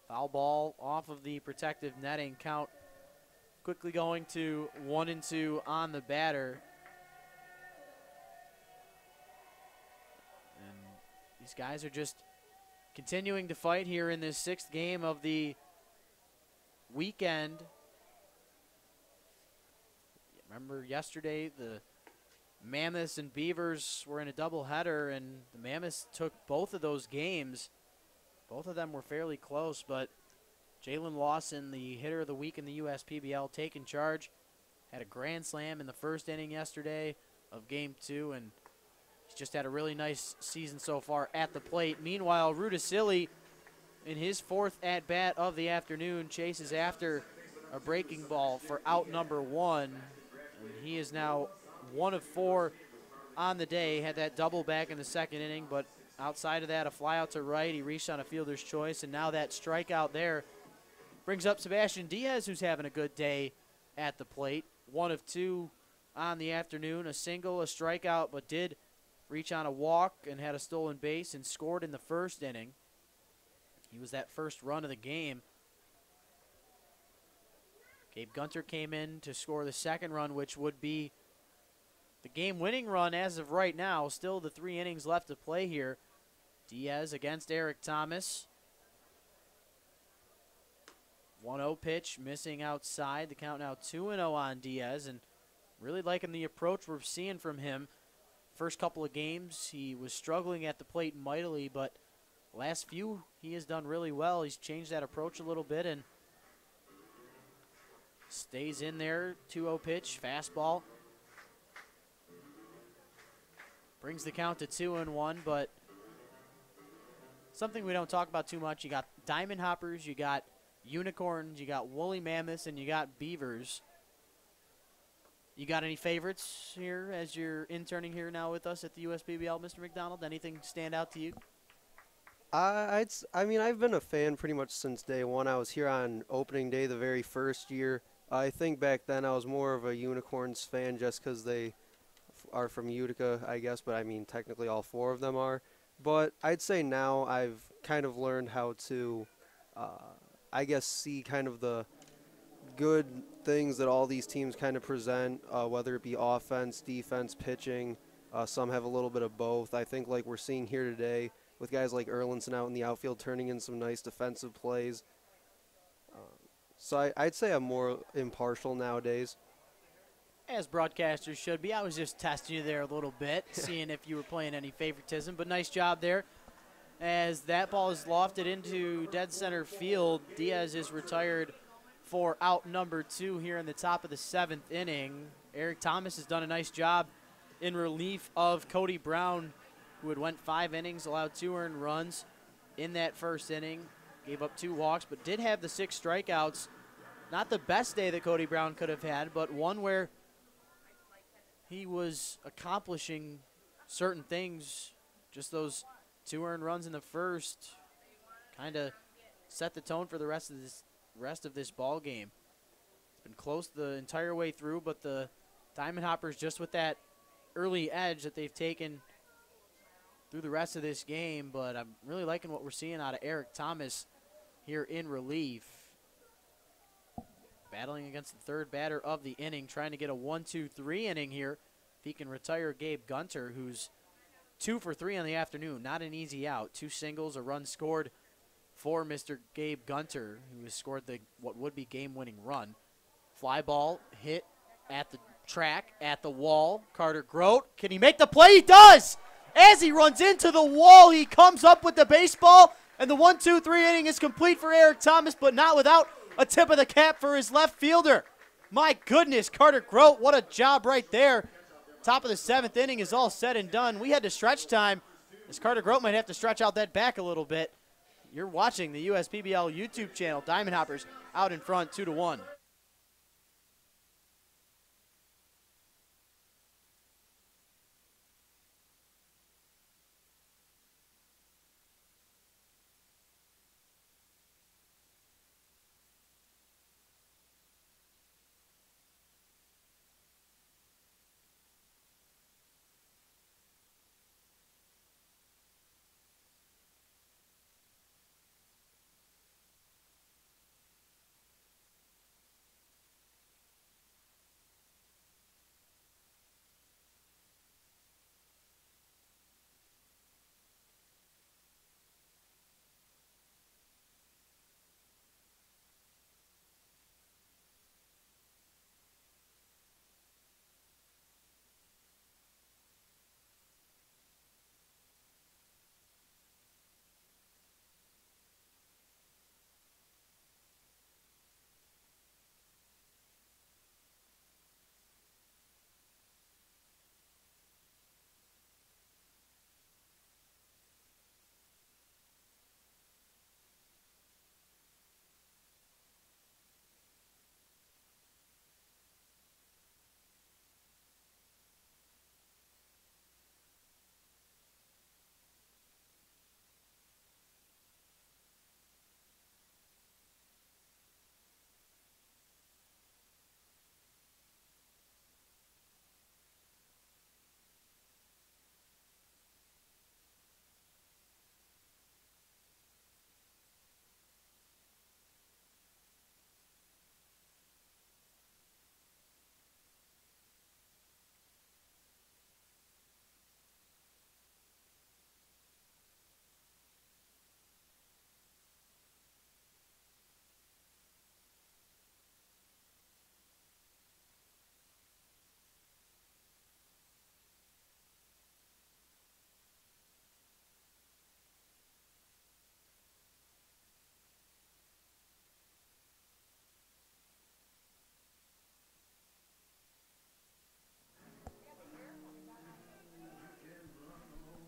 Foul ball off of the protective netting. Count quickly going to 1-2 on the batter. And these guys are just continuing to fight here in this 6th game of the weekend. Remember yesterday the Mammoths and Beavers were in a doubleheader, and the Mammoths took both of those games. Both of them were fairly close, but Jalen Lawson, the hitter of the week in the USPBL, taking charge. Had a grand slam in the first inning yesterday of Game 2, and he's just had a really nice season so far at the plate. Meanwhile, Rudisilli, in his 4th at-bat of the afternoon, chases after a breaking ball for out number 1. And he is now 1 of 4 on the day. Had that double back in the 2nd inning, but outside of that, a fly out to right. He reached on a fielder's choice, and now that strikeout there brings up Sebastian Diaz, who's having a good day at the plate. 1 of 2 on the afternoon, a single, a strikeout, but did reach on a walk and had a stolen base and scored in the 1st inning. He was that first run of the game. Gabe Gunter came in to score the 2nd run, which would be the game-winning run as of right now. Still the 3 innings left to play here. Diaz against Eric Thomas. 1-0 pitch, missing outside. The count now 2-0 on Diaz, and really liking the approach we're seeing from him. First couple of games, he was struggling at the plate mightily, but last few, he has done really well. He's changed that approach a little bit and stays in there. 2-0 pitch, fastball. Brings the count to 2-1, but something we don't talk about too much. You got Diamond Hoppers, you got Unicorns, you got Woolly Mammoths, and you got Beavers. You got any favorites here as you're interning here now with us at the USPBL, Mr. McDonald? Anything stand out to you? I mean, I've been a fan pretty much since day one. I was here on opening day the very first year. I think back then I was more of a Unicorns fan just because they are from Utica, I guess, but I mean technically all 4 of them are. But I'd say now I've kind of learned how to, I guess, see kind of the good things that all these teams kind of present, whether it be offense, defense, pitching. Some have a little bit of both. I think like we're seeing here today with guys like Erlinson out in the outfield turning in some nice defensive plays. So I'd say I'm more impartial nowadays. As broadcasters should be. I was just testing you there a little bit, seeing if you were playing any favoritism, but nice job there. As that ball is lofted into dead center field, Diaz is retired for out number 2 here in the top of the 7th inning. Eric Thomas has done a nice job in relief of Cody Brown, who had went 5 innings, allowed 2 earned runs in that first inning, gave up 2 walks, but did have the 6 strikeouts. Not the best day that Cody Brown could have had, but one where he was accomplishing certain things. Just those 2 earned runs in the first kind of set the tone for the rest of this ball game. It's been close the entire way through, but the Diamond Hoppers, just with that early edge that they've taken through the rest of this game. But I'm really liking what we're seeing out of Eric Thomas here in relief. Battling against the 3rd batter of the inning, trying to get a 1-2-3 inning here. If he can retire Gabe Gunter, who's 2 for 3 on the afternoon. Not an easy out. 2 singles, a run scored for Mr. Gabe Gunter, who has scored what would be game-winning run. Fly ball hit at the track, at the wall. Carter Grote, can he make the play? He does! As he runs into the wall, he comes up with the baseball, and the 1-2-3 inning is complete for Eric Thomas, but not without a tip of the cap for his left fielder. My goodness, Carter Grote, what a job right there. Top of the 7th inning is all said and done. We had to stretch time, as Carter Grote might have to stretch out that back a little bit. You're watching the USPBL YouTube channel. Diamond Hoppers out in front, 2-1.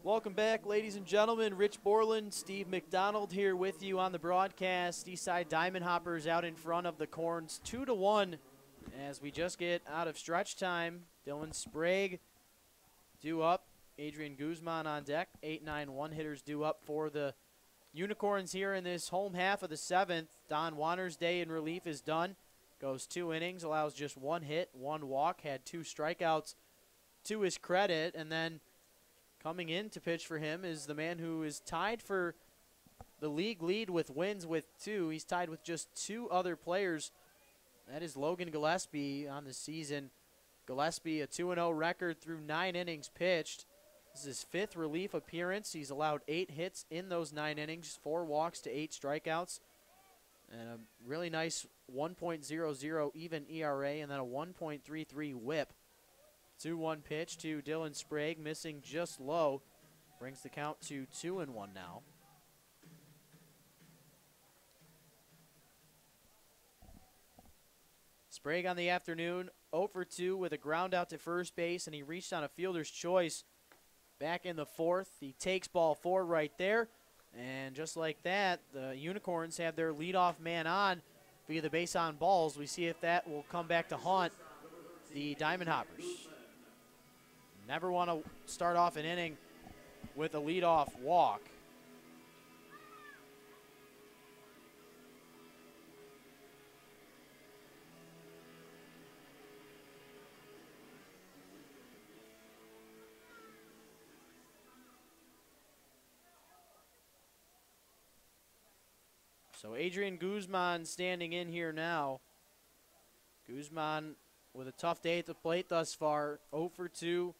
Welcome back, ladies and gentlemen. Rich Borland, Steve McDonald here with you on the broadcast. Eastside Diamond Hoppers out in front of the Corns, 2-1 as we just get out of stretch time. Dylan Sprague due up. Adrian Guzman on deck. 8-9 one-hitters due up for the Unicorns here in this home half of the 7th. Don Wanner's day in relief is done. Goes 2 innings, allows just 1 hit, 1 walk, had 2 strikeouts to his credit, and then coming in to pitch for him is the man who is tied for the league lead with wins with 2. He's tied with just 2 other players. That is Logan Gillespie on the season. Gillespie, a 2-0 record through 9 innings pitched. This is his 5th relief appearance. He's allowed 8 hits in those 9 innings, 4 walks to 8 strikeouts, and a really nice 1.00 even ERA, and then a 1.33 whip. 2-1 pitch to Dylan Sprague, missing just low. Brings the count to 2-1 now. Sprague on the afternoon, 0 for 2 with a ground out to first base, and he reached on a fielder's choice back in the 4th. He takes ball 4 right there, and just like that, the Unicorns have their leadoff man on via the base on balls. We see if that will come back to haunt the Diamond Hoppers. Never want to start off an inning with a leadoff walk. So Adrian Guzman standing in here now. Guzman with a tough day at the plate thus far, 0 for 2.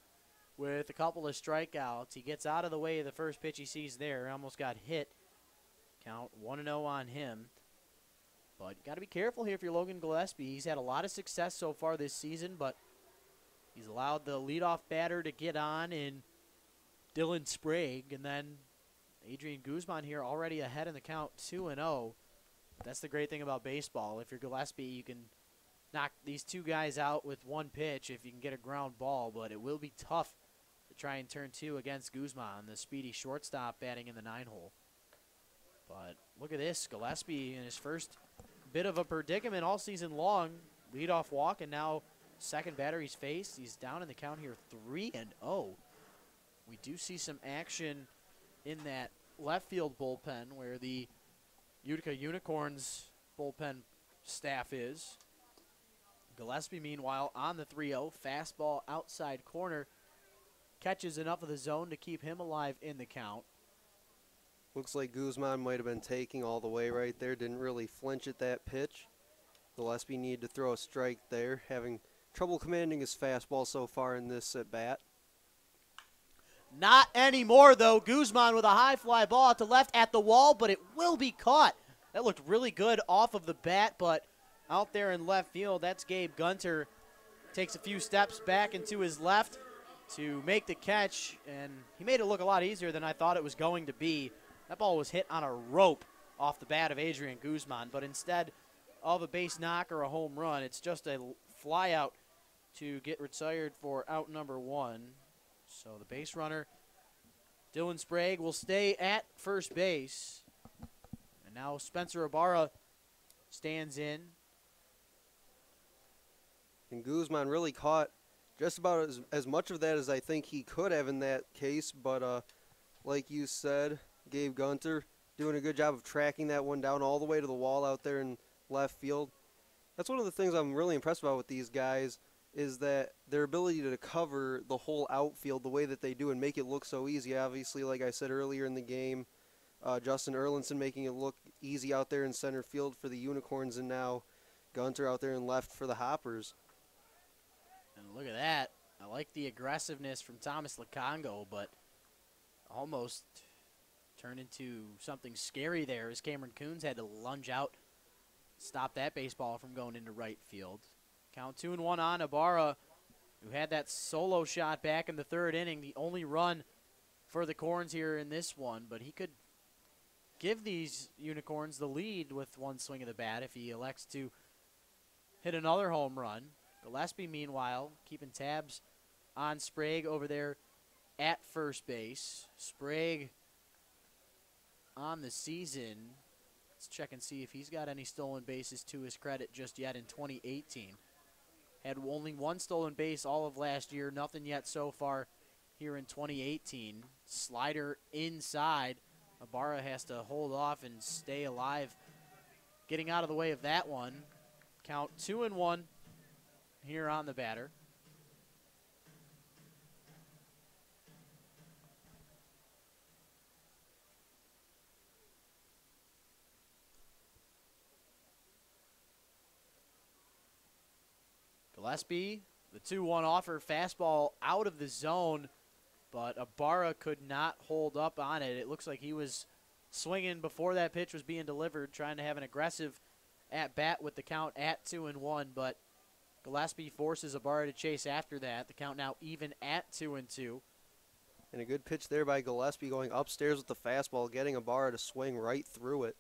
with a couple of strikeouts. He gets out of the way of the first pitch he sees there. Almost got hit. Count 1-0 on him. But got to be careful here if you're Logan Gillespie. He's had a lot of success so far this season, but he's allowed the leadoff batter to get on in Dylan Sprague, and then Adrian Guzman here already ahead in the count 2-0. That's the great thing about baseball. If you're Gillespie, you can knock these two guys out with one pitch if you can get a ground ball, but it will be tough to try and turn two against Guzman, the speedy shortstop batting in the 9-hole. But look at this, Gillespie in his first bit of a predicament all season long. Leadoff walk, and now second batter he's faced. He's down in the count here 3-0. We do see some action in that left field bullpen where the Utica Unicorns bullpen staff is. Gillespie, meanwhile, on the 3-0. Fastball outside corner. Catches enough of the zone to keep him alive in the count. Looks like Guzman might have been taking all the way right there. Didn't really flinch at that pitch. Gillespie needed to throw a strike there. Having trouble commanding his fastball so far in this at-bat. Not anymore, though. Guzman with a high fly ball out to left at the wall, but it will be caught. That looked really good off of the bat, but out there in left field, that's Gabe Gunter. Takes a few steps back into his left to make the catch, and he made it look a lot easier than I thought it was going to be. That ball was hit on a rope off the bat of Adrian Guzman, but instead of a base knock or a home run, it's just a fly out to get retired for out number one. So the base runner, Dylan Sprague, will stay at first base. And now Spencer Ibarra stands in. And Guzman really caught just about as much of that as I think he could have in that case. But like you said, Gabe Gunter doing a good job of tracking that one down all the way to the wall out there in left field. That's one of the things I'm really impressed about with these guys, is that their ability to cover the whole outfield the way that they do and make it look so easy. Obviously, like I said earlier in the game, Justin Erlinson making it look easy out there in center field for the Unicorns, and now Gunter out there in left for the Hoppers. And look at that. I like the aggressiveness from Thomas Lukongo, but almost turned into something scary there as Cameron Coons had to lunge out, stop that baseball from going into right field. Count 2-1 on Ibarra, who had that solo shot back in the third inning, the only run for the Corns here in this one, but he could give these Unicorns the lead with one swing of the bat if he elects to hit another home run. Gillespie, meanwhile, keeping tabs on Sprague over there at first base. Sprague on the season. Let's check and see if he's got any stolen bases to his credit just yet in 2018. Had only one stolen base all of last year. Nothing yet so far here in 2018. Slider inside. Ibarra has to hold off and stay alive, getting out of the way of that one. Count 2-1 here on the batter. Gillespie, the 2-1 offer, fastball out of the zone, but Ibarra could not hold up on it. It looks like he was swinging before that pitch was being delivered, trying to have an aggressive at-bat with the count at 2-1, but Gillespie forces Ibarra to chase after that. The count now even at 2-2. And a good pitch there by Gillespie going upstairs with the fastball, getting Ibarra to swing right through it.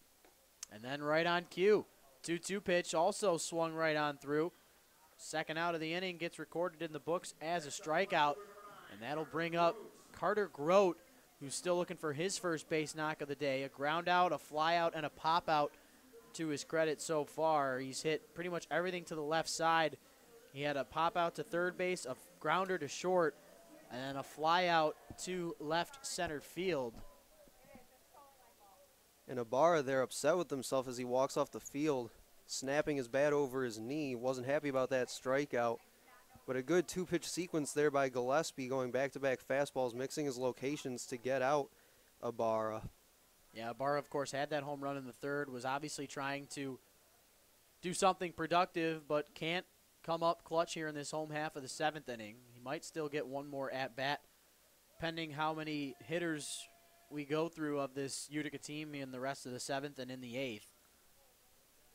And then right on cue. 2-2 pitch also swung right on through. Second out of the inning gets recorded in the books as a strikeout, and that'll bring up Carter Grote, who's still looking for his first base knock of the day. A ground out, a fly out, and a pop out to his credit so far. He's hit pretty much everything to the left side. He had a pop out to third base, a grounder to short, and then a fly out to left center field. And Ibarra there upset with himself as he walks off the field, snapping his bat over his knee. Wasn't happy about that strikeout. But a good two-pitch sequence there by Gillespie, going back-to-back fastballs, mixing his locations to get out Ibarra. Yeah, Ibarra, of course, had that home run in the third, was obviously trying to do something productive, but can't come up clutch here in this home half of the 7th inning. He might still get one more at-bat, pending how many hitters we go through of this Utica team in the rest of the 7th and in the 8th.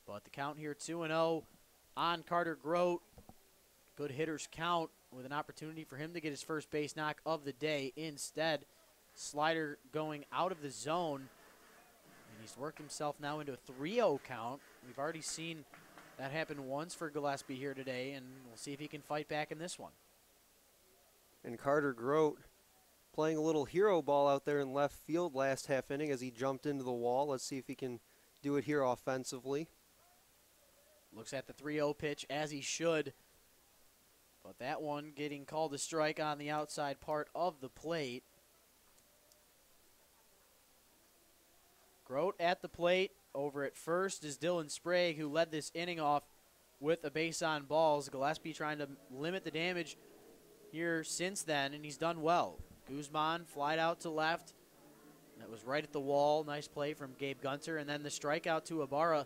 But the count here 2-0 on Carter Grote. Good hitter's count with an opportunity for him to get his first base knock of the day. Instead, slider going out of the zone. And he's worked himself now into a 3-0 count. We've already seen that happen once for Gillespie here today, and we'll see if he can fight back in this one. And Carter Grote playing a little hero ball out there in left field last half inning as he jumped into the wall. Let's see if he can do it here offensively. Looks at the 3-0 pitch as he should. But that one getting called a strike on the outside part of the plate. Grote at the plate. Over at first is Dylan Sprague, who led this inning off with a base on balls. Gillespie trying to limit the damage here since then, and he's done well. Guzman flied out to left. That was right at the wall. Nice play from Gabe Gunter. And then the strikeout to Ibarra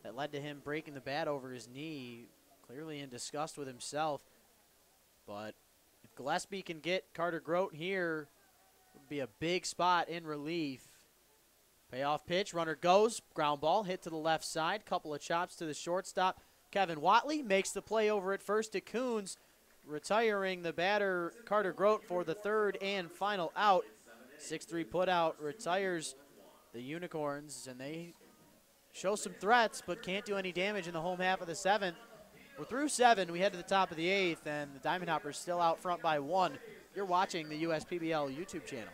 that led to him breaking the bat over his knee, clearly in disgust with himself. But if Gillespie can get Carter Grote here, it would be a big spot in relief. Payoff pitch, runner goes, ground ball, hit to the left side, couple of chops to the shortstop. Kevin Watley makes the play over at first to Coons, retiring the batter Carter Grote for the third and final out. 6-3 putout retires the Unicorns, and they show some threats but can't do any damage in the home half of the 7th. We're through 7. We head to the top of the 8th, and the Diamond Hoppers still out front by 1. You're watching the USPBL YouTube channel.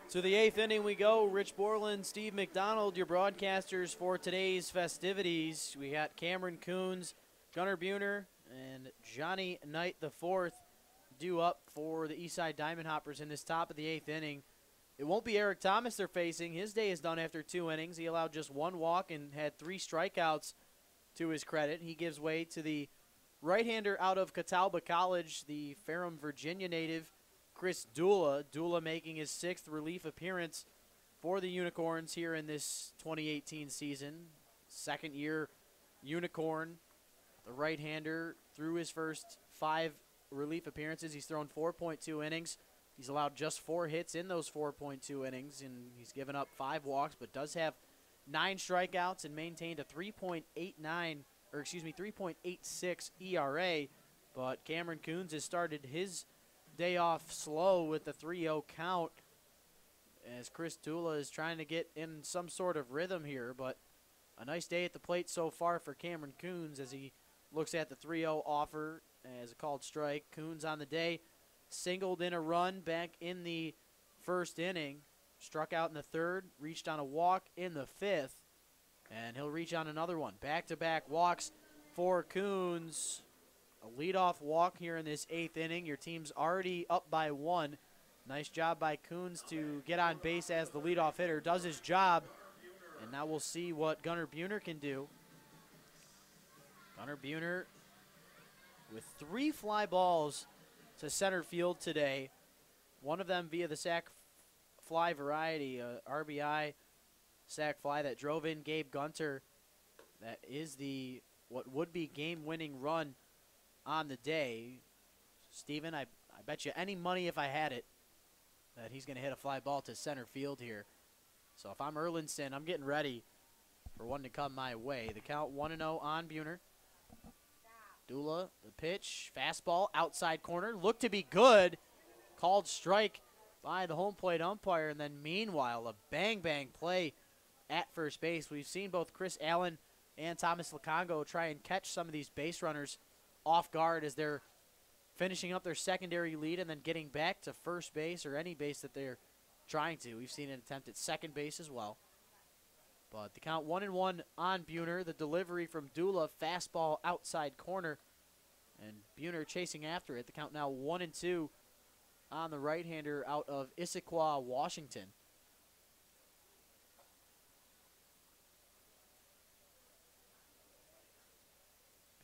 To the 8th inning we go. Rich Borland, Steve McDonald, your broadcasters for today's festivities. We got Cameron Coons, Gunnar Buhner, and Johnny Knight IV due up for the Eastside Diamond Hoppers in this top of the 8th inning. It won't be Eric Thomas they're facing. His day is done after 2 innings. He allowed just 1 walk and had 3 strikeouts to his credit. He gives way to the right-hander out of Catawba College, the Ferrum, Virginia native, Chris Dula. Dula making his 6th relief appearance for the Unicorns here in this 2018 season. 2nd year Unicorn, the right-hander, through his first 5 relief appearances. He's thrown 4.2 innings. He's allowed just 4 hits in those 4.2 innings, and he's given up 5 walks, but does have 9 strikeouts and maintained a 3.86 ERA. But Cameron Coons has started his day off slow with the 3-0 count as Chris Dula is trying to get in some sort of rhythm here. But a nice day at the plate so far for Cameron Coons as he looks at the 3-0 offer as a called strike. Coons on the day singled in a run back in the first inning, struck out in the third, reached on a walk in the fifth, and he'll reach on another one. Back-to-back walks for Coons. A leadoff walk here in this 8th inning. Your team's already up by 1. Nice job by Coons to get on base as the leadoff hitter. Does his job, and now we'll see what Gunnar Buhner can do. Gunnar Buhner with 3 fly balls to center field today. One of them via the sac fly variety, RBI sac fly that drove in Gabe Gunter. That is the what would be game-winning run on the day. Steven, I bet you any money if I had it that he's going to hit a fly ball to center field here. So if I'm Erlinson, I'm getting ready for one to come my way. The count 1-0 on Buhner. Dula, the pitch, fastball, outside corner, looked to be good. Called strike by the home plate umpire, and then meanwhile, a bang-bang play at first base. We've seen both Chris Allen and Thomas Lukongo try and catch some of these base runners off guard as they're finishing up their secondary lead and then getting back to first base or any base that they're trying to. We've seen an attempt at second base as well. But the count 1-1 on Buhner. The delivery from Dula, fastball outside corner, and Buhner chasing after it. The count now 1-2 on the right-hander out of Issaquah, Washington.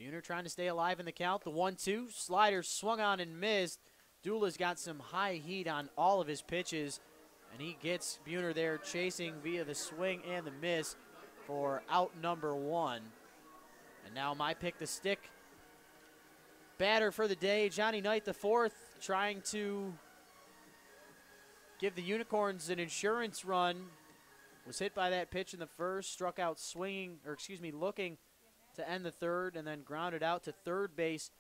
Buhner trying to stay alive in the count. The 1-2 slider swung on and missed. Dula's got some high heat on all of his pitches, and he gets Buhner there chasing via the swing and the miss for out number 1. And now my pick the stick batter for the day, Johnny Knight the 4th, trying to give the Unicorns an insurance run. Was hit by that pitch in the first, struck out looking to end the third, and then grounded out to third base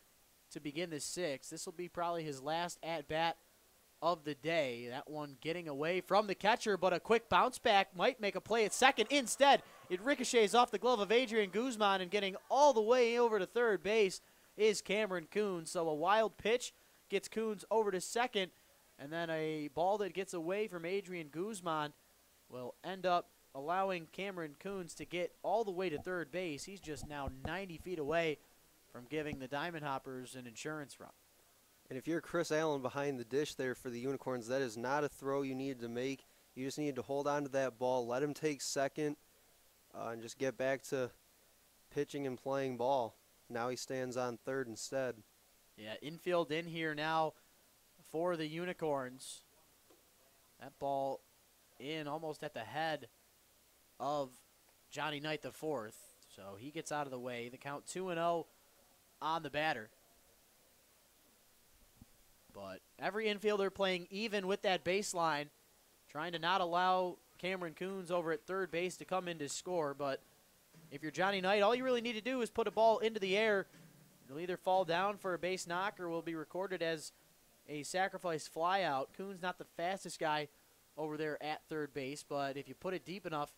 to begin the 6th. This will be probably his last at-bat of the day. That one getting away from the catcher, but a quick bounce back might make a play at second. Instead, it ricochets off the glove of Adrian Guzman, and getting all the way over to third base is Cameron Coons. So a wild pitch gets Coons over to second, and then a ball that gets away from Adrian Guzman will end up allowing Cameron Coons to get all the way to third base. He's just now 90 feet away from giving the Diamond Hoppers an insurance run. And if you're Chris Allen behind the dish there for the Unicorns, that is not a throw you need to make. You just need to hold on to that ball, let him take second, and just get back to pitching and playing ball. Now he stands on third instead. Yeah, infield in here now for the Unicorns. That ball in almost at the head of Johnny Knight the 4th. So he gets out of the way. The count 2-0 on the batter. But every infielder playing even with that baseline, trying to not allow Cameron Coons over at third base to come in to score. But if you're Johnny Knight, all you really need to do is put a ball into the air. It'll either fall down for a base knock or will be recorded as a sacrifice fly out. Coons not the fastest guy over there at third base, but if you put it deep enough,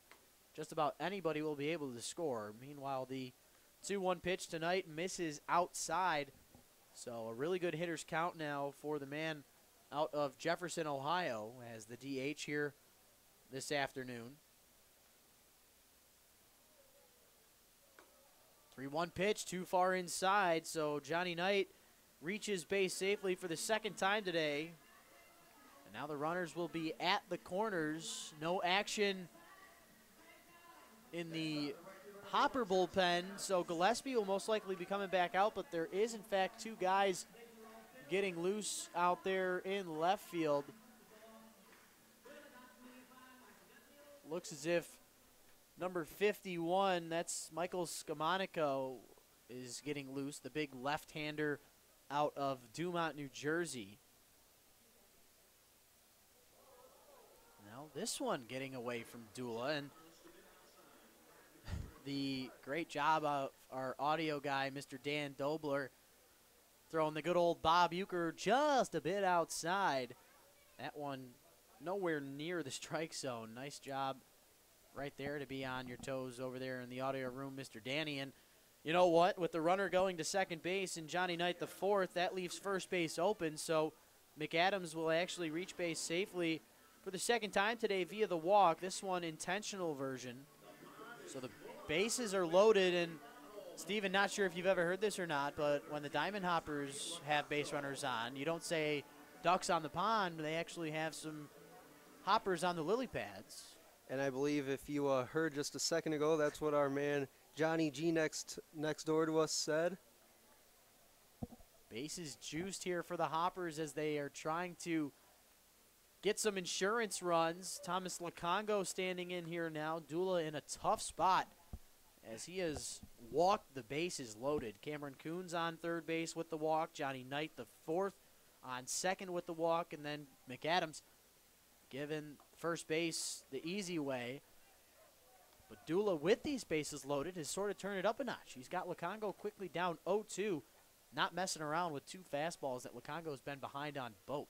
just about anybody will be able to score. Meanwhile, the 2-1 pitch tonight misses outside. So a really good hitter's count now for the man out of Jefferson, Ohio, as the DH here this afternoon. 3-1 pitch, too far inside, so Johnny Knight reaches base safely for the second time today. And now the runners will be at the corners. No action in the Hopper bullpen, so Gillespie will most likely be coming back out, but there is, in fact, 2 guys getting loose out there in left field. Looks as if number 51, that's Michael Scamonico, is getting loose, the big left-hander out of Dumont, New Jersey. Now this one getting away from Dula, and the great job of our audio guy, Mr. Dan Dobler, throwing the good old Bob Euchre just a bit outside. That one nowhere near the strike zone. Nice job right there to be on your toes over there in the audio room, Mr. Danny. And you know what? With the runner going to second base and Johnny Knight the fourth, that leaves first base open. So McAdams will actually reach base safely for the second time today via the walk. This one intentional version. So the bases are loaded, and Steven, not sure if you've ever heard this or not, but when the Diamond Hoppers have base runners on, you don't say ducks on the pond. They actually have some hoppers on the lily pads. And I believe if you heard just a second ago, that's what our man Johnny G next door to us said. Bases juiced here for the Hoppers as they are trying to get some insurance runs. Thomas Lacongo standing in here now. Dula in a tough spot as he has walked the bases loaded. Cameron Coons on third base with the walk. Johnny Knight the fourth on second with the walk. And then McAdams given first base the easy way. But Dula with these bases loaded has sort of turned it up a notch. He's got Lacongo quickly down 0-2. Not messing around with two fastballs that Lacongo's been behind on both.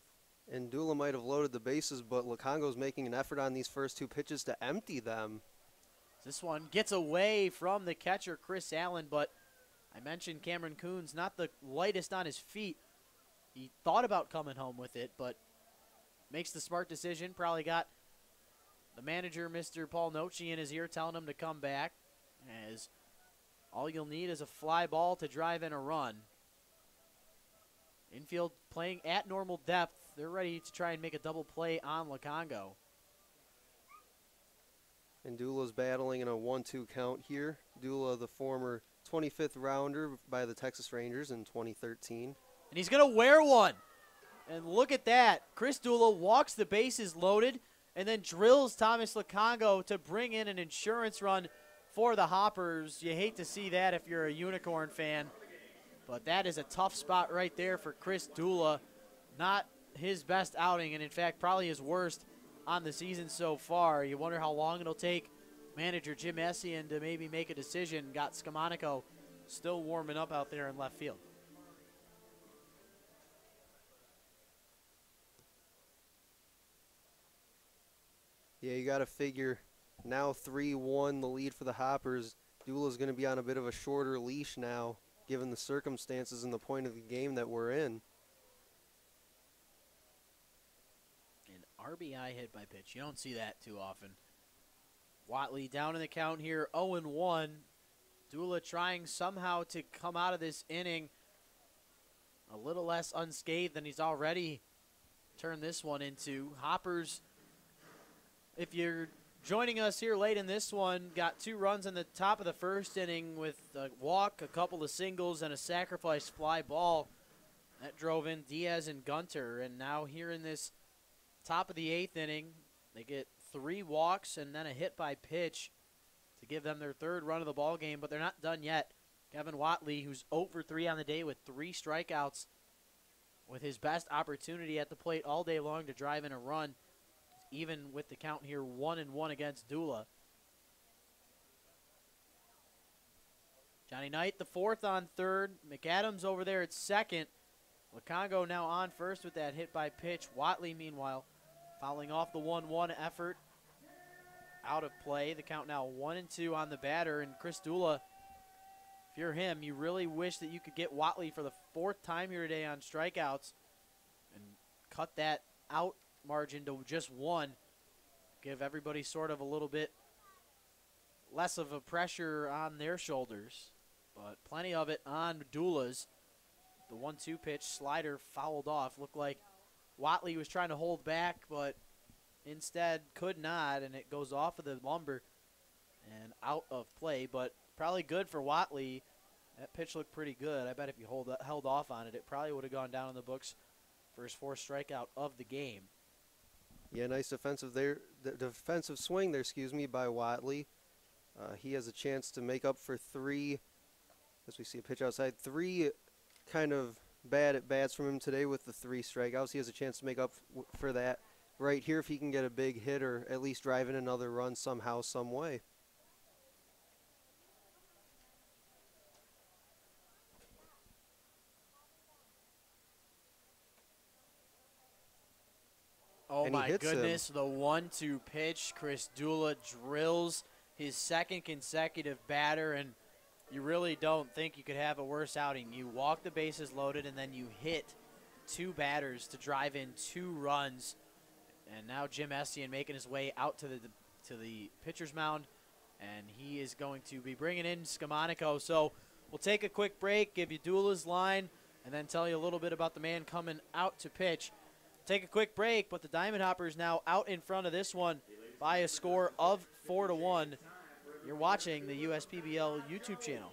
And Dula might have loaded the bases, but Lacongo's making an effort on these first two pitches to empty them. This one gets away from the catcher, Chris Allen, but I mentioned Cameron Coons, not the lightest on his feet. He thought about coming home with it, but makes the smart decision. Probably got the manager, Mr. Paul Noce, in his ear telling him to come back, as all you'll need is a fly ball to drive in a run. Infield playing at normal depth. They're ready to try and make a double play on Lacongo. And Dula's battling in a 1-2 count here. Dula, the former 25th rounder by the Texas Rangers in 2013. And he's going to wear one. And look at that. Chris Dula walks the bases loaded and then drills Thomas Lacongo to bring in an insurance run for the Hoppers. You hate to see that if you're a Unicorn fan. But that is a tough spot right there for Chris Dula. Not his best outing, and in fact probably his worst on the season so far. You wonder how long it'll take manager Jim Essien to maybe make a decision. Got Scamonico still warming up out there in left field. Yeah, you got to figure now 3-1 the lead for the Hoppers. Dula's going to be on a bit of a shorter leash now, given the circumstances and the point of the game that we're in. An RBI hit by pitch. You don't see that too often. Watley down in the count here, 0-1. Dula trying somehow to come out of this inning a little less unscathed than he's already turned this one into. Hoppers, if you're joining us here late in this one, got 2 runs in the top of the first inning with a walk, a couple of singles, and a sacrifice fly ball. That drove in Diaz and Gunter. And now here in this top of the 8th inning, they get 3 walks and then a hit by pitch to give them their 3rd run of the ball game, but they're not done yet. Kevin Watley, who's 0 for 3 on the day with 3 strikeouts, with his best opportunity at the plate all day long to drive in a run, even with the count here 1-1 against Dula. Johnny Knight, the 4th on 3rd. McAdams over there at 2nd. Lacongo now on first with that hit by pitch. Watley, meanwhile, fouling off the 1-1 effort. Out of play. The count now 1-2 on the batter. And Chris Dula, if you're him, you really wish that you could get Watley for the 4th time here today on strikeouts and cut that out margin to just 1. Give everybody sort of a little bit less of a pressure on their shoulders. But plenty of it on Dula's. The 1-2 pitch slider fouled off. Looked like Watley was trying to hold back, but instead could not, and it goes off of the lumber and out of play. But probably good for Watley. That pitch looked pretty good. I bet if you held off on it, it probably would have gone down in the books for his 4th strikeout of the game. Yeah, nice defensive swing there, by Watley. He has a chance to make up for 3, as we see a pitch outside, 3 kind of bad at-bats from him today with the 3 strikeouts. He has a chance to make up for that right here if he can get a big hit or at least drive in another run somehow, some way. Oh and he my hits goodness, him. the 1-2 pitch. Chris Dula drills his second consecutive batter, and you really don't think you could have a worse outing. You walk the bases loaded, and then you hit 2 batters to drive in 2 runs. And now Jim Estienne making his way out to the pitcher's mound, and he is going to be bringing in Scamonico. So we'll take a quick break, give you Dula's line, and then tell you a little bit about the man coming out to pitch. Take a quick break, but the Diamond Hoppers now out in front of this one by a score of 4-1. You're watching the USPBL YouTube channel.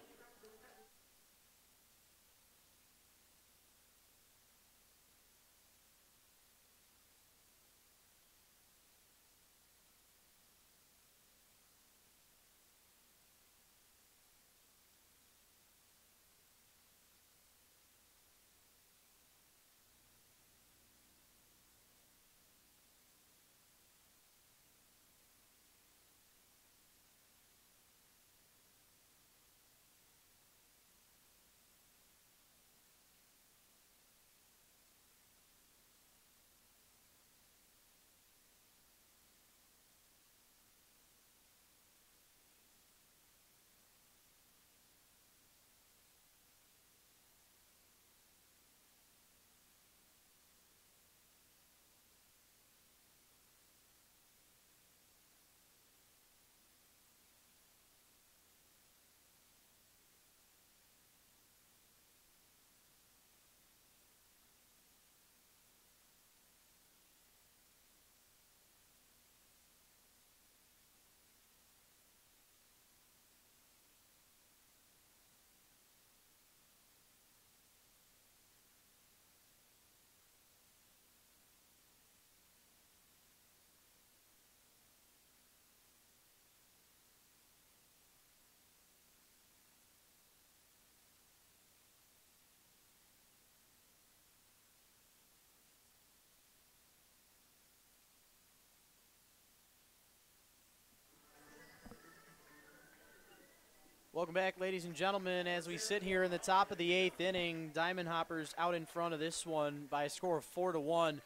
Welcome back, ladies and gentlemen. As we sit here in the top of the 8th inning, Diamond Hoppers out in front of this one by a score of 4-1.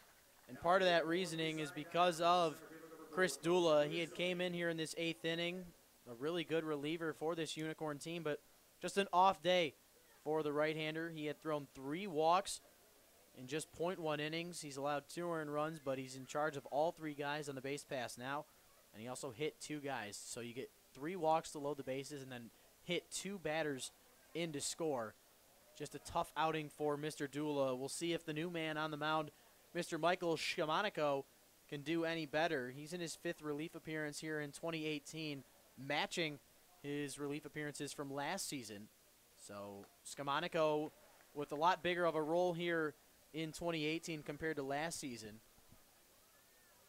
And part of that reasoning is because of Chris Dula. He had came in here in this 8th inning, a really good reliever for this Unicorn team, but just an off day for the right-hander. He had thrown 3 walks in just .1 innings. He's allowed 2 earned runs, but he's in charge of all 3 guys on the base pass now. And he also hit 2 guys. So you get 3 walks to load the bases and then hit 2 batters in to score. Just a tough outing for Mr. Dula. We'll see if the new man on the mound, Mr. Michael Scamonico, can do any better. He's in his 5th relief appearance here in 2018, matching his relief appearances from last season. So Scamonico with a lot bigger of a role here in 2018 compared to last season.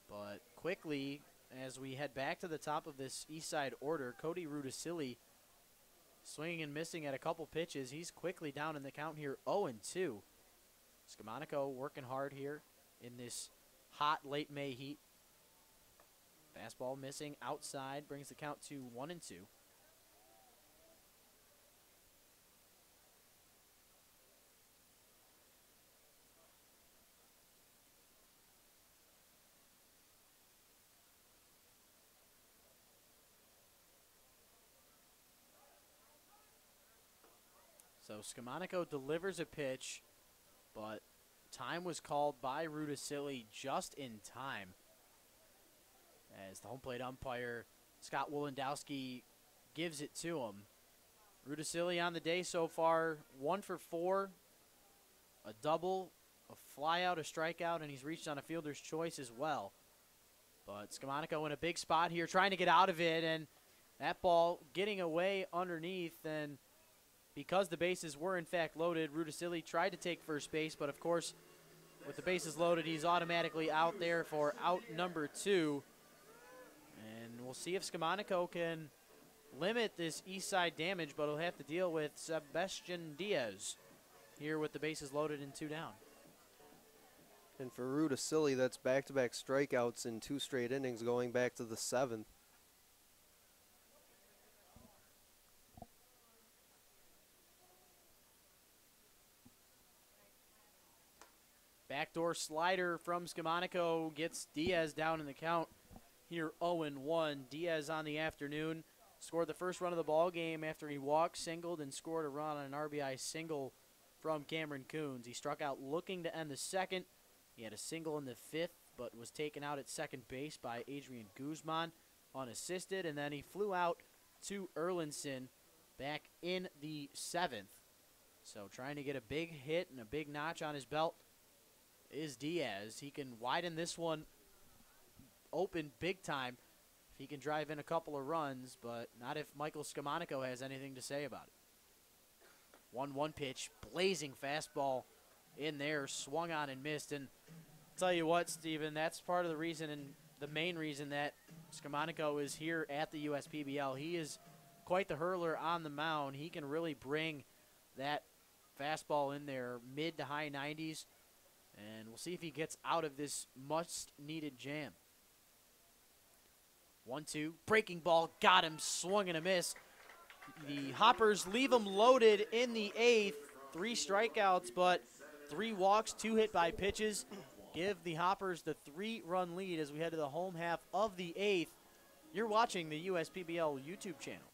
But quickly, as we head back to the top of this Eastside order, Cody Rudisilli swinging and missing at a couple pitches. He's quickly down in the count here, 0-2. Scamonico working hard here in this hot late May heat. Fastball missing outside, brings the count to 1-2. So Scamonico delivers a pitch, but time was called by Rudisilli just in time, as the home plate umpire, Scott Wolendowski, gives it to him. Rudisilli on the day so far, 1 for 4, a double, a flyout, a strikeout, and he's reached on a fielder's choice as well. But Scamonico in a big spot here, trying to get out of it, and that ball getting away underneath, and because the bases were in fact loaded, Rudisilli tried to take first base, but of course, with the bases loaded, he's automatically out there for out number 2. And we'll see if Scamonico can limit this east side damage, but he'll have to deal with Sebastian Diaz here with the bases loaded and 2 down. And for Rudisilli, that's back-to-back strikeouts in 2 straight innings going back to the 7th. Backdoor slider from Skamonico gets Diaz down in the count here 0-1. Diaz on the afternoon scored the first run of the ball game after he walked, singled, and scored a run on an RBI single from Cameron Coons. He struck out looking to end the second. He had a single in the fifth, but was taken out at second base by Adrian Guzman unassisted, and then he flew out to Erlinson back in the seventh. So trying to get a big hit and a big notch on his belt is Diaz. He can widen this one open big time if he can drive in a couple of runs, but not if Michael Skamonico has anything to say about it. 1-1 pitch, blazing fastball in there, swung on and missed. And I'll tell you what, Steven, that's part of the reason and the main reason that Skamonico is here at the USPBL. He is quite the hurler on the mound. He can really bring that fastball in there, mid to high 90s, and we'll see if he gets out of this much-needed jam. 1-2, breaking ball, got him, swung and a miss. The Hoppers leave him loaded in the eighth. 3 strikeouts, but 3 walks, 2 hit by pitches. Give the Hoppers the 3-run lead as we head to the home half of the eighth. You're watching the USPBL YouTube channel.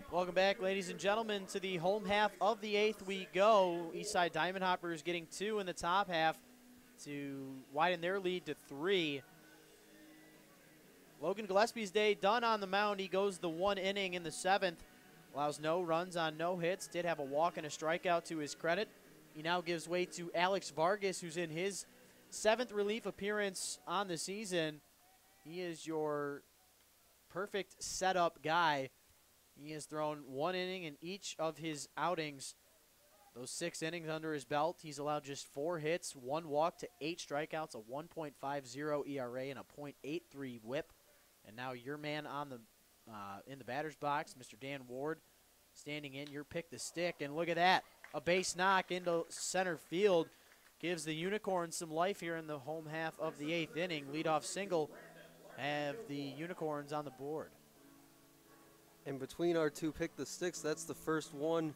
Welcome back, ladies and gentlemen, to the home half of the eighth we go. Eastside Diamond Hoppers getting 2 in the top half to widen their lead to 3. Logan Gillespie's day done on the mound. He goes the 1 inning in the 7th. Allows no runs on no hits. Did have a walk and a strikeout to his credit. He now gives way to Alex Vargas, who's in his 7th relief appearance on the season. He is your perfect setup guy. He has thrown 1 inning in each of his outings. Those 6 innings under his belt, he's allowed just 4 hits, 1 walk to 8 strikeouts, a 1.50 ERA, and a .83 WHIP. And now your man on the in the batter's box, Mr. Dan Ward, standing in your pick the stick. And look at that, a base knock into center field gives the Unicorns some life here in the home half of the 8th inning. Leadoff single, have the Unicorns on the board. And between our 2 pick the sticks, that's the first one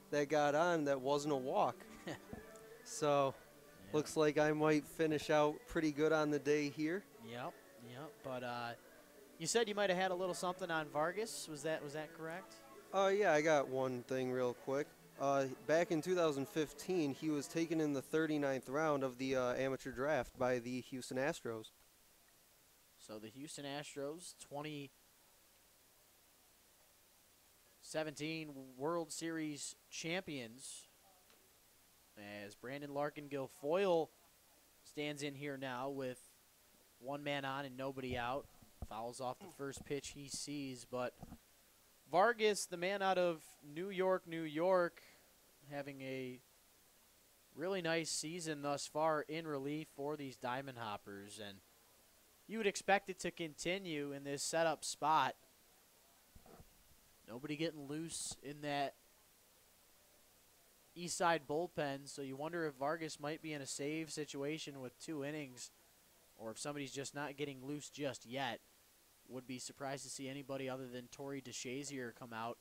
that got on that wasn't a walk. So Yeah. looks like I might finish out pretty good on the day here. Yep. But you said you might have had a little something on Vargas. Was that correct? Yeah, I got one thing real quick. Back in 2015, he was taken in the 39th round of the amateur draft by the Houston Astros. So the Houston Astros, 2017 World Series champions, as Brandon Larkin Guilfoyle stands in here now with one man on and nobody out. Fouls off the first pitch he sees, but Vargas, the man out of New York, having a really nice season thus far in relief for these Diamond Hoppers, and you would expect it to continue in this setup spot. Nobody getting loose in that Eastside bullpen, so you wonder if Vargas might be in a save situation with 2 innings, or if somebody's just not getting loose just yet. Would be surprised to see anybody other than Torrey DeShazier come out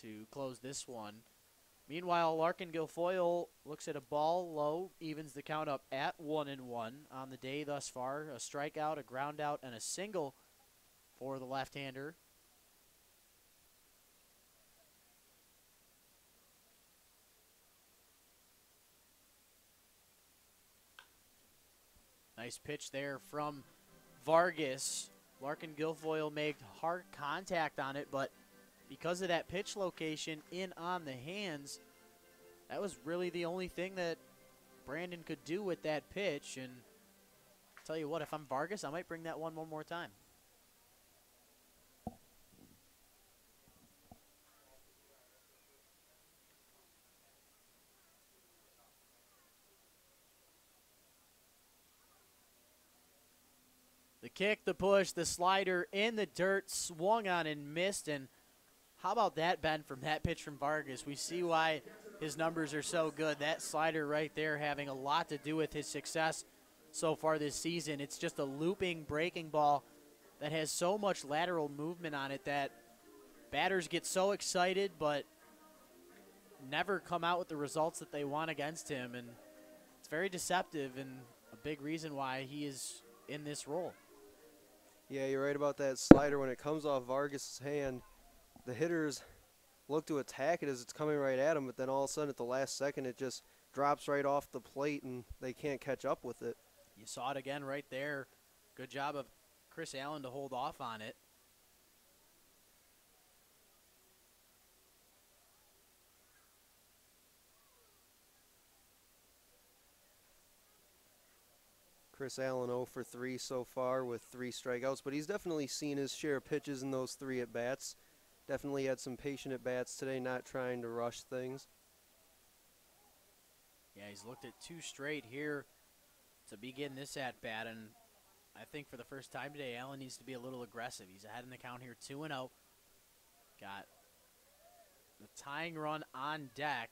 to close this one. Meanwhile, Larkin Guilfoyle looks at a ball low, evens the count up at 1-1 on the day thus far. A strikeout, a ground out, and a single for the left-hander. Nice pitch there from Vargas. Larkin Guilfoyle made hard contact on it, but because of that pitch location in on the hands, that was really the only thing that Brandon could do with that pitch. And I'll tell you what, if I'm Vargas, I might bring that one more time. The kick, the push, the slider in the dirt, swung on and missed. And how about that, Ben, from that pitch from Vargas? We see why his numbers are so good. That slider right there having a lot to do with his success so far this season. It's just a looping, breaking ball that has so much lateral movement on it that batters get so excited but never come out with the results that they want against him. And it's very deceptive and a big reason why he is in this role. Yeah, you're right about that slider. When it comes off Vargas' hand, the hitters look to attack it as it's coming right at them, but then all of a sudden at the last second it just drops right off the plate and they can't catch up with it. You saw it again right there. Good job of Chris Allen to hold off on it. Chris Allen 0 for 3 so far with 3 strikeouts, but he's definitely seen his share of pitches in those 3 at-bats. Definitely had some patient at-bats today, not trying to rush things. Yeah, he's looked at 2 straight here to begin this at-bat, and I think for the first time today, Allen needs to be a little aggressive. He's ahead in the count here, 2-0. Got the tying run on deck.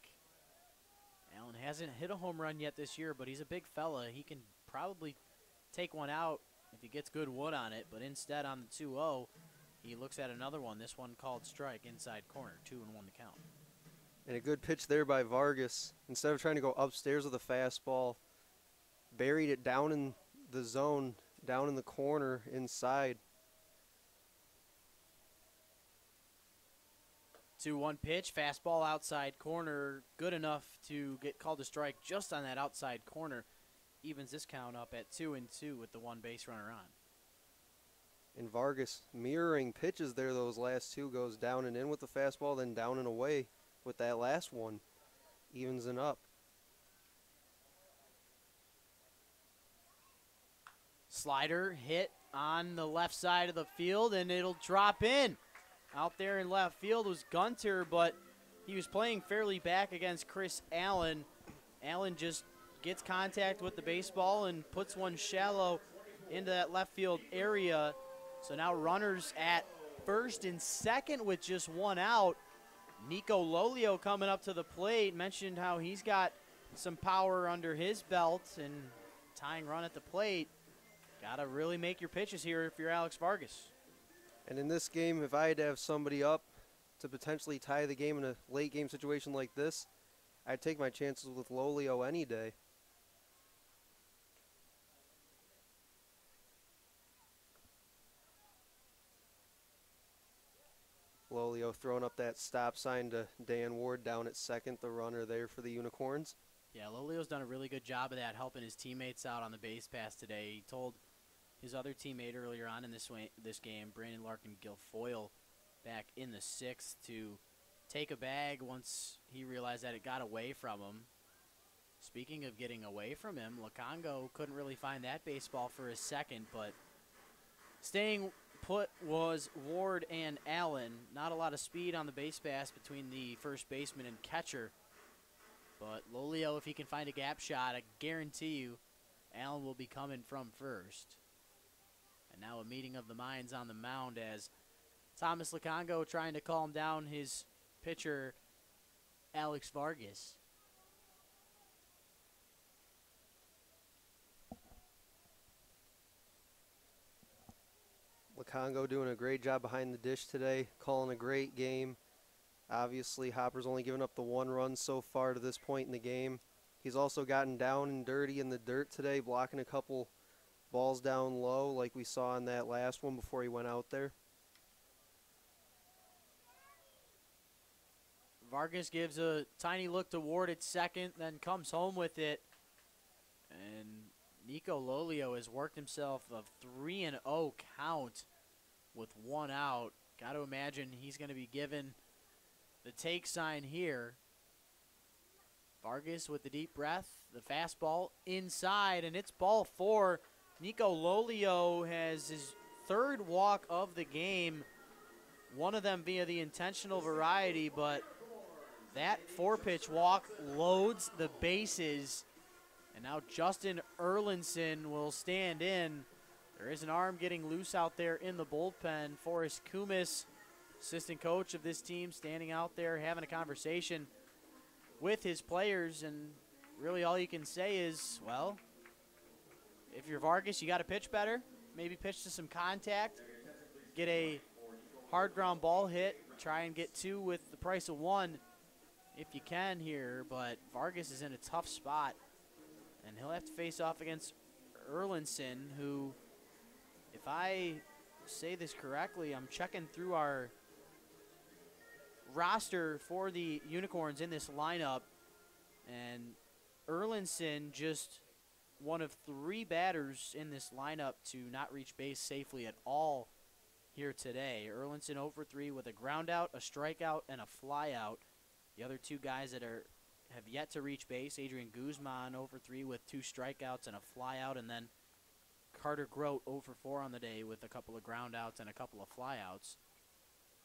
Allen hasn't hit a home run yet this year, but he's a big fella. He can probably take one out if he gets good wood on it, but instead on the 2-0, he looks at another one. This one called strike, inside corner, 2-1 to count. And a good pitch there by Vargas. Instead of trying to go upstairs with a fastball, buried it down in the zone, down in the corner, inside. 2-1 pitch, fastball outside corner, good enough to get called a strike just on that outside corner. Evens this count up at 2-2 with the 1 base runner on. And Vargas mirroring pitches there, those last 2, goes down and in with the fastball, then down and away with that last one. Evens it up. Slider hit on the left side of the field, and it'll drop in. Out there in left field was Gunter, but he was playing fairly back against Chris Allen. Allen just gets contact with the baseball and puts one shallow into that left field area. So now runners at first and second with just 1 out. Nico Lolio coming up to the plate. Mentioned how he's got some power under his belt and tying run at the plate. Got to really make your pitches here if you're Alex Vargas. And in this game, if I had to have somebody up to potentially tie the game in a late game situation like this, I'd take my chances with Lolio any day. Lolio throwing up that stop sign to Dan Ward down at second, the runner there for the Unicorns. Yeah, Lolio's done a really good job of that, helping his teammates out on the base pass today. He told his other teammate earlier on in this game, Brandon Larkin Guilfoyle, back in the sixth, to take a bag once he realized that it got away from him. Speaking of getting away from him, Lukongo couldn't really find that baseball for his second, but staying put was Ward and Allen. Not a lot of speed on the base pass between the first baseman and catcher, but Lolio, if he can find a gap shot, I guarantee you Allen will be coming from first. And now a meeting of the minds on the mound as Thomas Lukongo trying to calm down his pitcher, Alex Vargas. Lukongo doing a great job behind the dish today, calling a great game. Obviously, Hopper's only given up the 1 run so far to this point in the game. He's also gotten down and dirty in the dirt today, blocking a couple balls down low like we saw in that last one before he went out there. Vargas gives a tiny look to Ward at second, then comes home with it. And Nico Lolio has worked himself a 3-0 count with 1 out. Got to imagine he's going to be given the take sign here. Vargas with the deep breath, the fastball inside, and it's ball 4. Nico Lolio has his 3rd walk of the game, one of them via the intentional variety, but that 4-pitch walk loads the bases. And now Justin Erlinson will stand in. There is an arm getting loose out there in the bullpen. Forrest Kumis, assistant coach of this team, standing out there having a conversation with his players. And really all you can say is, well, if you're Vargas, you got to pitch better. Maybe pitch to some contact. Get a hard ground ball hit. Try and get 2 with the price of 1 if you can here. But Vargas is in a tough spot. And he'll have to face off against Erlinson, who, if I say this correctly, I'm checking through our roster for the Unicorns in this lineup, and Erlinson just one of 3 batters in this lineup to not reach base safely at all here today. Erlinson 0 for 3 with a ground out, a strikeout, and a fly out. The other 2 guys that have yet to reach base, Adrian Guzman 0 for 3 with 2 strikeouts and a flyout, and then Carter Grote 0 for 4 on the day with a couple of ground outs and a couple of flyouts.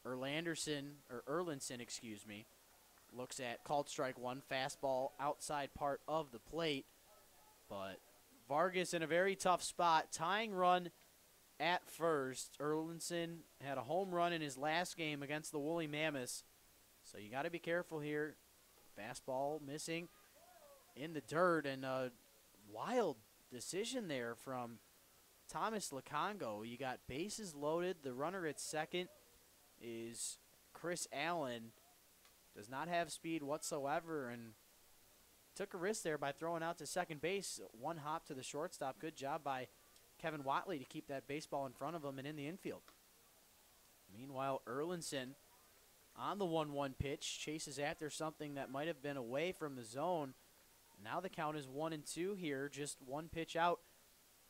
Erlinson, looks at called strike 1, fastball outside part of the plate, but Vargas in a very tough spot, tying run at first. Erlinson had a home run in his last game against the Woolly Mammoths, so you got to be careful here. Fastball missing in the dirt, and a wild decision there from Thomas Lukongo. You got bases loaded. The runner at second is Chris Allen. Does not have speed whatsoever, and took a risk there by throwing out to second base. 1 hop to the shortstop. Good job by Kevin Watley to keep that baseball in front of him and in the infield. Meanwhile, Erlinson on the 1-1 pitch, chases after something that might have been away from the zone. Now the count is 1-2 here, just 1 pitch out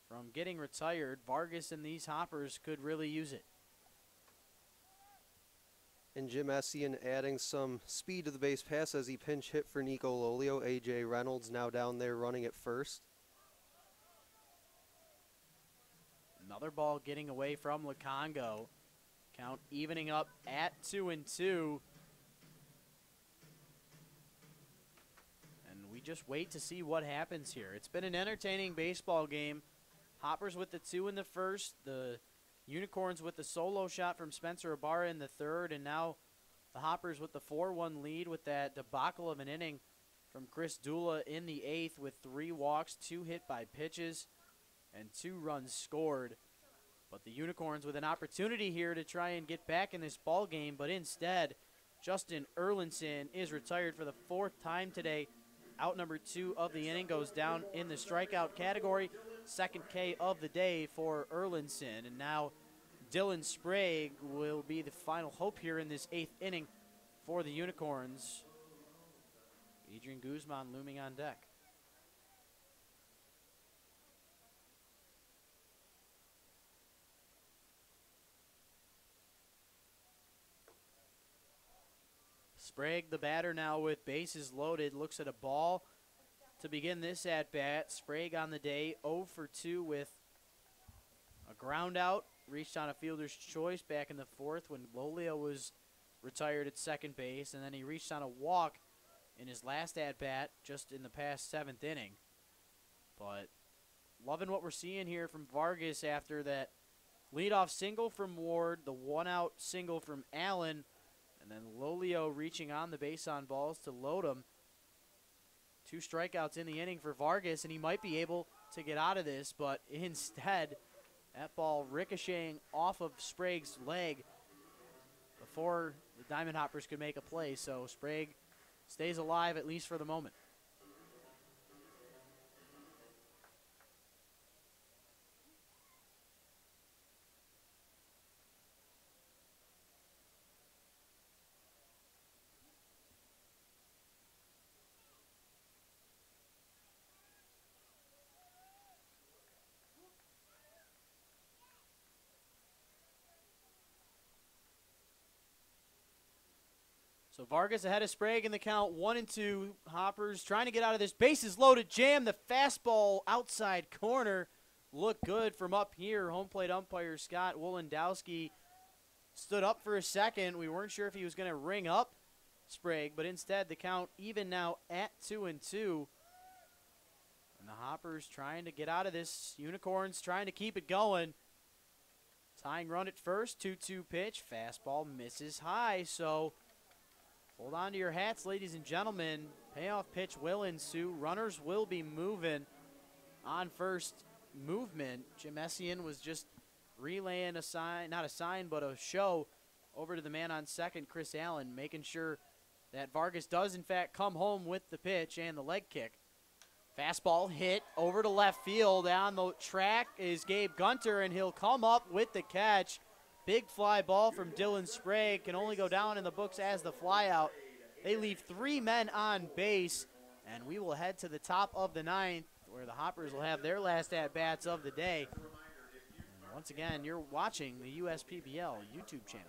from getting retired. Vargas and these hoppers could really use it. And Jim Essien adding some speed to the base pass as he pinch hit for Nico Lolio. A.J. Reynolds now down there running at first. Another ball getting away from Lukongo. Count evening up at 2-2. And we just wait to see what happens here. It's been an entertaining baseball game. Hoppers with the 2 in the first. The Unicorns with the solo shot from Spencer Ibarra in the third. And now the Hoppers with the 4-1 lead with that debacle of an inning from Chris Dula in the 8th with 3 walks, 2 hit by pitches, and 2 runs scored. But the Unicorns with an opportunity here to try and get back in this ball game, but instead, Justin Erlinson is retired for the 4th time today. Out number 2 of the inning, goes down in the strikeout category. 2nd K of the day for Erlinson. And now Dylan Sprague will be the final hope here in this 8th inning for the Unicorns. Adrian Guzman looming on deck. Sprague, the batter, now with bases loaded, looks at a ball to begin this at-bat. Sprague on the day, 0 for 2 with a ground out. Reached on a fielder's choice back in the 4th when Lolio was retired at second base, and then he reached on a walk in his last at-bat just in the past 7th inning. But loving what we're seeing here from Vargas after that leadoff single from Ward, the one-out single from Allen, and then Lolio reaching on the base on balls to load him. 2 strikeouts in the inning for Vargas, and he might be able to get out of this, but instead, that ball ricocheting off of Sprague's leg before the Diamond Hoppers could make a play. So Sprague stays alive, at least for the moment. So Vargas ahead of Sprague in the count, 1-2. Hoppers trying to get out of this. Bases loaded jam. The fastball outside corner looked good from up here. Home plate umpire Scott Wolendowski stood up for a second. We weren't sure if he was going to ring up Sprague, but instead the count even now at 2-2. And the Hoppers trying to get out of this. Unicorns trying to keep it going. Tying run at first. 2-2 pitch. Fastball misses high. So hold on to your hats, ladies and gentlemen. Payoff pitch will ensue. Runners will be moving on first movement. Jim Essian was just relaying a sign, not a sign, but a show over to the man on second, Chris Allen, making sure that Vargas does, in fact, come home with the pitch and the leg kick. Fastball hit over to left field. On the track is Gabe Gunter, and he'll come up with the catch. Big fly ball from Dylan Sprague can only go down in the books as the flyout. They leave 3 men on base, and we will head to the top of the 9th, where the Hoppers will have their last at-bats of the day. And once again, you're watching the USPBL YouTube channel.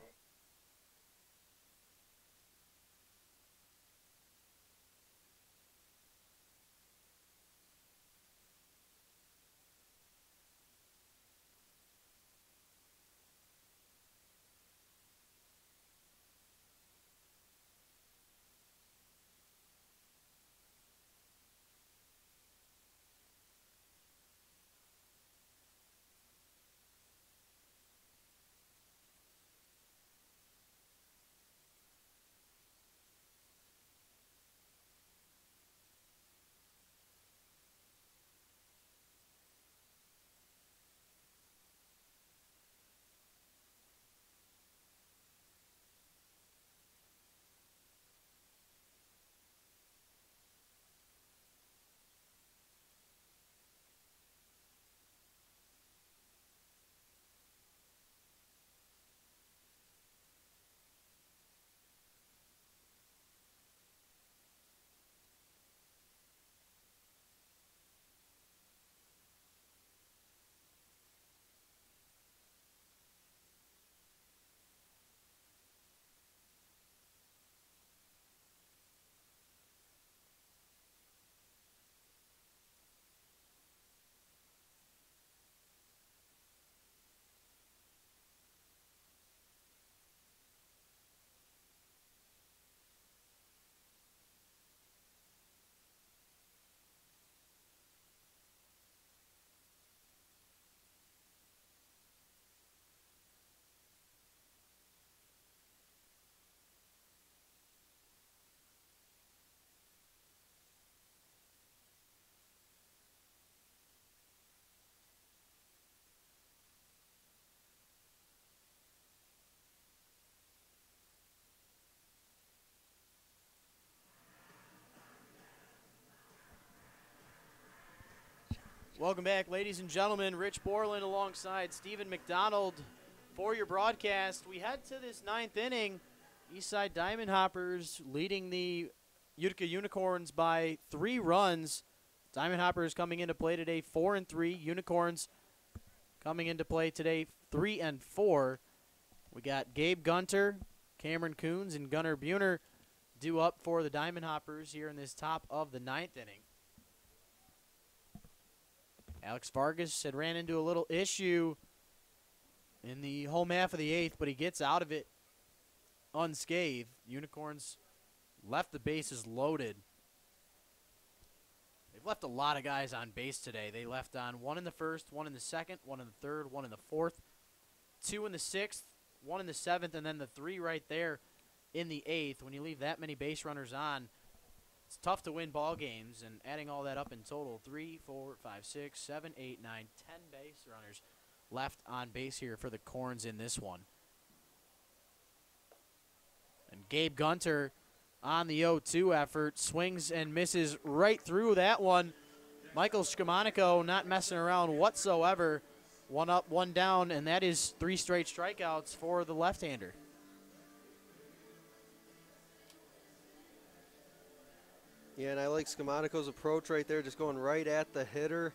Welcome back, ladies and gentlemen. Rich Borland alongside Stephen McDonald for your broadcast, we head to this 9th inning. Eastside Diamond Hoppers leading the Utica Unicorns by 3 runs. Diamond Hoppers coming into play today 4-3. Unicorns coming into play today 3-4. We got Gabe Gunter, Cameron Coons, and Gunnar Buhner due up for the Diamond Hoppers here in this top of the 9th inning. Alex Vargas had ran into a little issue in the home half of the 8th, but he gets out of it unscathed. Unicorns left the bases loaded. They've left a lot of guys on base today. They left on 1 in the 1st, 1 in the 2nd, 1 in the 3rd, 1 in the 4th, 2 in the 6th, 1 in the 7th, and then the 3 right there in the 8th. When you leave that many base runners on, it's tough to win ball games, and adding all that up in total, 3, 4, 5, 6, 7, 8, 9, 10 base runners left on base here for the Corns in this one. And Gabe Gunter on the 0-2 effort swings and misses right through that one. Michael Skamonico not messing around whatsoever. 1 up, 1 down, and that is 3 straight strikeouts for the left-hander. Yeah, and I like Skamonico's approach right there, just going right at the hitter.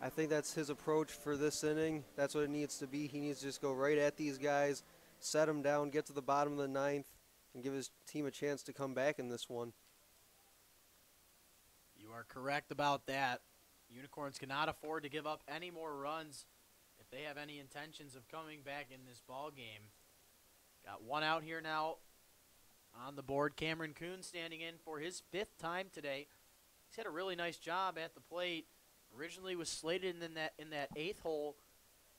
I think that's his approach for this inning. That's what it needs to be. He needs to just go right at these guys, set them down, get to the bottom of the 9th, and give his team a chance to come back in this one. You are correct about that. Unicorns cannot afford to give up any more runs if they have any intentions of coming back in this ball game. Got 1 out here now on the board. Cameron Coons standing in for his 5th time today. He's had a really nice job at the plate. Originally was slated in that 8th hole,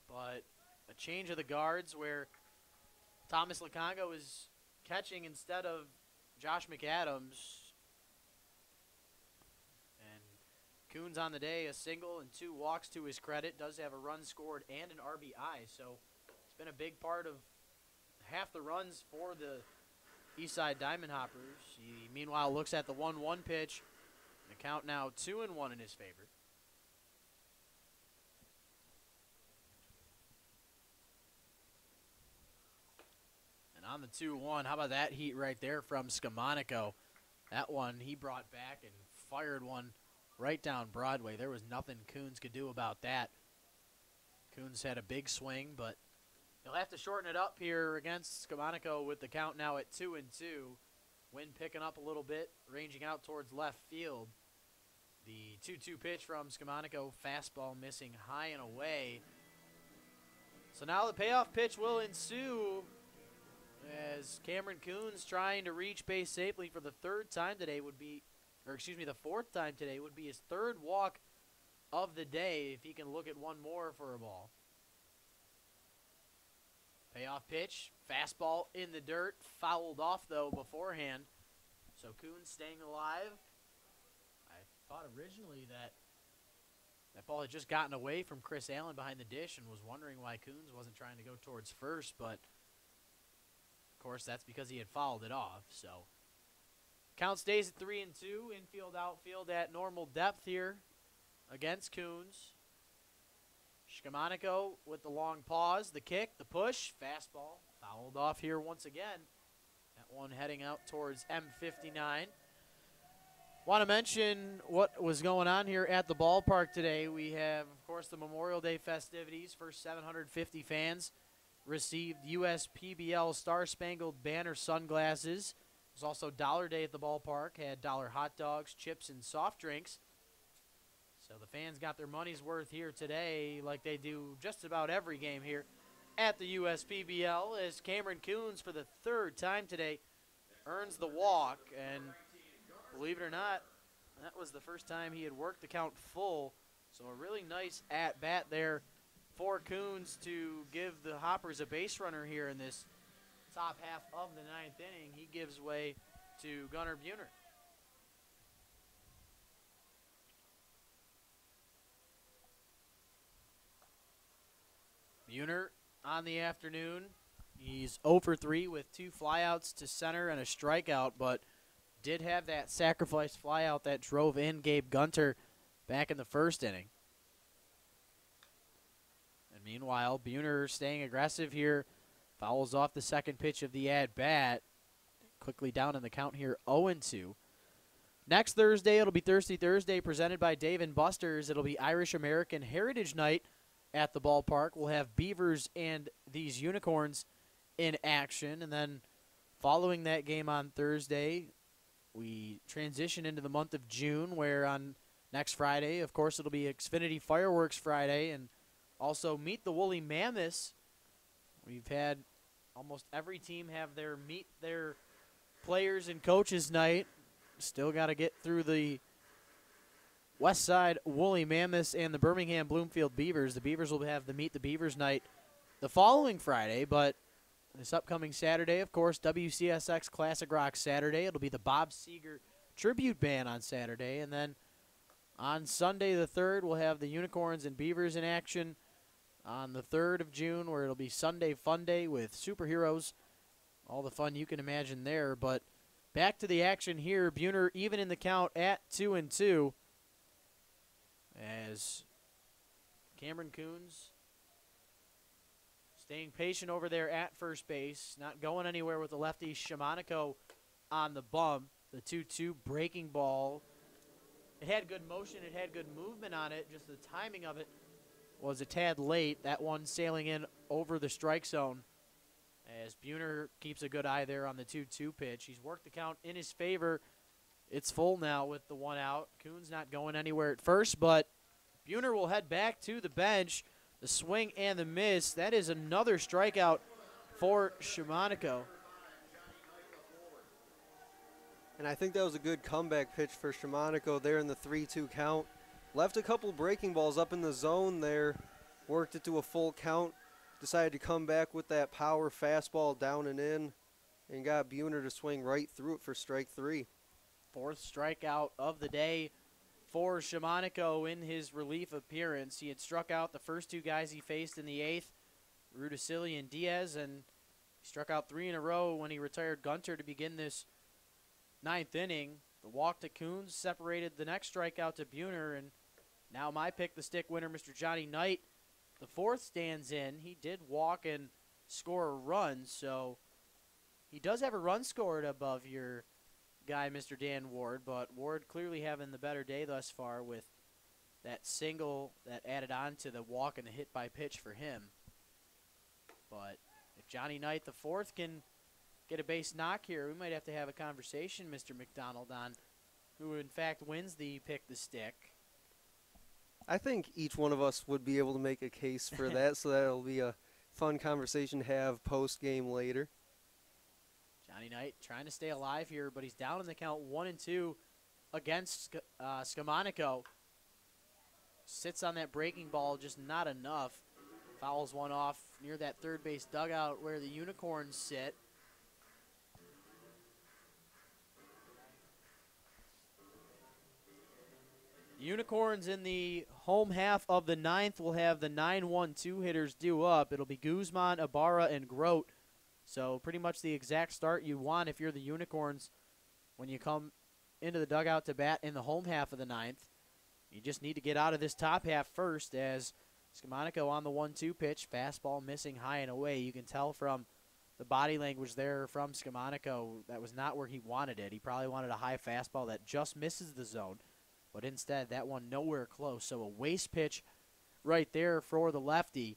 but a change of the guards where Thomas Laconga was catching instead of Josh McAdams. And Coons on the day, a single and 2 walks to his credit. Does have a run scored and an RBI, so it's been a big part of half the runs for the Eastside Diamond Hoppers. He, meanwhile, looks at the 1-1 pitch. The count now 2-1 in his favor. And on the 2-1, how about that heat right there from Skamonico? That one he brought back and fired one right down Broadway. There was nothing Coons could do about that. Coons had a big swing, but he'll have to shorten it up here against Skamonico with the count now at 2-2. Wind picking up a little bit, ranging out towards left field. The 2-2 pitch from Skamonico, fastball missing high and away. So now the payoff pitch will ensue as Cameron Coons trying to reach base safely for the 4th time today would be his 3rd walk of the day if he can look at one more for a ball. Payoff pitch, fastball in the dirt, fouled off though beforehand. So Coons staying alive. I thought originally that ball had just gotten away from Chris Allen behind the dish and was wondering why Coons wasn't trying to go towards first, but of course that's because he had fouled it off. So count stays at 3-2, infield, outfield at normal depth here against Coons. Skamonico with the long pause, the kick, the push, fastball, fouled off here once again. That one heading out towards M59. Want to mention what was going on here at the ballpark today. We have, of course, the Memorial Day festivities. First 750 fans received USPBL Star Spangled Banner sunglasses. It was also Dollar Day at the ballpark. Had dollar hot dogs, chips, and soft drinks. So the fans got their money's worth here today like they do just about every game here at the USPBL as Cameron Coons for the 3rd time today earns the walk. And believe it or not, that was the first time he had worked the count full. So a really nice at-bat there for Coons to give the Hoppers a base runner here in this top half of the 9th inning. He gives way to Gunnar Buhner. Buhner on the afternoon. He's 0 for 3 with 2 flyouts to center and a strikeout, but did have that sacrifice flyout that drove in Gabe Gunter back in the 1st inning. And Meanwhile, Buhner staying aggressive here. Fouls off the second pitch of the at-bat. Quickly down in the count here, 0-2. Next Thursday, it'll be Thirsty Thursday, presented by Dave & Buster's. It'll be Irish American Heritage Night at the ballpark. We'll have Beavers and these Unicorns in action. And then following that game on Thursday, we transition into the month of June, where on next Friday, of course, it'll be Xfinity Fireworks Friday, and also Meet the Woolly Mammoths. We've had almost every team have their meet their players and coaches night. Still got to get through the Westside Woolly Mammoths and the Birmingham Bloomfield Beavers. The Beavers will have the Meet the Beavers night the following Friday, but this upcoming Saturday, of course, WCSX Classic Rock Saturday. It'll be the Bob Seger Tribute Band on Saturday, and then on Sunday the 3rd, we'll have the Unicorns and Beavers in action on the 3rd of June, where it'll be Sunday Fun Day with superheroes. All the fun you can imagine there, but back to the action here. Buhner even in the count at 2-2 as Cameron Coons staying patient over there at first base, not going anywhere with the lefty Shamanico on the bump. The 2-2 breaking ball. It had good motion. It had good movement on it. Just the timing of it was a tad late. That one sailing in over the strike zone as Buhner keeps a good eye there on the 2-2 pitch. He's worked the count in his favor. It's full now with the one out. Coons not going anywhere at first, but Buhner will head back to the bench. The swing and the miss. That is another strikeout for Shamanico. And I think that was a good comeback pitch for Shamanico there in the 3-2 count. Left a couple breaking balls up in the zone there. Worked it to a full count. Decided to come back with that power fastball down and in. And got Buhner to swing right through it for strike 3. Fourth strikeout of the day for Shamanico in his relief appearance. He had struck out the first two guys he faced in the 8th, Rudisilli and Diaz, and he struck out 3 in a row when he retired Gunter to begin this 9th inning. The walk to Coons separated the next strikeout to Buhner, and now my pick, the stick winner, Mr. Johnny Knight. The 4th stands in. He did walk and score a run, so he does have a run scored above your guy, Mr. Dan Ward, but Ward clearly having the better day thus far with that single that added on to the walk and the hit by pitch for him. But if Johnny Knight, the 4th, can get a base knock here, we might have to have a conversation, Mr. McDonald, on who in fact wins the pick the stick. I think each one of us would be able to make a case for that, so that'll be a fun conversation to have post-game later. Johnny Knight trying to stay alive here, but he's down in the count 1-2 against Skamonico. Sits on that breaking ball, just not enough. Fouls one off near that third base dugout where the Unicorns sit. Unicorns in the home half of the 9th will have the 9-1-2 hitters due up. It'll be Guzman, Ibarra, and Grote. So pretty much the exact start you want if you're the Unicorns when you come into the dugout to bat in the home half of the 9th. You just need to get out of this top half first as Skamonico on the 1-2 pitch. Fastball missing high and away. You can tell from the body language there from Skamonico that was not where he wanted it. He probably wanted a high fastball that just misses the zone. But instead, that one nowhere close. So a waste pitch right there for the lefty.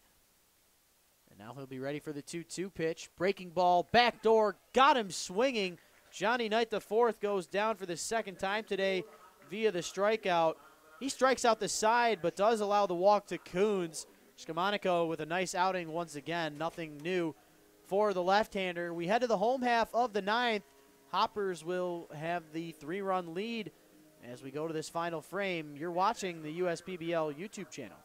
And now he'll be ready for the 2-2 pitch. Breaking ball, backdoor, got him swinging. Johnny Knight, the 4th, goes down for the 2nd time today via the strikeout. He strikes out the side, but does allow the walk to Coons. Skamonico with a nice outing once again. Nothing new for the left-hander. We head to the home half of the 9th. Hoppers will have the 3-run lead as we go to this final frame. You're watching the USPBL YouTube channel.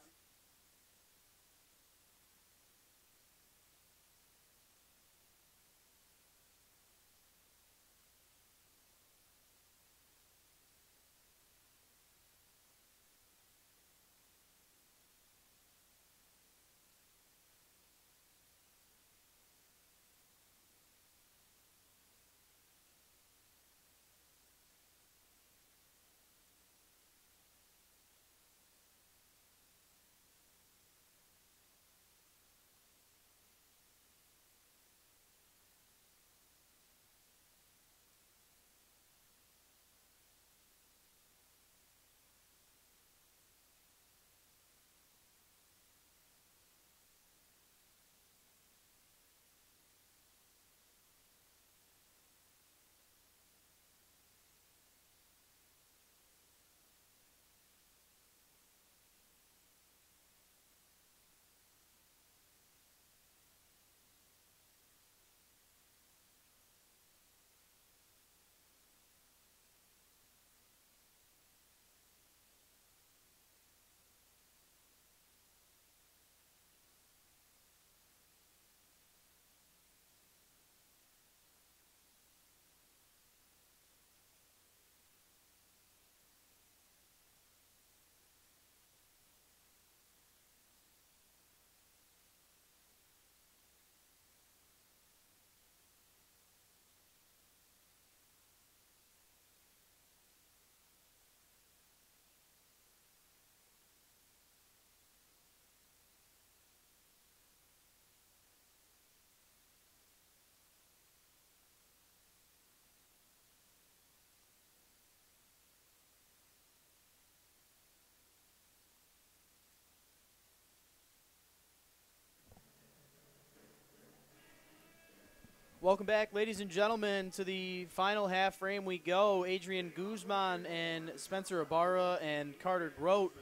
Welcome back, ladies and gentlemen, to the final half frame we go. Adrian Guzman and Spencer Ibarra and Carter Grote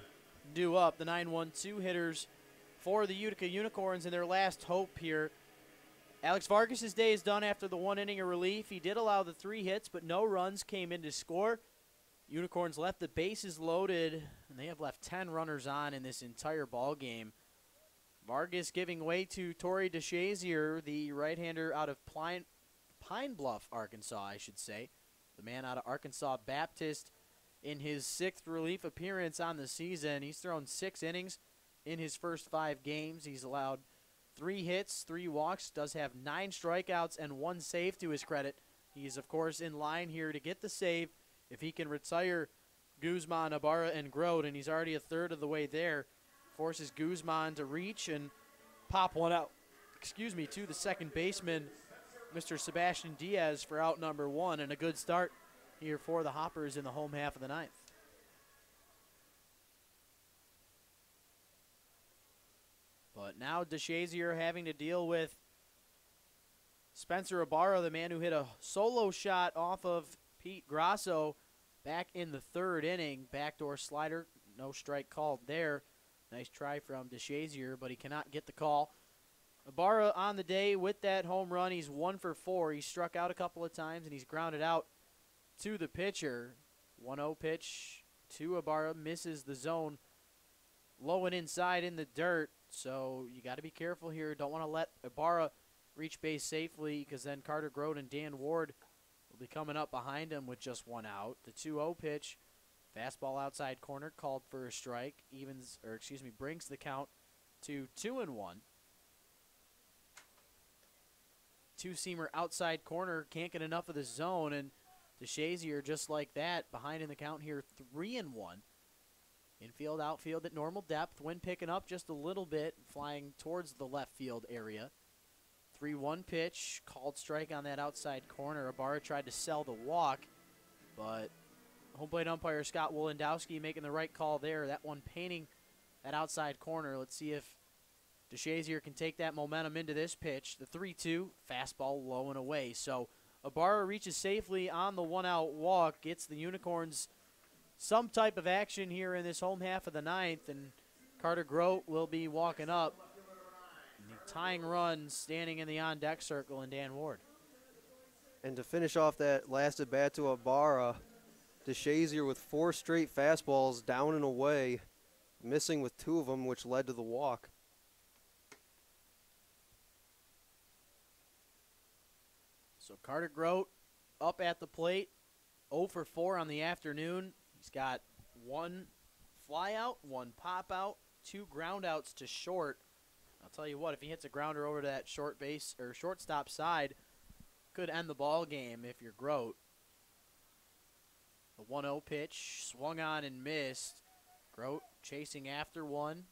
due up, the 9-1-2 hitters for the Utica Unicorns in their last hope here. Alex Vargas' day is done after the 1 inning of relief. He did allow the 3 hits, but no runs came in to score. Unicorns left the bases loaded, and they have left 10 runners on in this entire ball game. Vargas giving way to Torrey DeShazier, the right-hander out of Pine Bluff, Arkansas, I should say. The man out of Arkansas Baptist in his 6th relief appearance on the season. He's thrown 6 innings in his first 5 games. He's allowed 3 hits, 3 walks, does have 9 strikeouts and 1 save to his credit. He's, of course, in line here to get the save if he can retire Guzman, Ibarra, and Grote, and he's already a third of the way there. Forces Guzman to reach and pop one out, to the second baseman, Mr. Sebastian Diaz, for out number 1, and a good start here for the Hoppers in the home half of the 9th. But now DeShazier having to deal with Spencer Ibarra, the man who hit a solo shot off of Pete Grasso back in the 3rd inning. Backdoor slider, no strike called there. Nice try from DeShazier, but he cannot get the call. Ibarra on the day with that home run. He's 1 for 4. He struck out a couple of times, and he's grounded out to the pitcher. 1-0 pitch to Ibarra. Misses the zone. Low and inside in the dirt. So you got to be careful here. Don't want to let Ibarra reach base safely, because then Carter Grote and Dan Ward will be coming up behind him with just 1 out. The 2-0 pitch. Fastball outside corner, called for a strike. Brings the count to 2-1. 2-seamer outside corner, can't get enough of the zone, and DeShazier just like that, behind in the count here, 3-1. Infield, outfield at normal depth. Wind picking up just a little bit, flying towards the left field area. 3-1 pitch, called strike on that outside corner. Ibarra tried to sell the walk, but home plate umpire Scott Wolendowski making the right call there. That one painting that outside corner. Let's see if DeShazier can take that momentum into this pitch. The 3-2, fastball low and away. So Ibarra reaches safely on the 1-out walk, gets the Unicorns some type of action here in this home half of the 9th, and Carter Grote will be walking up. And the tying run standing in the on-deck circle in Dan Ward. And to finish off that last at bat to Ibarra, DeShazier with 4 straight fastballs down and away, missing with 2 of them, which led to the walk. So Carter Grote up at the plate, 0 for 4 on the afternoon. He's got 1 fly out, 1 pop out, 2 ground outs to short. I'll tell you what, if he hits a grounder over to that short base or shortstop side, could end the ball game if you're Grote. The 1-0 pitch, swung on and missed. Grote chasing after 1,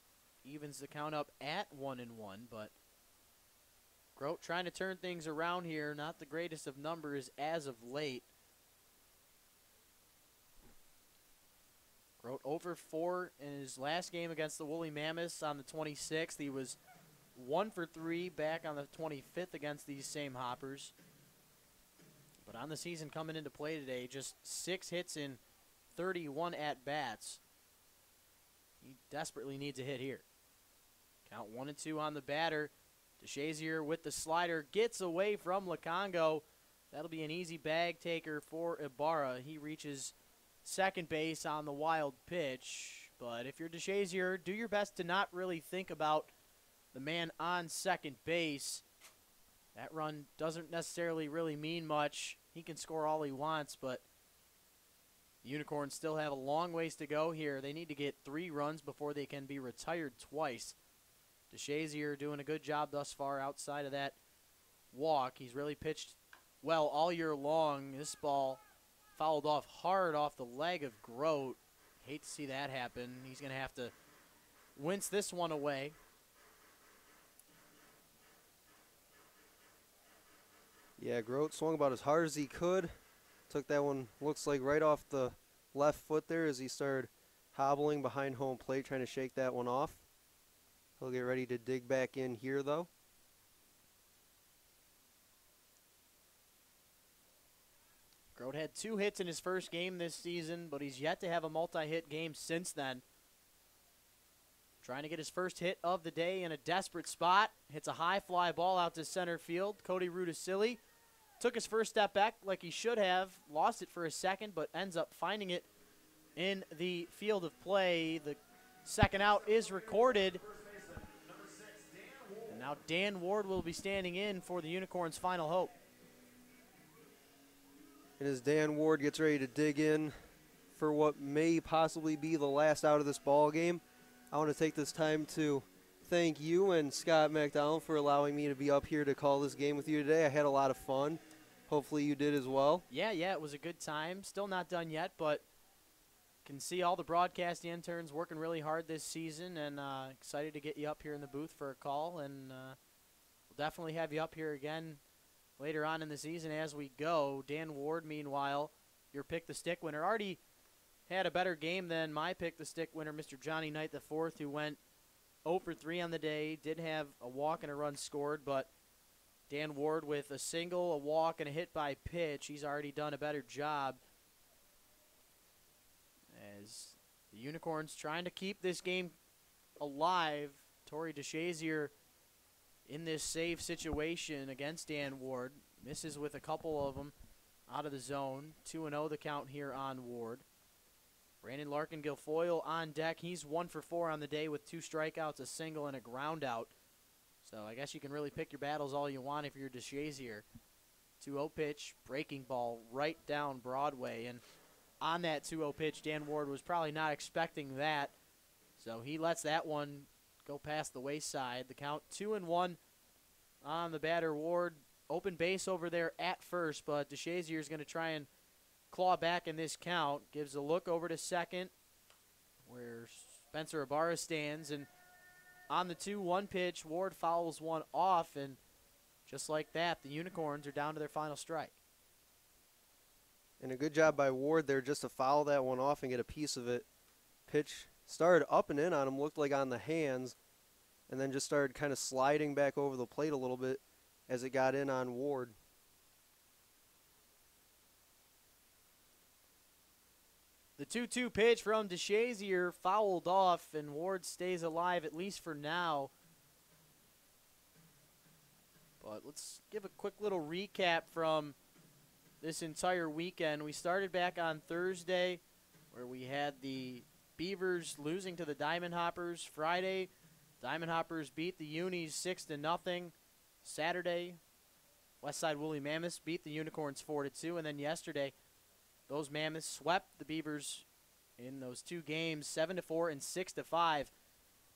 evens the count up at 1-1, but Grote trying to turn things around here. Not the greatest of numbers as of late. Grote 0 for 4 in his last game against the Woolly Mammoths on the 26th. He was 1 for 3 back on the 25th against these same Hoppers. But on the season coming into play today, just 6 hits in 31 at-bats. He desperately needs a hit here. Count 1-2 on the batter. DeShazier with the slider gets away from Lukongo. That'll be an easy bag taker for Ibarra. He reaches second base on the wild pitch. But if you're DeShazier, do your best to not really think about the man on second base. That run doesn't necessarily really mean much. He can score all he wants, but the Unicorns still have a long ways to go here. They need to get 3 runs before they can be retired twice. DeShazier doing a good job thus far outside of that walk. He's really pitched well all year long. This ball fouled off hard off the leg of Grote. Hate to see that happen. He's going to have to wince this one away. Yeah, Grote swung about as hard as he could. Took that one, looks like right off the left foot there as he started hobbling behind home plate, trying to shake that one off. He'll get ready to dig back in here, though. Grote had 2 hits in his first game this season, but he's yet to have a multi-hit game since then. Trying to get his first hit of the day in a desperate spot. Hits a high fly ball out to center field. Cody Rudisilli took his first step back like he should have. Lost it for a second, but ends up finding it in the field of play. The second out is recorded. And now Dan Ward will be standing in for the Unicorns' final hope. And as Dan Ward gets ready to dig in for what may possibly be the last out of this ball game, I want to take this time to thank you and Scott McDonald for allowing me to be up here to call this game with you today. I had a lot of fun. Hopefully you did as well. Yeah, it was a good time. Still not done yet, but can see all the broadcast interns working really hard this season, and excited to get you up here in the booth for a call, and we'll definitely have you up here again later on in the season as we go. Dan Ward, meanwhile, your Pick the Stick winner, already had a better game than my Pick the Stick winner, Mr. Johnny Knight IV, who went 0 for 3 on the day, did have a walk and a run scored, but Dan Ward with a single, a walk, and a hit by pitch, he's already done a better job. As the Unicorns trying to keep this game alive, Torrey DeShazier in this save situation against Dan Ward. Misses with a couple of them out of the zone. 2-0 the count here on Ward. Brandon Larkin Guilfoyle on deck. He's 1 for 4 on the day with 2 strikeouts, a single, and a ground out. So I guess you can really pick your battles all you want if you're DeShazier. 2-0 pitch, breaking ball right down Broadway. And on that 2-0 pitch, Dan Ward was probably not expecting that. So he lets that one go past the wayside. The count 2-1 on the batter. Ward, open base over there at first, but DeShazier is going to try and claw back in this count. Gives a look over to second where Spencer Ibarra stands, and on the 2-1 pitch, Ward fouls one off, and just like that, the Unicorns are down to their final strike. And a good job by Ward there just to foul that one off and get a piece of it. Pitch started up and in on him, looked like on the hands, and then just started kind of sliding back over the plate a little bit as it got in on Ward. The 2-2 pitch from DeShazier fouled off, and Ward stays alive at least for now. But let's give a quick little recap from this entire weekend. We started back on Thursday where we had the Beavers losing to the Diamond Hoppers. Friday, Diamond Hoppers beat the Unis 6-0. Saturday, Westside Woolly Mammoths beat the Unicorns 4-2. And then yesterday, those Mammoths swept the Beavers in those 2 games, 7-4 and 6-5.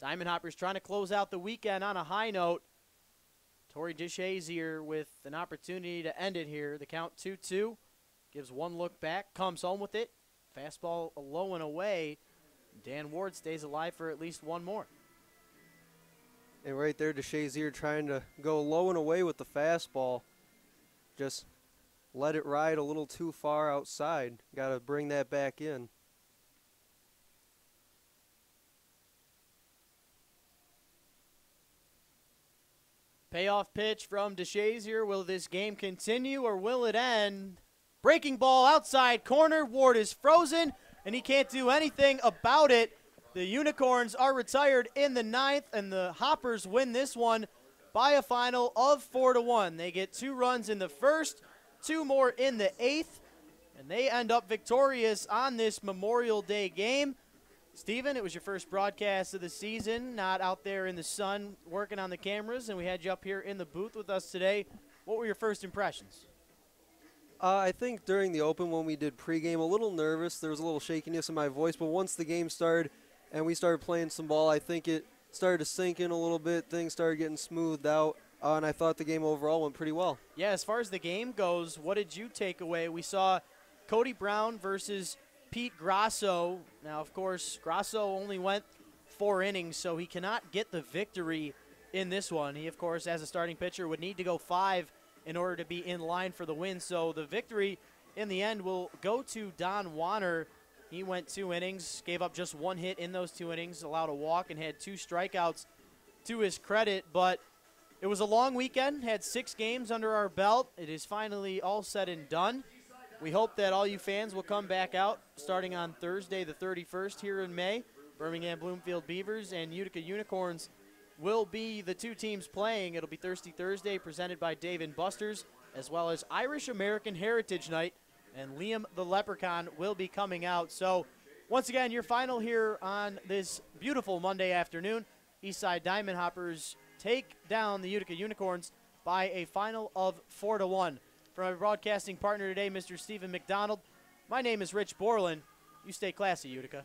Diamond Hoppers trying to close out the weekend on a high note. Torrey DeShazier with an opportunity to end it here. The count 2-2. Gives one look back, comes home with it. Fastball low and away. Dan Ward stays alive for at least one more. And right there, DeShazier trying to go low and away with the fastball. Just let it ride a little too far outside. Got to bring that back in. Payoff pitch from DeShazier. Will this game continue or will it end? Breaking ball outside corner. Ward is frozen, and he can't do anything about it. The Unicorns are retired in the 9th, and the Hoppers win this one by a final of 4-1. They get 2 runs in the first, 2 more in the 8th, and they end up victorious on this Memorial Day game. Steven, it was your first broadcast of the season, not out there in the sun working on the cameras, and we had you up here in the booth with us today. What were your first impressions? I think during the Open when we did pregame, a little nervous. There was a little shakiness in my voice, but once the game started and we started playing some ball, I think it started to sink in a little bit. Things started getting smoothed out, and I thought the game overall went pretty well. Yeah, as far as the game goes, what did you take away? We saw Cody Brown versus Pete Grasso. Now, of course, Grasso only went 4 innings, so he cannot get the victory in this one. He, of course, as a starting pitcher, would need to go 5 in order to be in line for the win. So the victory in the end will go to Don Warner. He went 2 innings, gave up just 1 hit in those 2 innings, allowed a walk, and had 2 strikeouts to his credit. But it was a long weekend, had 6 games under our belt. It is finally all said and done. We hope that all you fans will come back out starting on Thursday the 31st here in May. Birmingham Bloomfield Beavers and Utica Unicorns will be the two teams playing. It'll be Thirsty Thursday presented by Dave & Buster's, as well as Irish American Heritage Night, and Liam the Leprechaun will be coming out. So once again, your final here on this beautiful Monday afternoon. Eastside Diamond Hoppers take down the Utica Unicorns by a final of 4-1. From my broadcasting partner today, Mr. Stephen McDonald, my name is Rich Borland. You stay classy, Utica.